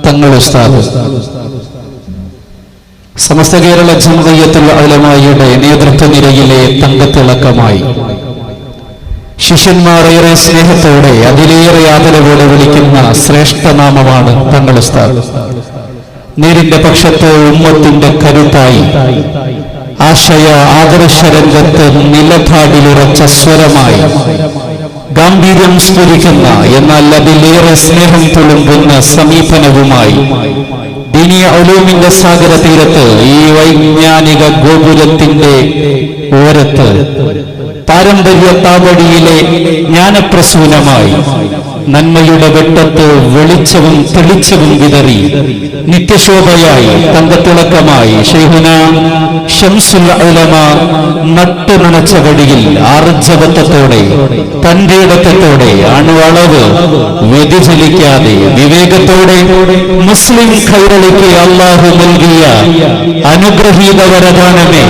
തങ്ങൾ ഉസ്താദ് സമസ്ത കേരള ജംഇയ്യത്തുൽ ഉലമായുടെ നേതൃത്വ നിരയിലെ തങ്കത്തിളക്കമായി ശിഷ്യന്മാർ ഏറെ സ്നേഹത്തോടെ അതിലേറെ ആദരവോടെ വിളിക്കുന്ന ശ്രേഷ്ഠനാമമാണ് തങ്ങൾ ഉസ്താദ്. നേരിന്റെ പക്ഷത്ത് ഉമ്മത്തിന്റെ കരുത്തായി ആശയ ആദർശ രംഗത്ത് നിലപാടിലുറച്ച സ്വരമായി ഗാംഭീര്യം സ്ഫുരിക്കുന്ന എന്നാൽ അതിലേറെ സ്നേഹം തുളുമ്പുന്ന സമീപനവുമായി ദീനീയ ഉലൂമിന്റെ സാഗര തീരത്ത് ഈ വൈജ്ഞാനിക ഗോപുരത്തിന്റെ ഓരത്ത് പാരമ്പര്യ താവടിയിലെ ജ്ഞാനപ്രസൂനമായി നന്മയുടെ വെട്ടത്ത് വെളിച്ചവും തെളിച്ചവും വിതറി നിത്യശോഭയായി തങ്കത്തിളക്കമായി ശൈഖുന ശംസുൽ ഉലമ നട്ടുനണച്ച വടിയിൽ ആർജവത്വത്തോടെ തന്റെ ഇടത്തോടെ അണുവളവ് വ്യതിചലിക്കാതെ വിവേകത്തോടെ മുസ്ലിം ഖൈറളിക്ക് അല്ലാഹു നൽകിയ അനുഗ്രഹീത വരദാനമേ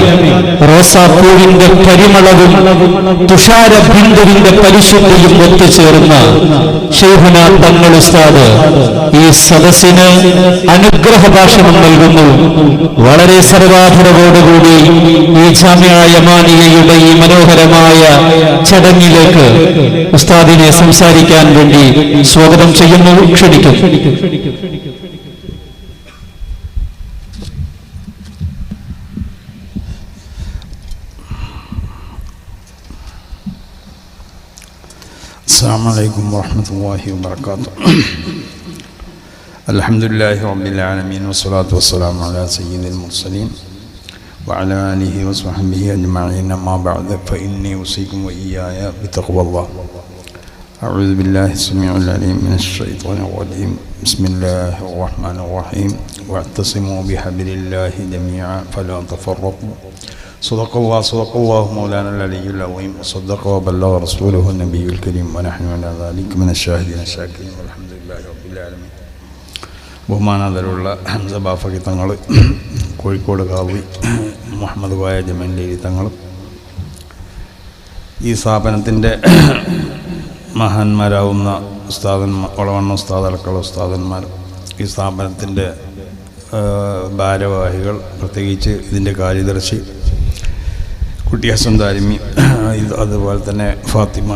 റോസാപ്പൂവിന്റെ പരിമളവും തുഷാര ബിന്ദുവിന്റെ പരിശുദ്ധിയും ഒത്തുചേർന്ന ശൈഖുന തങ്ങൾ ഉസ്താദ് ഈ സദസ്സിന് അനുഗ്രഹ ഭാഷണം നൽകുന്നു. വളരെ സർവാധരവോടുകൂടി ഈ ജാമിഅ യമാനിയയുടെ ഈ മനോഹരമായ ചടങ്ങിലേക്ക് ഉസ്താദിനെ സംസാരിക്കാൻ വേണ്ടി സ്വാഗതം ചെയ്യുന്നു, ക്ഷണിക്കും. السلام عليكم ورحمة الله وبركاته. الحمد لله رب العالمين والصلاة والسلام على سيد المرسلين وعلى آله وصحبه أجمعين. أما بعد فإني أوصيكم وإياي بتقوى الله. أعوذ بالله السميع العليم من الشيطان الرجيم. بسم الله الرحمن الرحيم. واعتصموا بحبل الله جميعا فلا تفرقوا. صدق الله مولانا العلي العظيم وصدق وبلغ رسوله النبي الكريم ونحن على ذلك من الشاهدين الشاكرين والحمد لله رب العالمين. ബഹുമാനാദരവുള്ള ഹംസ ബാഫഖി തങ്ങൾ, കോഴിക്കോട് ഖാദി മുഹമ്മദ് കോയ ജമീലി തങ്ങൾ, ഈ സ്ഥാപനത്തിൻ്റെ മഹാന്മാരാവുന്ന ഉസ്താദന്മാർ, വളവണ്ണ ഉസ്താദ് അടക്കമുള്ള ഉസ്താദന്മാർ, ഈ സ്ഥാപനത്തിൻ്റെ ഭാരവാഹികൾ, പ്രത്യേകിച്ച് ഇതിൻ്റെ കാര്യദർശി കുട്ടി ഹസൻ ദാരിമി, അതുപോലെ തന്നെ ഫാത്തിമ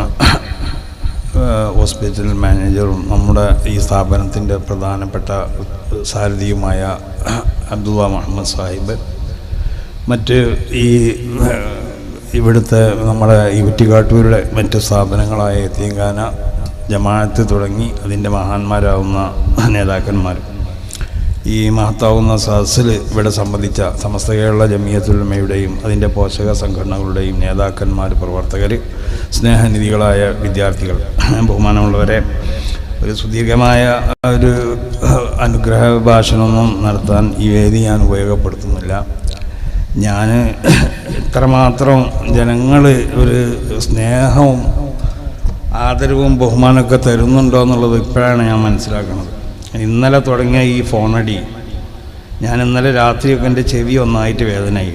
ഹോസ്പിറ്റൽ മാനേജറും നമ്മുടെ ഈ സ്ഥാപനത്തിൻ്റെ പ്രധാനപ്പെട്ട സാരഥിയുമായ അബ്ദുള്ള മുഹമ്മദ് സാഹിബ്, മറ്റ് ഈ ഇവിടുത്തെ നമ്മുടെ ഈ കുറ്റിക്കാട്ടൂരിലെ മറ്റ് സ്ഥാപനങ്ങളായ യതീംഖാന, ജമാഅത്ത് തുടങ്ങി അതിൻ്റെ മഹാന്മാരാവുന്ന നേതാക്കന്മാർ, ഈ മഹത്താവുന്ന സദസ്സിൽ ഇവിടെ സംബന്ധിച്ച സമസ്ത കേരള ജമിയത്തുൽ ഉലമയുടെയും അതിൻ്റെ പോഷക സംഘടനകളുടെയും നേതാക്കന്മാർ, പ്രവർത്തകർ, സ്നേഹനിധികളായ വിദ്യാർത്ഥികൾ, ബഹുമാനമുള്ളവരെ, ഒരു സുദീർഘമായ ഒരു അനുഗ്രഹ ഭാഷണമൊന്നും നടത്താൻ ഈ വേദി ഞാൻ ഉപയോഗപ്പെടുത്തുന്നില്ല. ഞാൻ എത്രമാത്രം ജനങ്ങൾ ഒരു സ്നേഹവും ആദരവും ബഹുമാനമൊക്കെ തരുന്നുണ്ടോ എന്നുള്ളത് ഇപ്പോഴാണ് ഞാൻ മനസ്സിലാക്കുന്നത്. ഇന്നലെ തുടങ്ങിയ ഈ ഫോണടി, ഞാൻ ഇന്നലെ രാത്രിയൊക്കെ എൻ്റെ ചെവി ഒന്നായിട്ട് വേദനയായി.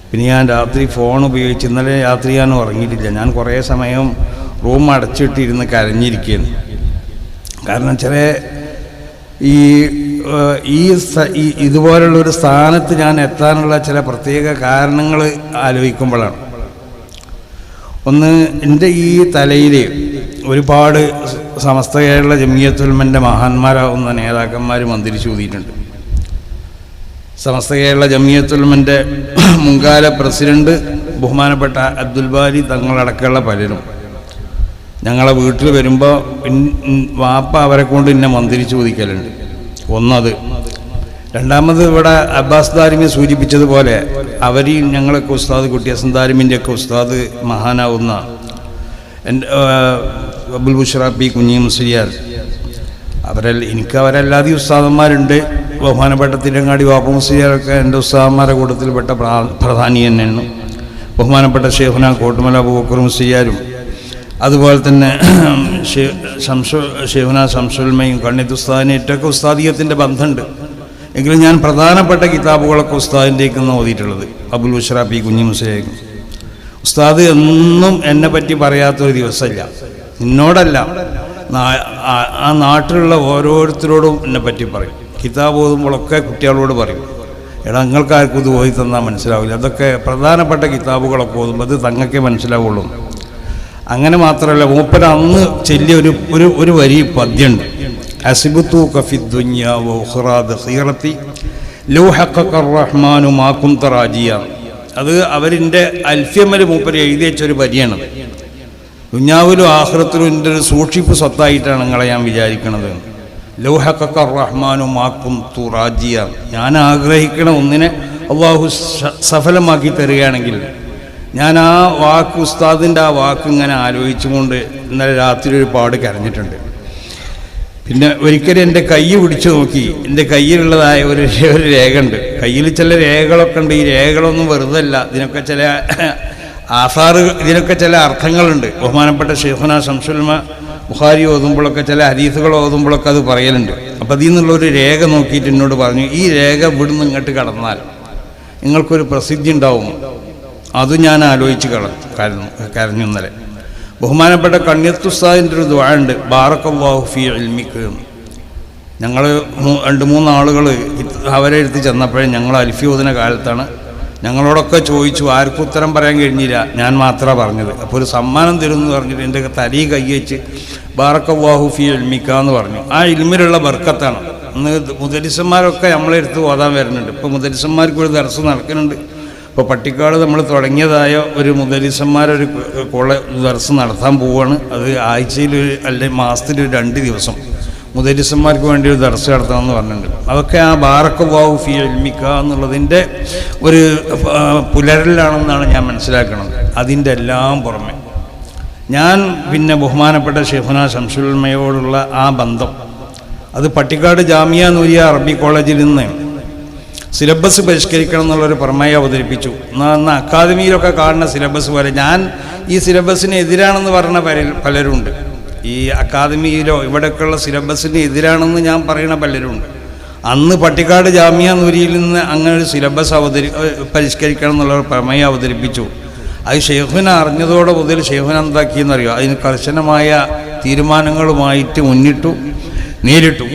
പിന്നെ ഞാൻ രാത്രി ഫോൺ ഉപയോഗിച്ച് ഇന്നലെ രാത്രി ഞാൻ ഉറങ്ങിയിട്ടില്ല. ഞാൻ കുറേ സമയം റൂം അടച്ചിട്ടിരുന്ന് കരഞ്ഞിരിക്കുകയാണ്. കാരണം ചില ഇതുപോലുള്ളൊരു സ്ഥാനത്ത് ഞാൻ എത്താനുള്ള ചില പ്രത്യേക കാരണങ്ങൾ ആലോചിക്കുമ്പോഴാണ്. ഒന്ന്, എൻ്റെ ഈ തലയിൽ ഒരുപാട് സമസ്ത കേരള ജമിയത്തുൽമൻ്റെ മഹാന്മാരാവുന്ന നേതാക്കന്മാർ മന്ത്രിച്ചു കൂതിയിട്ടുണ്ട്. സമസ്ത കേരള ജമിയത്തുൽമൻ്റെ മുൻകാല പ്രസിഡന്റ് ബഹുമാനപ്പെട്ട അബ്ദുൽ ബാരി തങ്ങളടക്കമുള്ള പലരും ഞങ്ങളെ വീട്ടിൽ വരുമ്പോൾ വാപ്പ അവരെ കൊണ്ട് എന്നെ മന്ത്രിച്ചു ചോദിക്കലുണ്ട്. ഒന്നത്. രണ്ടാമത് ഇവിടെ അബ്ബാസ് ദാരിമി സൂചിപ്പിച്ചതുപോലെ അവർ ഞങ്ങളൊക്കെ ഉസ്താദ് കുട്ടിയസൻ ദാരിമിൻ്റെയൊക്കെ ഉസ്താദ് മഹാനാവുന്ന അബുൽ ബുഷ്റ പി കുഞ്ഞി മുസ്ലിയാർ എനിക്ക് അവരല്ലാതെ ഉസ്താദന്മാരുണ്ട്. ബഹുമാനപ്പെട്ട തിരങ്ങാടി വാപ്പ മുസ്ലിയാരൊക്കെ എൻ്റെ ഉസ്താദന്മാരുടെ കൂട്ടത്തിൽപ്പെട്ട പ്രധാനി തന്നെയാണ്. ബഹുമാനപ്പെട്ട ഷെയ്ഖുന കോട്ടുമല അബൂബക്കർ മുസ്ലിയാരും അതുപോലെ തന്നെ ഷെയ്ഖുന ശംസുൽമയും കണ്ണിത്ത് ഉസ്താദിനേറ്റൊക്കെ ഉസ്താദിയത്തിൻ്റെ ബന്ധമുണ്ട്. എങ്കിലും ഞാൻ പ്രധാനപ്പെട്ട കിതാബുകളൊക്കെ ഉസ്താദിൻ്റെയൊക്കെ ഓതിയിട്ടുള്ളത് അബുൽ ബുഷ്റ പി കുഞ്ഞി മുസ്ലിയായിരിക്കും. ഉസ്താദ് എന്നും എന്നെ പറ്റി പറയാത്തൊരു ദിവസമില്ല. എന്നോടല്ല, ആ നാട്ടിലുള്ള ഓരോരുത്തരോടും എന്നെ പറ്റി പറയും. കിതാബ് ഓതുമ്പോഴൊക്കെ കുട്ടികളോട് പറയും, എടാ നിങ്ങൾക്കാർക്കും ഇത് ഓതി തന്നാൽ മനസ്സിലാവില്ല, അതൊക്കെ പ്രധാനപ്പെട്ട കിതാബുകളൊക്കെ ഓതുമ്പോൾ അത് തങ്ങൾക്കേ മനസ്സിലാവുള്ളൂ. അങ്ങനെ മാത്രമല്ല, മൂപ്പര അന്ന് ചെല്ലിയ ഒരു വരി പദ്യമുണ്ട്. അസിബുത്തു കഫി ദുനിയാ വഖറാദ് ഖീറത്തി ലൗ ഹഖഖ റഹ്മാനു മാ കുന്ത റാജിയ. അത് അവരിൻ്റെ അൽഫിയമൽ മൂപ്പര് എഴുതി വെച്ചൊരു വരിയാണ്. ദുനിയാവിലും ആഖിറത്തിലും എൻ്റെ ഒരു സൂക്ഷിപ്പ് സ്വത്തായിട്ടാണ് നിങ്ങളെ ഞാൻ വിചാരിക്കണത്. ലൗ ഹഖഖ റഹ്മാനു മാ കുന്തു റാജിയ. ഞാൻ ആഗ്രഹിക്കണ ഒന്നിനെ അള്ളാഹു സഫലമാക്കി തരികയാണെങ്കിൽ ഞാൻ ആ വാക്ക്, ഉസ്താദിൻ്റെ ആ വാക്ക് ഇങ്ങനെ ആലോചിച്ചുകൊണ്ട് ഇന്നലെ രാത്രി ഒരുപാട് കരഞ്ഞിട്ടുണ്ട്. പിന്നെ ഒരിക്കലും എൻ്റെ കൈ പിടിച്ചു നോക്കി, എൻ്റെ കയ്യിലുള്ളതായ ഒരു രേഖ ഉണ്ട്. കയ്യിൽ ചില രേഖകളൊക്കെ ഉണ്ട്. ഈ രേഖകളൊന്നും വെറുതെ അല്ല, ഇതിനൊക്കെ ചില ആസാറ്, ഇതിനൊക്കെ ചില അർത്ഥങ്ങളുണ്ട്. ബഹുമാനപ്പെട്ട ഷെയ്ഖുന ശംസുൽമ ബുഖാരി ഓതുമ്പോഴൊക്കെ ചില ഹദീസുകൾ ഓതുമ്പോഴൊക്കെ അത് പറയലുണ്ട്. അപ്പോൾ അതിൽ നിന്നുള്ളൊരു രേഖ നോക്കിയിട്ട് എന്നോട് പറഞ്ഞു, ഈ രേഖ ഇവിടുന്ന് ഇങ്ങോട്ട് കടന്നാൽ നിങ്ങൾക്കൊരു പ്രസിദ്ധി ഉണ്ടാവും. അത് ഞാൻ ആലോചിച്ച് കരഞ്ഞു ഇന്നലെ. ബഹുമാനപ്പെട്ട കണ്യത്തുസ്താദിൻ്റെ ഒരു ദുആ ഉണ്ട്, ബാറക്കല്ലാഹു ഫീ ഇൽമിക്ക്. ഞങ്ങൾ 2-3 ആളുകൾ അവരെ എടുത്ത് ചെന്നപ്പോഴേ, ഞങ്ങൾ അൽഫി ഓതുന്ന കാലത്താണ്, ഞങ്ങളോടൊക്കെ ചോദിച്ചു, ആർക്കും ഉത്തരം പറയാൻ കഴിഞ്ഞില്ല, ഞാൻ മാത്രമാണ് പറഞ്ഞത്. അപ്പോൾ ഒരു സമ്മാനം തരുമെന്ന് പറഞ്ഞിട്ട് എൻ്റെ തലയിൽ കൈ വെച്ച് ബാറക്കല്ലാഹു ഫീ ഇൽമിക്ക എന്ന് പറഞ്ഞു. ആ ഇൽമിലുള്ള ബർക്കത്താണ്. ഇന്ന് മുദരിസന്മാരൊക്കെ നമ്മളെ എടുത്ത് ഓതാൻ വരുന്നുണ്ട്. ഇപ്പോൾ മുദരിസന്മാർക്ക് ഒരു ദർസ് നടക്കുന്നുണ്ട്. ഇപ്പോൾ പട്ടിക്കാട് നമ്മൾ തുടങ്ങിയതായ ഒരു മുദരിസന്മാരൊരു ദർസ് നടത്താൻ പോവുകയാണ്. അത് ആഴ്ചയിൽ അല്ലെങ്കിൽ മാസത്തിൽ 2 ദിവസം മുദരിസന്മാർക്ക് വേണ്ടി ഒരു ദർസ് നടത്താമെന്ന് പറഞ്ഞിട്ടുണ്ട്. അതൊക്കെ ആ ബാറക്കല്ലാഹു ഫീ ഇൽമിക്ക എന്നുള്ളതിൻ്റെ ഒരു പുലരലാണെന്നാണ് ഞാൻ മനസ്സിലാക്കുന്നത്. അതിൻ്റെ എല്ലാം പുറമെ ഞാൻ പിന്നെ ബഹുമാനപ്പെട്ട ഷെയ്ഖുന ശംസുൽമയോടുള്ള ആ ബന്ധം, അത് പട്ടിക്കാട് ജാമിയ നൂരിയ അറബി കോളേജിൽ നിന്ന് സിലബസ് പരിഷ്കരിക്കണം എന്നുള്ളൊരു പ്രമേയം അവതരിപ്പിച്ചു. എന്നാൽ അക്കാദമിയിലൊക്കെ കാണുന്ന സിലബസ് പോലെ ഞാൻ ഈ സിലബസിന് എതിരാണെന്ന് പറഞ്ഞ പലരുണ്ട്. ഈ അക്കാദമിയിലോ ഇവിടെയൊക്കെയുള്ള സിലബസിന് എതിരാണെന്ന് ഞാൻ പറയുന്ന പലരുണ്ട്. അന്ന് പട്ടിക്കാട് ജാമിയ നൂരിയിൽ നിന്ന് അങ്ങനെ ഒരു സിലബസ് പരിഷ്കരിക്കണം എന്നുള്ളൊരു പ്രമേയം അവതരിപ്പിച്ചു. അത് ഷെയ്ഖുന അറിഞ്ഞതോടെ മുതൽ ഷെയ്ഖുന എന്താക്കിയെന്നറിയോ, അതിന് കർശനമായ തീരുമാനങ്ങളുമായിട്ട് നേരിട്ടു.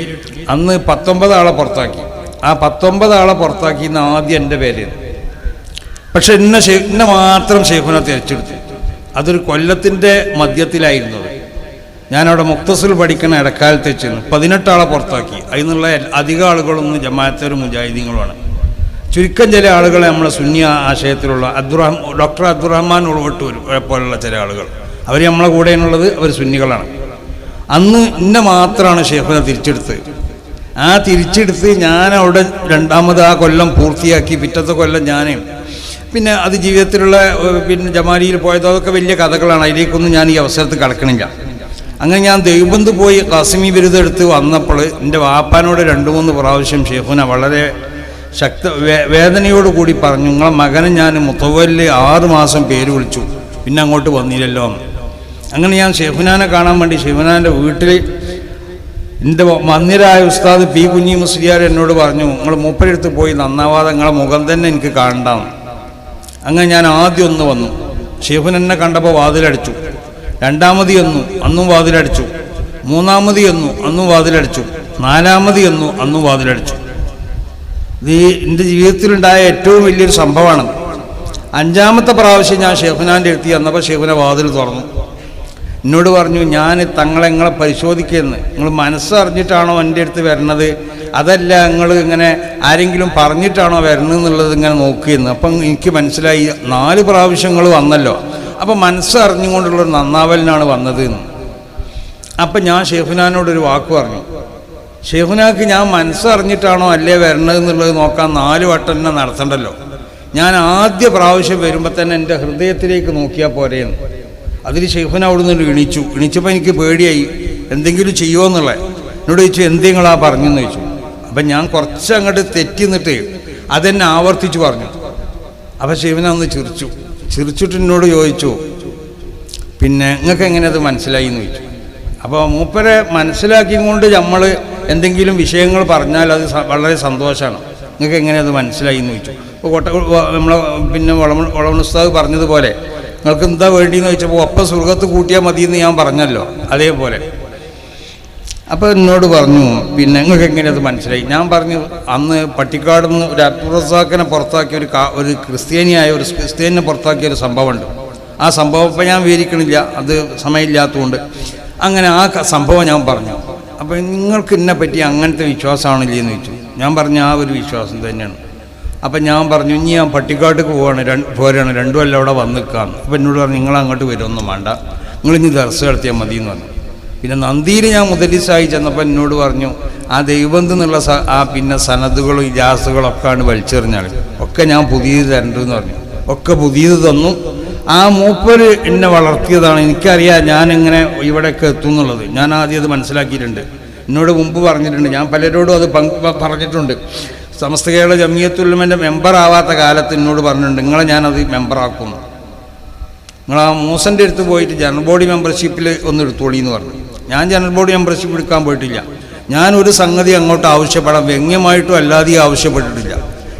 അന്ന് 19 ആളെ പുറത്താക്കി. ആ 19 ആളെ പുറത്താക്കി എന്ന് ആദ്യം എൻ്റെ പേര്. പക്ഷെ എന്നെ മാത്രം ഷെയ്ഖുന തിരച്ചെടുത്തു. അതൊരു കൊല്ലത്തിൻ്റെ മധ്യത്തിലായിരുന്നത്. ഞാനവിടെ മുക്തസുൽ പഠിക്കുന്ന ഇടക്കാലത്ത് വെച്ചിരുന്നു. 18 ആളെ പുറത്താക്കി. അതിനുള്ള അധിക ആളുകളൊന്നും ജമാഅത്തെ മുജാഹിദീങ്ങളുമാണ്. ചുരുക്കം ചില ആളുകളെ നമ്മളെ സുന്നി ആശയത്തിലുള്ള ഡോക്ടർ അബ്ദുറഹ്മാൻ ഉൾവട്ടൂർ പോലുള്ള ചില ആളുകൾ, അവർ നമ്മളെ കൂടെയാണുള്ളത്, അവർ സുന്നികളാണ്. അന്ന് എന്നെ മാത്രമാണ് ഷെയ്ഖുന തിരിച്ചെടുത്ത്. ആ തിരിച്ചെടുത്ത് ഞാൻ അവിടെ 2ാമത് ആ കൊല്ലം പൂർത്തിയാക്കി. പിറ്റത്തെ കൊല്ലം ഞാൻ പിന്നെ അത് ജീവിതത്തിലുള്ള പിന്നെ ജമാലിയിൽ പോയത്, അതൊക്കെ വലിയ കഥകളാണ്. അതിലേക്കൊന്നും ഞാൻ ഈ അവസരത്തിൽ കടക്കണില്ല. അങ്ങനെ ഞാൻ ദൈവബന്ധു പോയി ഖാസിമി ബിരുദം എടുത്ത് വന്നപ്പോൾ എൻ്റെ വാപ്പാനോട് 2-3 പ്രാവശ്യം ഷെയ്ഖുന വളരെ വേദനയോടുകൂടി പറഞ്ഞു, നിങ്ങളെ മകനെ ഞാൻ മുത്തവല്ലിൽ 6 മാസം പേര് വിളിച്ചു, പിന്നെ അങ്ങോട്ട് വന്നില്ലല്ലോ. അങ്ങനെ ഞാൻ ഷെയ്ഖുനാനെ കാണാൻ വേണ്ടി ഷെയ്ഖുനാൻ്റെ വീട്ടിൽ എൻ്റെ മന്ദിരായ ഉസ്താദ് പി കുഞ്ഞി മുസ്ലിയാർ എന്നോട് പറഞ്ഞു, നിങ്ങൾ മൂപ്പരെടുത്ത് പോയി നന്നാവാതെ നിങ്ങളെ മുഖം തന്നെ എനിക്ക് കാണണ്ടാന്ന്. അങ്ങനെ ഞാൻ ആദ്യം ഒന്ന് വന്നു. ഷെയ്ഖുന എന്നെ കണ്ടപ്പോൾ വാതിലടിച്ചു. രണ്ടാമത് ചെന്നു, അന്നും വാതിലടിച്ചു. മൂന്നാമത് ചെന്നു, അന്നും വാതിലടിച്ചു. നാലാമത് ചെന്നു, അന്നും വാതിലടിച്ചു. ഇത് എൻ്റെ ജീവിതത്തിലുണ്ടായ ഏറ്റവും വലിയൊരു സംഭവമാണ്. അഞ്ചാമത്തെ പ്രാവശ്യം ഞാൻ ഷെയ്ഖുനാൻ്റെ അടുത്ത് ചെന്നപ്പോൾ ഷെയ്ഖുന വാതിൽ തുറന്നു. എന്നോട് പറഞ്ഞു, ഞാൻ നിങ്ങളെ പരിശോധിക്കുമെന്ന്. നിങ്ങൾ മനസ്സറിഞ്ഞിട്ടാണോ എൻ്റെ അടുത്ത് വരണത്, അതല്ല നിങ്ങൾ ഇങ്ങനെ ആരെങ്കിലും പറഞ്ഞിട്ടാണോ വരുന്നത് എന്നുള്ളത് ഇങ്ങനെ നോക്കിയെന്ന്. അപ്പം എനിക്ക് മനസ്സിലായി 4 പ്രാവശ്യങ്ങൾ വന്നല്ലോ, അപ്പം മനസ്സറിഞ്ഞുകൊണ്ടുള്ളൊരു നന്നാവലിനാണ് വന്നത് എന്ന്. അപ്പം ഞാൻ ഷെയ്ഖുനാനോടൊരു വാക്ക് പറഞ്ഞു, ഷെയ്ഖുനാക്ക് ഞാൻ മനസ്സറിഞ്ഞിട്ടാണോ അല്ലേ വരണത് എന്നുള്ളത് നോക്കാൻ 4 വട്ടം എന്നെ നടത്തണ്ടല്ലോ. ഞാൻ ആദ്യ പ്രാവശ്യം വരുമ്പോൾ തന്നെ എൻ്റെ ഹൃദയത്തിലേക്ക് നോക്കിയാൽ പോരെയെന്ന്. അതിൽ ഷെയ്ഖുന അവിടെ നിന്ന് എണീച്ചപ്പോൾ എനിക്ക് പേടിയായി, എന്തെങ്കിലും ചെയ്യുമോ എന്നുള്ളത്. എന്നോട് ചോദിച്ചു, എന്തെങ്കിലാ പറഞ്ഞെന്ന് ചോദിച്ചു. അപ്പം ഞാൻ കുറച്ച് അങ്ങോട്ട് തെറ്റി നിന്നിട്ട് അതെന്നെ ആവർത്തിച്ച് പറഞ്ഞു. അപ്പം ഷെയ്ഖുന ഒന്ന് ചിരിച്ചിട്ട് എന്നോട് ചോദിച്ചു, പിന്നെ നിങ്ങൾക്ക് എങ്ങനെ അത് മനസ്സിലായി എന്ന് ചോദിച്ചു. അപ്പോൾ മൂപ്പരെ മനസ്സിലാക്കിക്കൊണ്ട് നമ്മൾ എന്തെങ്കിലും വിഷയങ്ങൾ പറഞ്ഞാൽ അത് വളരെ സന്തോഷമാണ്. നിങ്ങൾക്ക് എങ്ങനെ അത് മനസ്സിലായി എന്ന് ചോദിച്ചു. അപ്പോൾ നമ്മളെ പിന്നെ ഉസ്താദ് പറഞ്ഞതുപോലെ നിങ്ങൾക്ക് എന്താ വേണ്ടിയെന്ന് ചോദിച്ചപ്പോൾ ഒപ്പം സ്വർഗത്ത് കൂട്ടിയാൽ മതിയെന്ന് ഞാൻ പറഞ്ഞല്ലോ, അതേപോലെ. അപ്പോൾ എന്നോട് പറഞ്ഞു, പിന്നെ നിങ്ങൾക്ക് എങ്ങനെ അത് മനസ്സിലായി? ഞാൻ പറഞ്ഞു, അന്ന് പട്ടിക്കാട് നിന്ന് ഒരു അബ്ദുൾ റസാഖിനെ പുറത്താക്കിയ ഒരു ക്രിസ്ത്യാനിയെ പുറത്താക്കിയ ഒരു സംഭവമുണ്ട്. ആ സംഭവം ഇപ്പം ഞാൻ വിവരിക്കണില്ല, അത് സമയമില്ലാത്തതുകൊണ്ട്. അങ്ങനെ ആ സംഭവം ഞാൻ പറഞ്ഞു. അപ്പോൾ നിങ്ങൾക്ക് എന്നെ പറ്റി അങ്ങനത്തെ വിശ്വാസമാണില്ലേ എന്ന് ചോദിച്ചു. ഞാൻ പറഞ്ഞ ആ ഒരു വിശ്വാസം തന്നെയാണ്. അപ്പം ഞാൻ പറഞ്ഞു, ഇനി ഞാൻ പട്ടിക്കാട്ടിക്ക് പോരാണ്, 2 കൊല്ലം അവിടെ വന്ന് നിൽക്കാമെന്ന്. അപ്പം എന്നോട് പറഞ്ഞു, നിങ്ങൾ അങ്ങോട്ട് വരുമൊന്നും വേണ്ട, നിങ്ങളിനി ദർസ് നടത്തിയാൽ മതി എന്ന് പറഞ്ഞു. പിന്നെ നന്ദിയിൽ ഞാൻ മുദരിസായി ചെന്നപ്പോൾ എന്നോട് പറഞ്ഞു, ആ ദൈവബന്ധം എന്നുള്ള പിന്നെ സനദുകളും ഇജാസുകളൊക്കെയാണ് വലിച്ചെറിഞ്ഞാൽ ഒക്കെ ഞാൻ പുതിയത് തരണ്ടെന്ന് പറഞ്ഞു. ഒക്കെ പുതിയത് തന്നു. ആ മൂപ്പര് എന്നെ വളർത്തിയതാണ്. എനിക്കറിയാം ഞാൻ എങ്ങനെ ഇവിടെയൊക്കെ എത്തും എന്നുള്ളത്. ഞാൻ ആദ്യം അത് മനസ്സിലാക്കിയിട്ടുണ്ട്. എന്നോട് മുമ്പ് പറഞ്ഞിട്ടുണ്ട്, ഞാൻ പലരോടും അത് പറഞ്ഞിട്ടുണ്ട്. സമസ്ത കേരള ജമിയത്തുൽ ഉലമയുടെ മെമ്പർ ആവാത്ത കാലത്ത് എന്നോട് പറഞ്ഞിട്ടുണ്ട്, നിങ്ങളെ ഞാനത് മെമ്പറാക്കുന്നു. നിങ്ങൾ ആ മൂസൻ്റെ അടുത്ത് പോയിട്ട് ജനറൽ ബോഡി മെമ്പർഷിപ്പിൽ ഒന്ന് എടുത്തോളി എന്ന് പറഞ്ഞു. ഞാൻ ജനറൽ ബോഡി മെമ്പർഷിപ്പ് എടുക്കാൻ പോയിട്ടില്ല. ഞാനൊരു സംഗതി അങ്ങോട്ട് ആവശ്യപ്പെടാം വ്യംഗ്യമായിട്ടും അല്ലാതെയും ആവശ്യപ്പെട്ടിട്ടില്ല.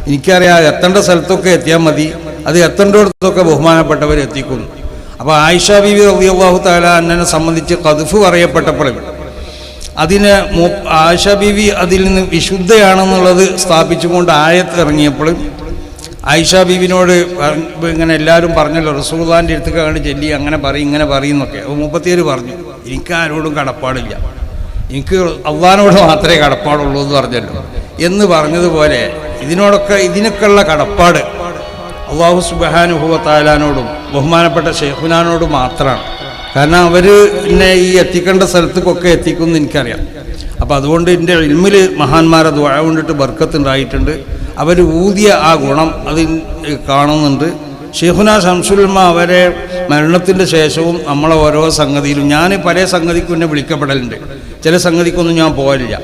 എനിക്കറിയാം എത്തേണ്ട സ്ഥലത്തൊക്കെ എത്തിയാൽ മതി, അത് എത്തേണ്ടിടത്തൊക്കെ ബഹുമാനപ്പെട്ടവർ എത്തിക്കുന്നു. അപ്പോൾ ആയിഷ ബീവി റളിയല്ലാഹു തആല അൻഹയെ സംബന്ധിച്ച് ഖദ്ഫ് പറയപ്പെട്ടപ്പോൾ അതിന് ആയിഷ ബീവി അതിൽ നിന്ന് വിശുദ്ധയാണെന്നുള്ളത് സ്ഥാപിച്ചുകൊണ്ട് ആയത്ത് ഇറങ്ങിയപ്പോൾ ആയിഷ ബീവിനോട് ഇങ്ങനെ എല്ലാവരും പറഞ്ഞല്ലോ, റസൂലുള്ളാഹിൻ്റെ അടുത്ത് കണ്ട് ചെല്ലി അങ്ങനെ പറയും ഇങ്ങനെ പറയുന്നൊക്കെ. അപ്പോൾ 37 പറഞ്ഞു, എനിക്ക് ആരോടും കടപ്പാടില്ല, എനിക്ക് അള്ളാഹിനോട് മാത്രമേ കടപ്പാടുള്ളൂ എന്ന് പറഞ്ഞല്ലോ. എന്ന് പറഞ്ഞതുപോലെ ഇതിനൊക്കെയുള്ള കടപ്പാട് അള്ളാഹു സുബ്ഹാനഹു വ തആലാനോടും ബഹുമാനപ്പെട്ട ഷെയ്ഖുനാനോടും മാത്രമാണ്. കാരണം അവർ എന്നെ ഈ എത്തിക്കേണ്ട സ്ഥലത്തേക്കൊക്കെ എത്തിക്കുമെന്ന് എനിക്കറിയാം. അപ്പോൾ അതുകൊണ്ട് എൻ്റെ ഇൽമിൽ മഹാന്മാരെ ദുആ കൊണ്ടിട്ട് ബർക്കത്തുണ്ടായിട്ടുണ്ട്. അവർ ഊതിയ ആ ഗുണം അതിൽ കാണുന്നുണ്ട്. ഷെയ്ഖുനാ ശംസുൽ ഉലമ അവരെ മരണത്തിൻ്റെ ശേഷവും നമ്മളെ ഓരോ സംഗതിയിലും, ഞാൻ പല സംഗതിക്കും എന്നെ വിളിക്കപ്പെടലുണ്ട്, ചില സംഗതിക്കൊന്നും ഞാൻ പോകാനില്ല.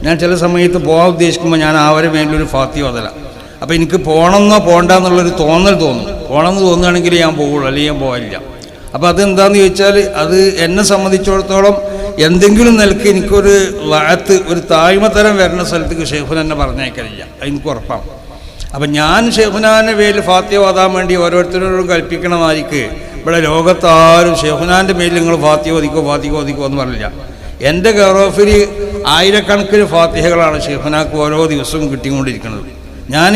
ഞാൻ ചില സമയത്ത് പോകാൻ ഉദ്ദേശിക്കുമ്പോൾ ഞാൻ അവരെ മേലൊരു ഫാത്തിഹ ഓതല. അപ്പോൾ എനിക്ക് പോകണമെന്നോ പോകണ്ടെന്നുള്ളൊരു തോന്നൽ തോന്നും. പോകണമെന്ന് തോന്നുകയാണെങ്കിൽ ഞാൻ പോകുള്ളൂ, അല്ലെങ്കിൽ ഞാൻ പോകാനില്ല. അപ്പോൾ അതെന്താണെന്ന് ചോദിച്ചാൽ അത് എന്നെ സംബന്ധിച്ചിടത്തോളം എന്തെങ്കിലും നിലയ്ക്ക് എനിക്കൊരു ഒരു താഴ്മതരം വരുന്ന സ്ഥലത്തേക്ക് ഷെയ്ഖുന എന്നെ പറഞ്ഞേക്കലില്ല, അതെനിക്ക് ഉറപ്പാണ്. അപ്പം ഞാൻ ഷെയ്ഖുനാൻ്റെ പേരിൽ ഫാത്തിഹ ഓതാൻ വേണ്ടി ഓരോരുത്തരോടും കൽപ്പിക്കണമായിരിക്കും. ഇവിടെ ലോകത്താരും ഷെയ്ഖുനാൻ്റെ പേരിൽ നിങ്ങൾ ഫാത്തിഹ ഓതിക്കോ എന്ന് പറഞ്ഞില്ല. എൻ്റെ ഗറോഫിൽ ആയിരക്കണക്കിന് ഫാത്തിഹകളാണ് ഷെയ്ഖുനാക്ക് ഓരോ ദിവസവും കിട്ടിക്കൊണ്ടിരിക്കുന്നത്. ഞാൻ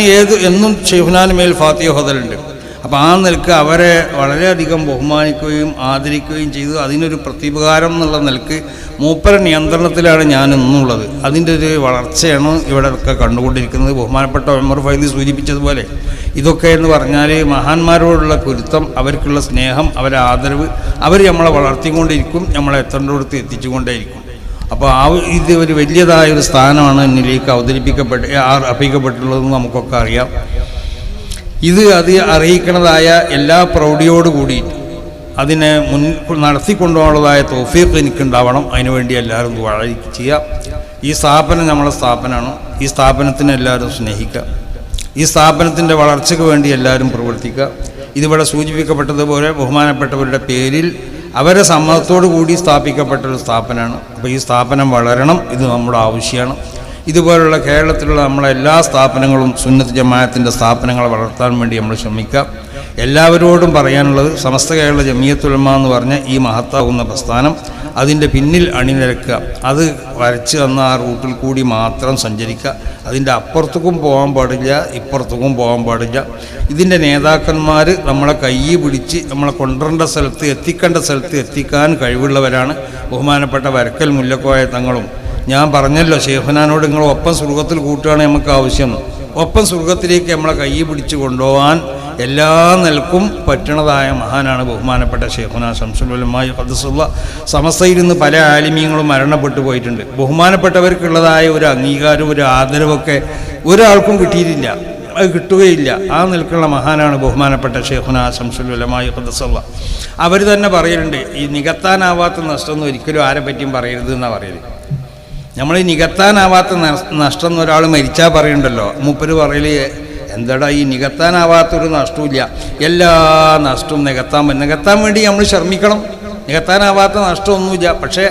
എന്നും ഷെയ്ഖുനാൻ്റെ മേൽ ഫാത്തിഹ ഓതലുണ്ട്. അപ്പോൾ ആ നിലക്ക് അവരെ വളരെയധികം ബഹുമാനിക്കുകയും ആദരിക്കുകയും ചെയ്തു. അതിനൊരു പ്രത്യുപകാരം എന്നുള്ള നിലക്ക് മൂപ്പര നിയന്ത്രണത്തിലാണ് ഞാൻ ഇന്നുള്ളത്. അതിൻ്റെ ഒരു വളർച്ചയാണ് ഇവിടെ ഒക്കെ കണ്ടുകൊണ്ടിരിക്കുന്നത്. ബഹുമാനപ്പെട്ട ഉമർ ഫൈദി സൂചിപ്പിച്ചതുപോലെ ഇതൊക്കെ എന്ന് പറഞ്ഞാൽ മഹാന്മാരോടുള്ള കുരുത്തം, അവർക്കുള്ള സ്നേഹം, അവരെ ആദരവ്, അവർ നമ്മളെ വളർത്തിക്കൊണ്ടിരിക്കും, നമ്മളെ എത്തേണ്ടിടത്ത് എത്തിച്ചുകൊണ്ടേയിരിക്കും. അപ്പോൾ ഇത് ഒരു വലിയതായൊരു സ്ഥാനമാണ് എന്നിലേക്ക് അർപ്പിക്കപ്പെട്ടുള്ളതെന്ന് നമുക്കൊക്കെ അറിയാം. ഇത് അറിയിക്കുന്നതായ എല്ലാ പ്രൗഢിയോടുകൂടി അതിനെ നടത്തിക്കൊണ്ടുപോകാനുള്ളതായ തൗഫീഖ് എനിക്കുണ്ടാവണം. അതിനുവേണ്ടി എല്ലാവരും ദുആ ചെയ്യുക. ഈ സ്ഥാപനം നമ്മളെ സ്ഥാപനമാണ്. ഈ സ്ഥാപനത്തിനെ എല്ലാവരും സ്നേഹിക്കുക. ഈ സ്ഥാപനത്തിൻ്റെ വളർച്ചയ്ക്ക് വേണ്ടി എല്ലാവരും പ്രവർത്തിക്കുക. ഇതിവിടെ സൂചിപ്പിക്കപ്പെട്ടതുപോലെ ബഹുമാനപ്പെട്ടവരുടെ പേരിൽ അവരെ സമ്മതത്തോടു കൂടി സ്ഥാപിക്കപ്പെട്ടൊരു സ്ഥാപനമാണ്. അപ്പോൾ ഈ സ്ഥാപനം വളരണം, ഇത് നമ്മുടെ ആവശ്യമാണ്. ഇതുപോലുള്ള കേരളത്തിലുള്ള നമ്മളെ എല്ലാ സ്ഥാപനങ്ങളും സുന്നത്ത് ജമാഅത്തിൻ്റെ സ്ഥാപനങ്ങളെ വളർത്താൻ വേണ്ടി നമ്മൾ ശ്രമിക്കാം. എല്ലാവരോടും പറയാനുള്ളത് സമസ്ത കേരള ജമിയത്തുൽ ഉലമ എന്ന് പറഞ്ഞ ഈ മഹത്താവുന്ന പ്രസ്ഥാനം അതിൻ്റെ പിന്നിൽ അണിനിരക്കുക, അത് വരച്ച് തന്ന ആ റൂട്ടിൽ കൂടി മാത്രം സഞ്ചരിക്കുക. അതിൻ്റെ അപ്പുറത്തേക്കും പോകാൻ പാടില്ല, ഇപ്പുറത്തേക്കും പോകാൻ പാടില്ല. ഇതിൻ്റെ നേതാക്കന്മാർ നമ്മളെ കൈ പിടിച്ച് നമ്മളെ കൊണ്ടുവരേണ്ട സ്ഥലത്ത് എത്തിക്കേണ്ട സ്ഥലത്ത് എത്തിക്കാൻ കഴിവുള്ളവരാണ്. ബഹുമാനപ്പെട്ട വരക്കൽ മുല്ലക്കോയ തങ്ങളും ഞാൻ പറഞ്ഞല്ലോ, ശേഖനാനോട് നിങ്ങൾ ഒപ്പം സ്വർഗത്തിൽ കൂട്ടുകയാണ് നമുക്ക് ആവശ്യം. ഒപ്പം സ്വർഗത്തിലേക്ക് നമ്മളെ കൈ പിടിച്ച് കൊണ്ടുപോകാൻ എല്ലാ നിലക്കും പറ്റണതായ മഹാനാണ് ബഹുമാനപ്പെട്ട ശൈഖുനാ ശംസുൽ ഉലമാ ഖദ്ദസുല്ലാഹ്. സമസ്തയിൽ നിന്ന് പല ആലിമീങ്ങളും മരണപ്പെട്ടു പോയിട്ടുണ്ട്. ബഹുമാനപ്പെട്ടവർക്കുള്ളതായ ഒരു അംഗീകാരം, ഒരു ആദരവൊക്കെ ഒരാൾക്കും കിട്ടിയിട്ടില്ല, അത് കിട്ടുകയില്ല. ആ നിലക്കുള്ള മഹാനാണ് ബഹുമാനപ്പെട്ട ശൈഖുനാ ശംസുൽ ഉലമാ ഖദ്ദസുല്ലാഹ്. അവർ തന്നെ പറയലുണ്ട്, ഈ നികത്താനാവാത്ത നഷ്ടമൊന്നും ഒരിക്കലും ആരെ പറ്റിയും പറയരുത് എന്നാണ് പറയല്. നമ്മൾ ഈ നികത്താനാവാത്ത നഷ്ടം എന്നൊരാൾ മരിച്ചാൽ പറയുന്നുണ്ടല്ലോ, മൂപ്പര് പറയൽ എന്താടാ ഈ നികത്താനാവാത്തൊരു നഷ്ടമില്ല, എല്ലാ നഷ്ടവും നികത്താൻ വേണ്ടി നമ്മൾ ശ്രമിക്കണം. നികത്താനാവാത്ത നഷ്ടമൊന്നുമില്ല. പക്ഷേ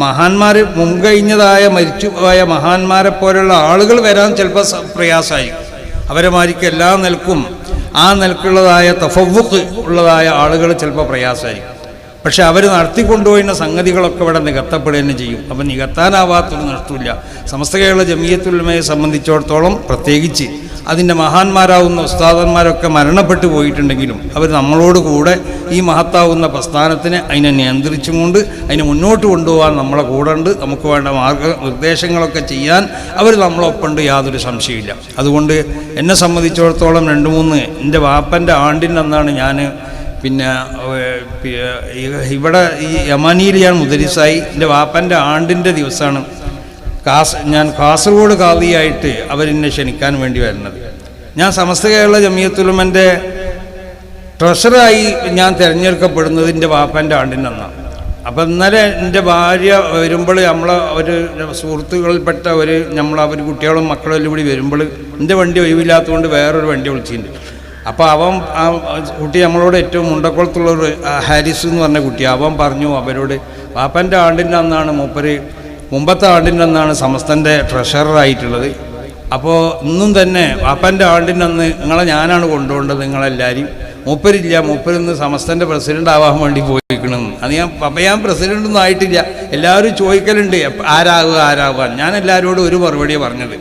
മഹാന്മാർ മുൻകഴിഞ്ഞതായ മരിച്ചുപോയ മഹാന്മാരെ പോലുള്ള ആളുകൾ വരാൻ ചിലപ്പോൾ പ്രയാസമായിരിക്കും. അവരെ മാരിക്ക് എല്ലാ നിലക്കും ആ നിലക്കുള്ളതായ തഫവ്വുഖ് ഉള്ളതായ ആളുകൾ ചിലപ്പോൾ പ്രയാസമായിരിക്കും. പക്ഷെ അവർ നടത്തിക്കൊണ്ടുപോയിരുന്ന സംഗതികളൊക്കെ ഇവിടെ നികത്തപ്പെടുക തന്നെ ചെയ്യും. അപ്പം നികത്താനാവാത്തൊരു നഷ്ടമില്ല. സമസ്ത കേരള ജമിയത്തുൽ ഉലമയെ സംബന്ധിച്ചിടത്തോളം പ്രത്യേകിച്ച് അതിൻ്റെ മഹാന്മാരാവുന്ന ഉസ്താദന്മാരൊക്കെ മരണപ്പെട്ടു പോയിട്ടുണ്ടെങ്കിലും അവർ നമ്മളോട് കൂടെ ഈ മഹത്താവുന്ന പ്രസ്ഥാനത്തിനെ അതിനെ നിയന്ത്രിച്ചും കൊണ്ട് അതിനെ മുന്നോട്ട് കൊണ്ടുപോകാൻ നമ്മളെ കൂടെ ഉണ്ട്. നമുക്ക് വേണ്ട മാർഗനിർദ്ദേശങ്ങളൊക്കെ ചെയ്യാൻ അവർ നമ്മളൊപ്പമുണ്ട്, യാതൊരു സംശയമില്ല. അതുകൊണ്ട് എന്നെ സംബന്ധിച്ചിടത്തോളം 2-3 എൻ്റെ വാപ്പൻ്റെ ആണ്ടിൻ്റെ അന്നാണ് ഞാൻ പിന്നെ ഇവിടെ ഈ യമാനിയിൽ ഞാൻ മുദരിസായി. എൻ്റെ വാപ്പൻ്റെ ആണ്ടിൻ്റെ ദിവസമാണ് ഞാൻ കാസർഗോഡ് ഖാദിയായിട്ട് അവരെന്നെ ക്ഷണിക്കാൻ വേണ്ടി വരുന്നത്. ഞാൻ സമസ്ത കേരള ജമിയത്തുൽ ഉലമൻ്റെ ട്രഷറായി ഞാൻ തിരഞ്ഞെടുക്കപ്പെടുന്നത് എൻ്റെ വാപ്പൻ്റെ ആണ്ടിൻ്റെ അന്നാണ്. അപ്പം ഇന്നലെ എൻ്റെ ഭാര്യ വരുമ്പോൾ ഒരു സുഹൃത്തുക്കളിൽപ്പെട്ട അവർ കുട്ടികളും മക്കളും കൂടി വരുമ്പോൾ എൻ്റെ വണ്ടി ഒഴിവില്ലാത്തതുകൊണ്ട് വേറൊരു വണ്ടി വിളിച്ചിട്ടുണ്ട്. അപ്പോൾ ആ കുട്ടി നമ്മളോട് ഏറ്റവും മുണ്ടക്കുളത്തുള്ളൊരു ഹാരിസ് എന്ന് പറഞ്ഞ കുട്ടി, അവൻ പറഞ്ഞു അവരോട് വാപ്പൻ്റെ ആണ്ടിൻ്റെ അന്നാണ് മുമ്പത്തെ ആണ്ടിൻ്റെ അന്നാണ് സമസ്തൻ്റെ ട്രഷററായിട്ടുള്ളത്. അപ്പോൾ ഇന്നും തന്നെ വാപ്പൻ്റെ ആണ്ടിൻ്റെ അന്ന് ഞാനാണ് കൊണ്ടുപോകേണ്ടത് നിങ്ങളെല്ലാവരും. മൂപ്പരില്ല, മൂപ്പരിന്ന് സമസ്തൻ്റെ പ്രസിഡൻ്റ് ആവാൻ വേണ്ടി പോയിരിക്കണമെന്ന്. അത് ഞാൻ പ്രസിഡൻ്റൊന്നും ആയിട്ടില്ല. എല്ലാവരും ചോദിക്കലുണ്ട് ആരാകുക. ഞാൻ എല്ലാവരോടും ഒരു മറുപടിയാണ് പറഞ്ഞത്.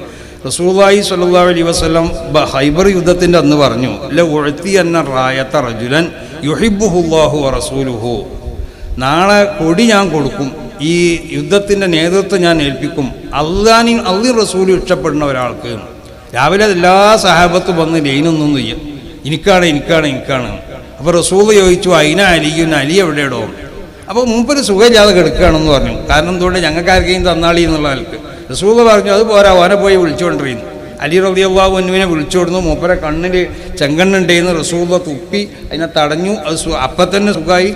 റസൂലുള്ളാഹി സ്വല്ലല്ലാഹു അലൈഹി വസല്ലം ഹൈബർ യുദ്ധത്തിൻ്റെ അന്ന് പറഞ്ഞു, ലഉഅതി അന്ന റായത റജുലൻ യുഹിബ്ബുഹുല്ലാഹു വറസൂലുഹു. നാളെ കൊടി ഞാൻ കൊടുക്കും, ഈ യുദ്ധത്തിൻ്റെ നേതൃത്വം ഞാൻ ഏൽപ്പിക്കും അള്ളാഹും റസൂലും ഇഷ്ടപ്പെടുന്ന ഒരാൾക്ക്. രാവിലെ എല്ലാ സഹാബത്തും വന്ന് ലൈനൊന്നും ചെയ്യും, എനിക്കാണ്. അപ്പോൾ റസൂൽ ചോദിച്ചു, അലി എവിടെയിടോ? അപ്പോൾ മൂപ്പര് സുഖമില്ലാതെ കിടക്കുകയാണെന്ന് പറഞ്ഞു. കാരണം എന്തുകൊണ്ട് ഞങ്ങൾക്ക് ആർക്കെയും തന്നാളി എന്നുള്ള ആൾക്ക്. റസൂൽ പറഞ്ഞു അത് പോരാ, ഓനെ പോയി വിളിച്ചുകൊണ്ടിരുന്നു. അലി റളിയല്ലാഹു അൻഹുവിനെ വിളിച്ചുകൊടുന്നു. മൂപ്പരെ കണ്ണിൽ ചെങ്കണ്ണുണ്ടെന്ന് റസൂൽ തുപ്പി അതിനെ തടഞ്ഞു. അത് അപ്പം തന്നെ സുഖമായി.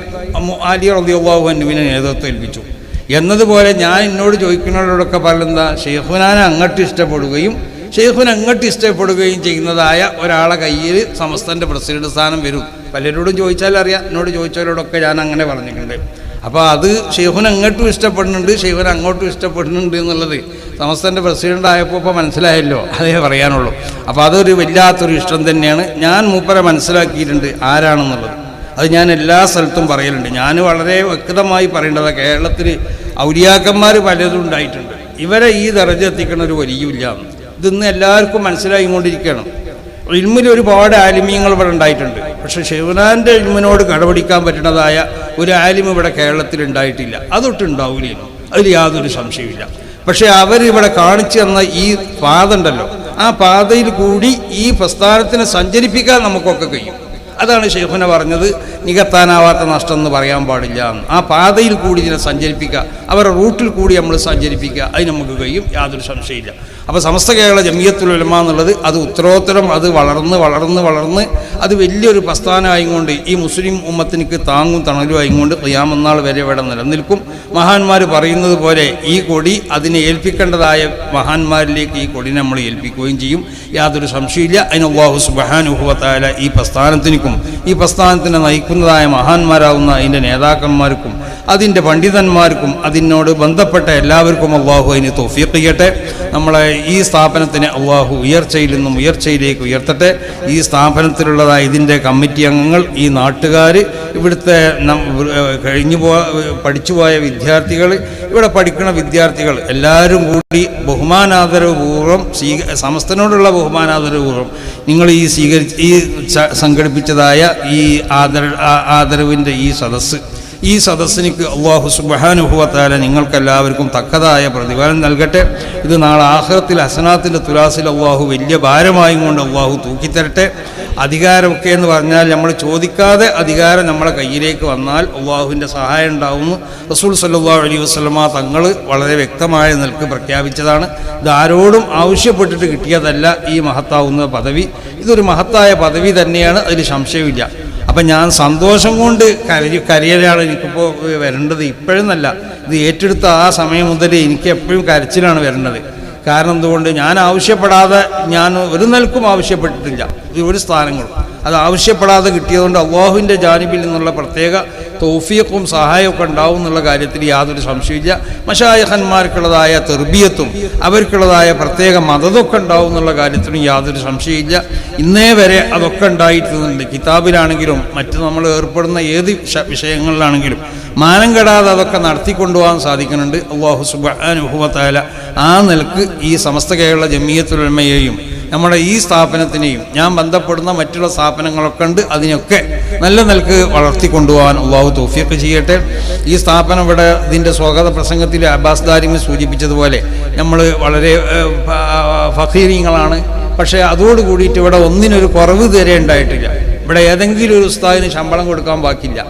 അലി റളിയല്ലാഹു അൻഹുവിനെ നേതൃത്വം ഏൽപ്പിച്ചു. എന്നതുപോലെ ഞാൻ എന്നോട് ചോദിക്കുന്നവരോടൊക്കെ പറയുന്നതാ, ഷെയ്ഖുനാനെ അങ്ങോട്ട് ഇഷ്ടപ്പെടുകയും ചെയ്യുന്നതായ ഒരാളെ കയ്യിൽ സമസ്തൻ്റെ പ്രസിഡന്റ് സ്ഥാനം വരും. പലരോടും ചോദിച്ചാൽ അറിയാം, എന്നോട് ചോദിച്ചവരോടൊക്കെ ഞാൻ അങ്ങനെ പറഞ്ഞിട്ടുണ്ട്. അപ്പോൾ അത് ഷെയ്ഖുന അങ്ങോട്ടും ഇഷ്ടപ്പെടുന്നുണ്ട്, ഷെയ്ഖുന അങ്ങോട്ടും ഇഷ്ടപ്പെടുന്നുണ്ട് എന്നുള്ളത് സമസ്തൻ്റെ പ്രസിഡന്റ് ആയപ്പോൾ ഇപ്പോൾ മനസ്സിലായല്ലോ, അതേ പറയാനുള്ളൂ. അപ്പോൾ അതൊരു വല്ലാത്തൊരു ഇഷ്ടം തന്നെയാണ്. ഞാൻ മൂപ്പരെ മനസ്സിലാക്കിയിട്ടുണ്ട് ആരാണെന്നുള്ളത്. അത് ഞാൻ എല്ലാ സ്ഥലത്തും പറയലുണ്ട്. ഞാൻ വളരെ വ്യക്തമായി പറയേണ്ടത്, കേരളത്തിൽ ഔലിയാക്കന്മാർ പലതും ഉണ്ടായിട്ടുണ്ട്, ഇവരെ ഈ ദറജ എത്തിക്കണ ഒരു വലിയില്ല. ഇതൊന്ന് എല്ലാവർക്കും മനസ്സിലായിക്കൊണ്ടിരിക്കുകയാണ്. ഇൽമിൽ ഒരുപാട് ആലിമീങ്ങൾ ഇവിടെ ഉണ്ടായിട്ടുണ്ട്. പക്ഷെ ഷെയ്ഖുനാൻ്റെ ഇൽമിനോട് കടപിടിക്കാൻ പറ്റുന്നതായ ഒരു ആലിം ഇവിടെ കേരളത്തിൽ ഉണ്ടായിട്ടില്ല. അതൊട്ടുണ്ടാവില്ല, അതിൽ യാതൊരു സംശയമില്ല. പക്ഷെ അവരിവിടെ കാണിച്ചു തന്ന ഈ പാത ഉണ്ടല്ലോ, ആ പാതയിൽ കൂടി ഈ പ്രസ്ഥാനത്തിനെ സഞ്ചരിപ്പിക്കാൻ നമുക്കൊക്കെ കഴിയും. അതാണ് ഷെയ്ഖുന പറഞ്ഞത്, നികത്താനാവാത്ത നഷ്ടം എന്ന് പറയാൻ പാടില്ല. ആ പാതയിൽ കൂടി ഇതിനെ സഞ്ചരിപ്പിക്കുക, അവരുടെ റൂട്ടിൽ കൂടി നമ്മൾ സഞ്ചരിപ്പിക്കുക, അത് നമുക്ക് കഴിയും, യാതൊരു സംശയമില്ല. അപ്പോൾ സമസ്ത കേരള ജമിയത്തുൽ ഉലമ എന്നുള്ളത് അത് ഉത്തരോത്തരം അത് വളർന്ന് അത് വലിയൊരു പ്രസ്ഥാനമായിക്കൊണ്ട് ഈ മുസ്ലിം ഉമ്മത്തിനിക്ക് താങ്ങും തണലും ആയിക്കൊണ്ട് ഖിയാമത്ത് നാൾ വരെ ഇവിടെ നിലനിൽക്കും. മഹാന്മാർ പറയുന്നത് പോലെ ഈ കൊടി അതിനെ ഏൽപ്പിക്കേണ്ടതായ മഹാന്മാരിലേക്ക് ഈ കൊടി നമ്മൾ ഏൽപ്പിക്കുകയും ചെയ്യും, യാതൊരു സംശയമില്ല. അതിന് അല്ലാഹു സുബ്ഹാനഹു വ തആല ഈ പ്രസ്ഥാനത്തിനും ഈ പ്രസ്ഥാനത്തിനെ നയിക്കുന്ന സ്ഥാപിക്കുന്നതായ മഹാന്മാരാവുന്ന അതിൻ്റെ നേതാക്കന്മാർക്കും അതിൻ്റെ പണ്ഡിതന്മാർക്കും അതിനോട് ബന്ധപ്പെട്ട എല്ലാവർക്കും അള്ളാഹു അതിന് തൗഫീഖ് ചെയ്യട്ടെ. നമ്മളെ ഈ സ്ഥാപനത്തിന് അള്ളാഹു ഉയർച്ചയിൽ നിന്നും ഉയർച്ചയിലേക്ക് ഉയർത്തട്ടെ. ഈ സ്ഥാപനത്തിലുള്ളതായ ഇതിൻ്റെ കമ്മിറ്റി അംഗങ്ങൾ, ഈ നാട്ടുകാർ, ഇവിടുത്തെ പഠിച്ചുപോയ വിദ്യാർത്ഥികൾ, ഇവിടെ പഠിക്കുന്ന വിദ്യാർത്ഥികൾ എല്ലാവരും കൂടി ബഹുമാനാദരവപൂർവ്വം സമസ്തനോടുള്ള ബഹുമാനാദരവപൂർവ്വം നിങ്ങൾ ഈ സംഘടിപ്പിച്ചതായ ഈ ആദരവിൻ്റെ ഈ സദസ്സിനിക്ക് അല്ലാഹു സുബ്ഹാനഹു വ തആല നിങ്ങൾക്കെല്ലാവർക്കും തക്കതായ പ്രതിഫലം നൽകട്ടെ. ഇത് നാളെ ആഖിറത്തിൽ ഹസനാത്തിൻ്റെ തുലാസിൽ അല്ലാഹു വലിയ ഭാരമായും കൊണ്ട് അല്ലാഹു തൂക്കിത്തരട്ടെ. അധികാരമൊക്കെ എന്ന് പറഞ്ഞാൽ നമ്മൾ ചോദിക്കാതെ അധികാരം നമ്മളെ കയ്യിലേക്ക് വന്നാൽ അള്ളാഹുവിൻ്റെ സഹായം ഉണ്ടാവുന്നു. റസൂൽ സല്ലല്ലാഹു അലൈഹി വസല്ലമ തങ്ങൾ വളരെ വ്യക്തമായ നിലക്ക് പ്രഖ്യാപിച്ചതാണ്. ഇത് ആരോടും ആവശ്യപ്പെട്ടിട്ട് കിട്ടിയതല്ല ഈ മഹത്താവുന്ന പദവി. ഇതൊരു മഹത്തായ പദവി തന്നെയാണ്, അതിൽ സംശയമില്ല. അപ്പം ഞാൻ സന്തോഷം കൊണ്ട് കരയലാണ് എനിക്കിപ്പോൾ വരേണ്ടത്. ഇപ്പോഴെന്നല്ല, ഇത് ഏറ്റെടുത്ത ആ സമയം മുതൽ എനിക്ക് എപ്പോഴും കരച്ചിലാണ് വരേണ്ടത്. കാരണം എന്തുകൊണ്ട്, ഞാൻ ആവശ്യപ്പെടാതെ, ഞാൻ ഒരു നിലക്കും ആവശ്യപ്പെട്ടിട്ടില്ല ഈ ഒരു സ്ഥാനങ്ങളും. അത് ആവശ്യപ്പെടാതെ കിട്ടിയതുകൊണ്ട് അള്ളാഹുവിൻ്റെ ജാനിബിൽ നിന്നുള്ള പ്രത്യേക തൗഫീഖും സഹായമൊക്കെ ഉണ്ടാവും എന്നുള്ള കാര്യത്തിൽ യാതൊരു സംശയമില്ല. മശായിഖന്മാർക്കുള്ളതായ തെർബിയത്തും അവർക്കുള്ളതായ പ്രത്യേക മദതൊക്കെ ഉണ്ടാവും എന്നുള്ള കാര്യത്തിലും യാതൊരു സംശയമില്ല. ഇന്നേ വരെ അതൊക്കെ ഉണ്ടായിട്ടുണ്ട്. കിതാബിലാണെങ്കിലും മറ്റ് നമ്മൾ ഏർപ്പെടുന്ന ഏത് വിഷയങ്ങളിലാണെങ്കിലും മാനം കെടാതെ അതൊക്കെ നടത്തിക്കൊണ്ടുപോകാൻ സാധിക്കുന്നുണ്ട്. അല്ലാഹു സുബ്ഹാനഹു വ തആല ആ നിലക്ക് ഈ സമസ്ത കേരള ജമിയത്തുൽ ഉലമയെയും നമ്മുടെ ഈ സ്ഥാപനത്തിനെയും ഞാൻ ബന്ധപ്പെടുന്ന മറ്റുള്ള സ്ഥാപനങ്ങളൊക്കെ ഉണ്ട്, അതിനൊക്കെ നല്ല നിലക്ക് വളർത്തിക്കൊണ്ടുപോകാൻ അള്ളാഹു തൗഫീഖ് ചെയ്യട്ടെ. ഈ സ്ഥാപനം ഇവിടെ ഇതിൻ്റെ സ്വാഗത പ്രസംഗത്തിൽ അബ്ബാസ് ദാരിമി സൂചിപ്പിച്ചതുപോലെ നമ്മൾ വളരെ ഫഖീരീങ്ങളാണ്. പക്ഷേ അതോടുകൂടിയിട്ട് ഇവിടെ ഒന്നിനൊരു കുറവ് ഇതുവരെ ഉണ്ടായിട്ടില്ല. ഇവിടെ ഏതെങ്കിലും ഒരു ഉസ്താദിന് ശമ്പളം കൊടുക്കാൻ ബാക്കിയില്ല.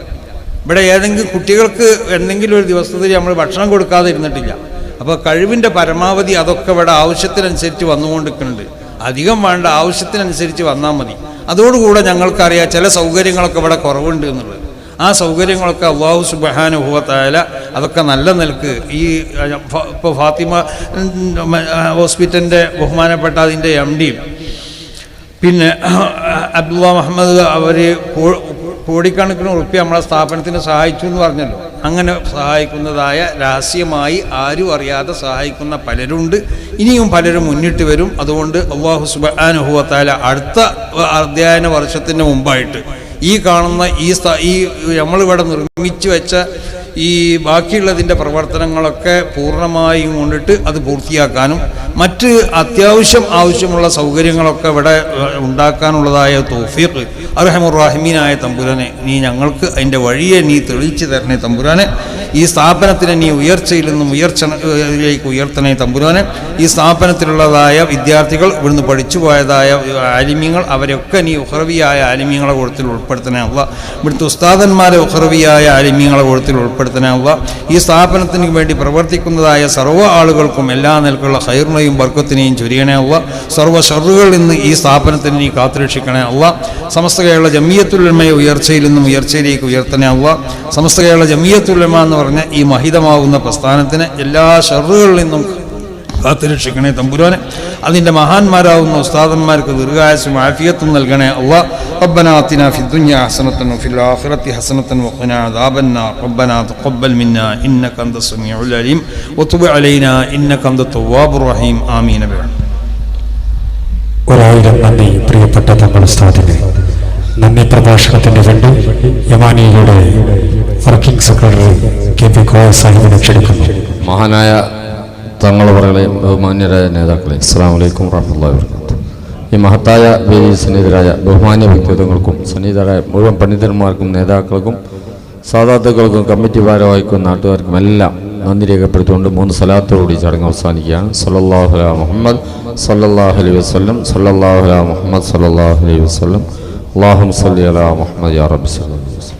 ഇവിടെ ഏതെങ്കിലും കുട്ടികൾക്ക് എന്തെങ്കിലും ഒരു ദിവസത്തിൽ നമ്മൾ ഭക്ഷണം കൊടുക്കാതെ ഇരുന്നിട്ടില്ല. അപ്പോൾ കഴിവിൻ്റെ പരമാവധി അതൊക്കെ ഇവിടെ ആവശ്യത്തിനനുസരിച്ച് വന്നുകൊണ്ടിരിക്കുന്നുണ്ട്. അധികം വേണ്ട, ആവശ്യത്തിനനുസരിച്ച് വന്നാൽ മതി. അതോടുകൂടെ ഞങ്ങൾക്കറിയാം ചില സൗകര്യങ്ങളൊക്കെ ഇവിടെ കുറവുണ്ട് എന്നുള്ളത്. ആ സൗകര്യങ്ങളൊക്കെ അല്ലാഹു സുബ്ഹാനഹു വ തആല അതൊക്കെ നല്ല നിലക്ക് ഈ ഇപ്പോൾ ഫാത്തിമ ഹോസ്പിറ്റലിൻ്റെ ബഹുമാനപ്പെട്ട അതിൻ്റെ MD-യും പിന്നെ അബ്ദുള്ള മുഹമ്മദ് അവർ കോടിക്കണക്കിന് ഉറുപ്പിക നമ്മളെ സ്ഥാപനത്തിന് സഹായിച്ചു എന്ന് പറഞ്ഞല്ലോ. അങ്ങനെ സഹായിക്കുന്നതായ രഹസ്യമായി ആരും അറിയാതെ സഹായിക്കുന്ന പലരുണ്ട്. ഇനിയും പലരും മുന്നിട്ട് വരും. അതുകൊണ്ട് അല്ലാഹു സുബ്ഹാനഹു വ തആല അടുത്ത അധ്യയന വർഷത്തിന് മുമ്പായിട്ട് ഈ കാണുന്ന ഈ നമ്മളിവിടെ നിർമ്മിച്ചു വെച്ച ഈ ബാക്കിയുള്ളതിൻ്റെ പ്രവർത്തനങ്ങളൊക്കെ പൂർണ്ണമായും കൊണ്ടിട്ട് അത് പൂർത്തിയാക്കാനും മറ്റ് ആവശ്യമുള്ള സൗകര്യങ്ങളൊക്കെ ഇവിടെ ഉണ്ടാക്കാനുള്ളതായ തൗഫീഖ് അർഹമുർ-റഹീമീനായ തമ്പുരാനെ നീ ഞങ്ങൾക്ക് അതിൻ്റെ വഴിയെ നീ തെളിയിച്ചു തരണേ തമ്പുരാനെ. ഈ സ്ഥാപനത്തിനെ നീ ഉയർച്ചയിൽ നിന്നും ഉയർച്ചയിലേക്ക് ഉയർത്തണേ തമ്പുരാനെ. ഈ സ്ഥാപനത്തിലുള്ളതായ വിദ്യാർത്ഥികൾ ഇവിടുന്ന് പഠിച്ചു പോയതായ ആലിമ്യങ്ങൾ അവരൊക്കെ നീ ഉഖ്റവിയായ ആലിമ്യങ്ങളെ കൂട്ടത്തിൽ ഉൾപ്പെടുത്തണേ അല്ലാഹ്. ഇവിടുത്തെ ഉസ്താദന്മാരെ ഉഖ്റവിയായ ആലിമ്യങ്ങളെ കൂട്ടത്തിൽ ഉൾപ്പെടുത്തണേ അല്ലാഹ്. ഈ സ്ഥാപനത്തിന് വേണ്ടി പ്രവർത്തിക്കുന്നതായ സർവ്വ ആളുകൾക്കും എല്ലാ നിലക്കുള്ള ഖൈറിനെയും ബർക്കത്തിനെയും ചൊരിയണേ അല്ലാഹ്. സർവ്വ ഷർറുകളിൽ നിന്ന് ഈ സ്ഥാപനത്തിന് നീ കാത്തുരക്ഷിക്കണേ അല്ലാഹ്. സമസ്ത കേരള ജമിയത്തുൽ ഉലമയെ ഉയർച്ചയിൽ നിന്നും ഉയർച്ചയിലേക്ക് ഉയർത്തണേ അല്ലാഹ്. സമസ്ത കേരള ജമിയത്തുൽ ഉലമ എന്ന് പറഞ്ഞ ഈ മഹിതമാവുന്ന പ്രസ്ഥാനത്തിന് എല്ലാ ഷർറുകളിൽ നിന്നും കാത്തുരക്ഷിക്കണേ തമ്പുരാനെ. അതിൻ്റെ മഹാന്മാരാവുന്ന ഉസ്താദന്മാർക്ക് ദീർഘായുസ്സും ആഫിയത്തും നൽകണേ അല്ലാഹ്. ربنا آتنا في الدنيا حسنة وفي الآخرة حسنة وقنا عذاب النار. ربنا تقبل منا إنك أنت السميع العليم وتب علينا إنك أنت التواب الرحيم. آمين. ഒരായിരം നന്ദി പ്രിയപ്പെട്ട തങ്ങൾ ഉസ്താദിന്. നന്ദി പ്രഭാഷണത്തിന് വേണ്ടി യമാനിയുടെ വർക്കിംഗ് സെക്രട്ടറി KP കോയ സാഹിബിനെ ക്ഷണിക്കുന്നു. മഹാനായ തങ്ങളുകളെയും ബഹുമാന്യരായ നേതാക്കളെ അസ്സലാമു അലൈക്കും വറഹ്മത്തുള്ളാഹി വബറകാതുഹു. ഈ മഹത്തായ വേദിയിൽ സന്നിഹിതരായ ബഹുമാന്യ വ്യക്തിത്വങ്ങൾക്കും സന്നിഹിതരായ മുഴുവൻ പണ്ഡിതന്മാർക്കും നേതാക്കൾക്കും സാദാത്തുക്കൾക്കും കമ്മിറ്റി ഭാരവാഹിക്കും നാട്ടുകാർക്കും എല്ലാം നന്ദി രേഖപ്പെടുത്തിക്കൊണ്ട് 3 സലാത്തോടുകൂടി ചടങ്ങ് അവസാനിക്കുകയാണ്. സല്ലല്ലാഹു അലാ മുഹമ്മദ് സല്ലല്ലാഹു അലൈഹി വസല്ലം, സല്ലല്ലാഹു അലാ മുഹമ്മദ് സല്ലല്ലാഹു അലൈഹി വസല്ലം, അല്ലാഹുമ്മ സല്ലി അലാ മുഹമ്മദ് യാ റബ്ബി സല്ലല്ലാഹു അലൈഹി വസല്ലം.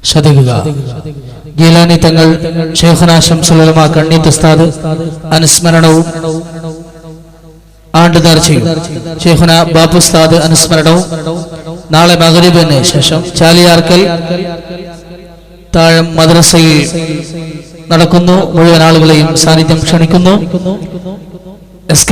ശ്രദ്ധിക്കുക. ഗീലാനി തങ്ങൾ, ശൈഖുനാ ശംസുൽ ഉലമ കണ്ണീത്ത് ഉസ്താദ് അനുസ്മരണവും ആണ്ട് നേർച്ചയും, ശൈഖുനാ ബാപ്പു ഉസ്താദ് അനുസ്മരണവും നാളെ മഗ്‌രിബിന് ശേഷം ചാലിയാർക്കൽ താഴെ മദ്രസയിൽ നടക്കുന്നു. മുഴുവൻ ആളുകളെയും സാന്നിധ്യം ക്ഷണിക്കുന്നു. SK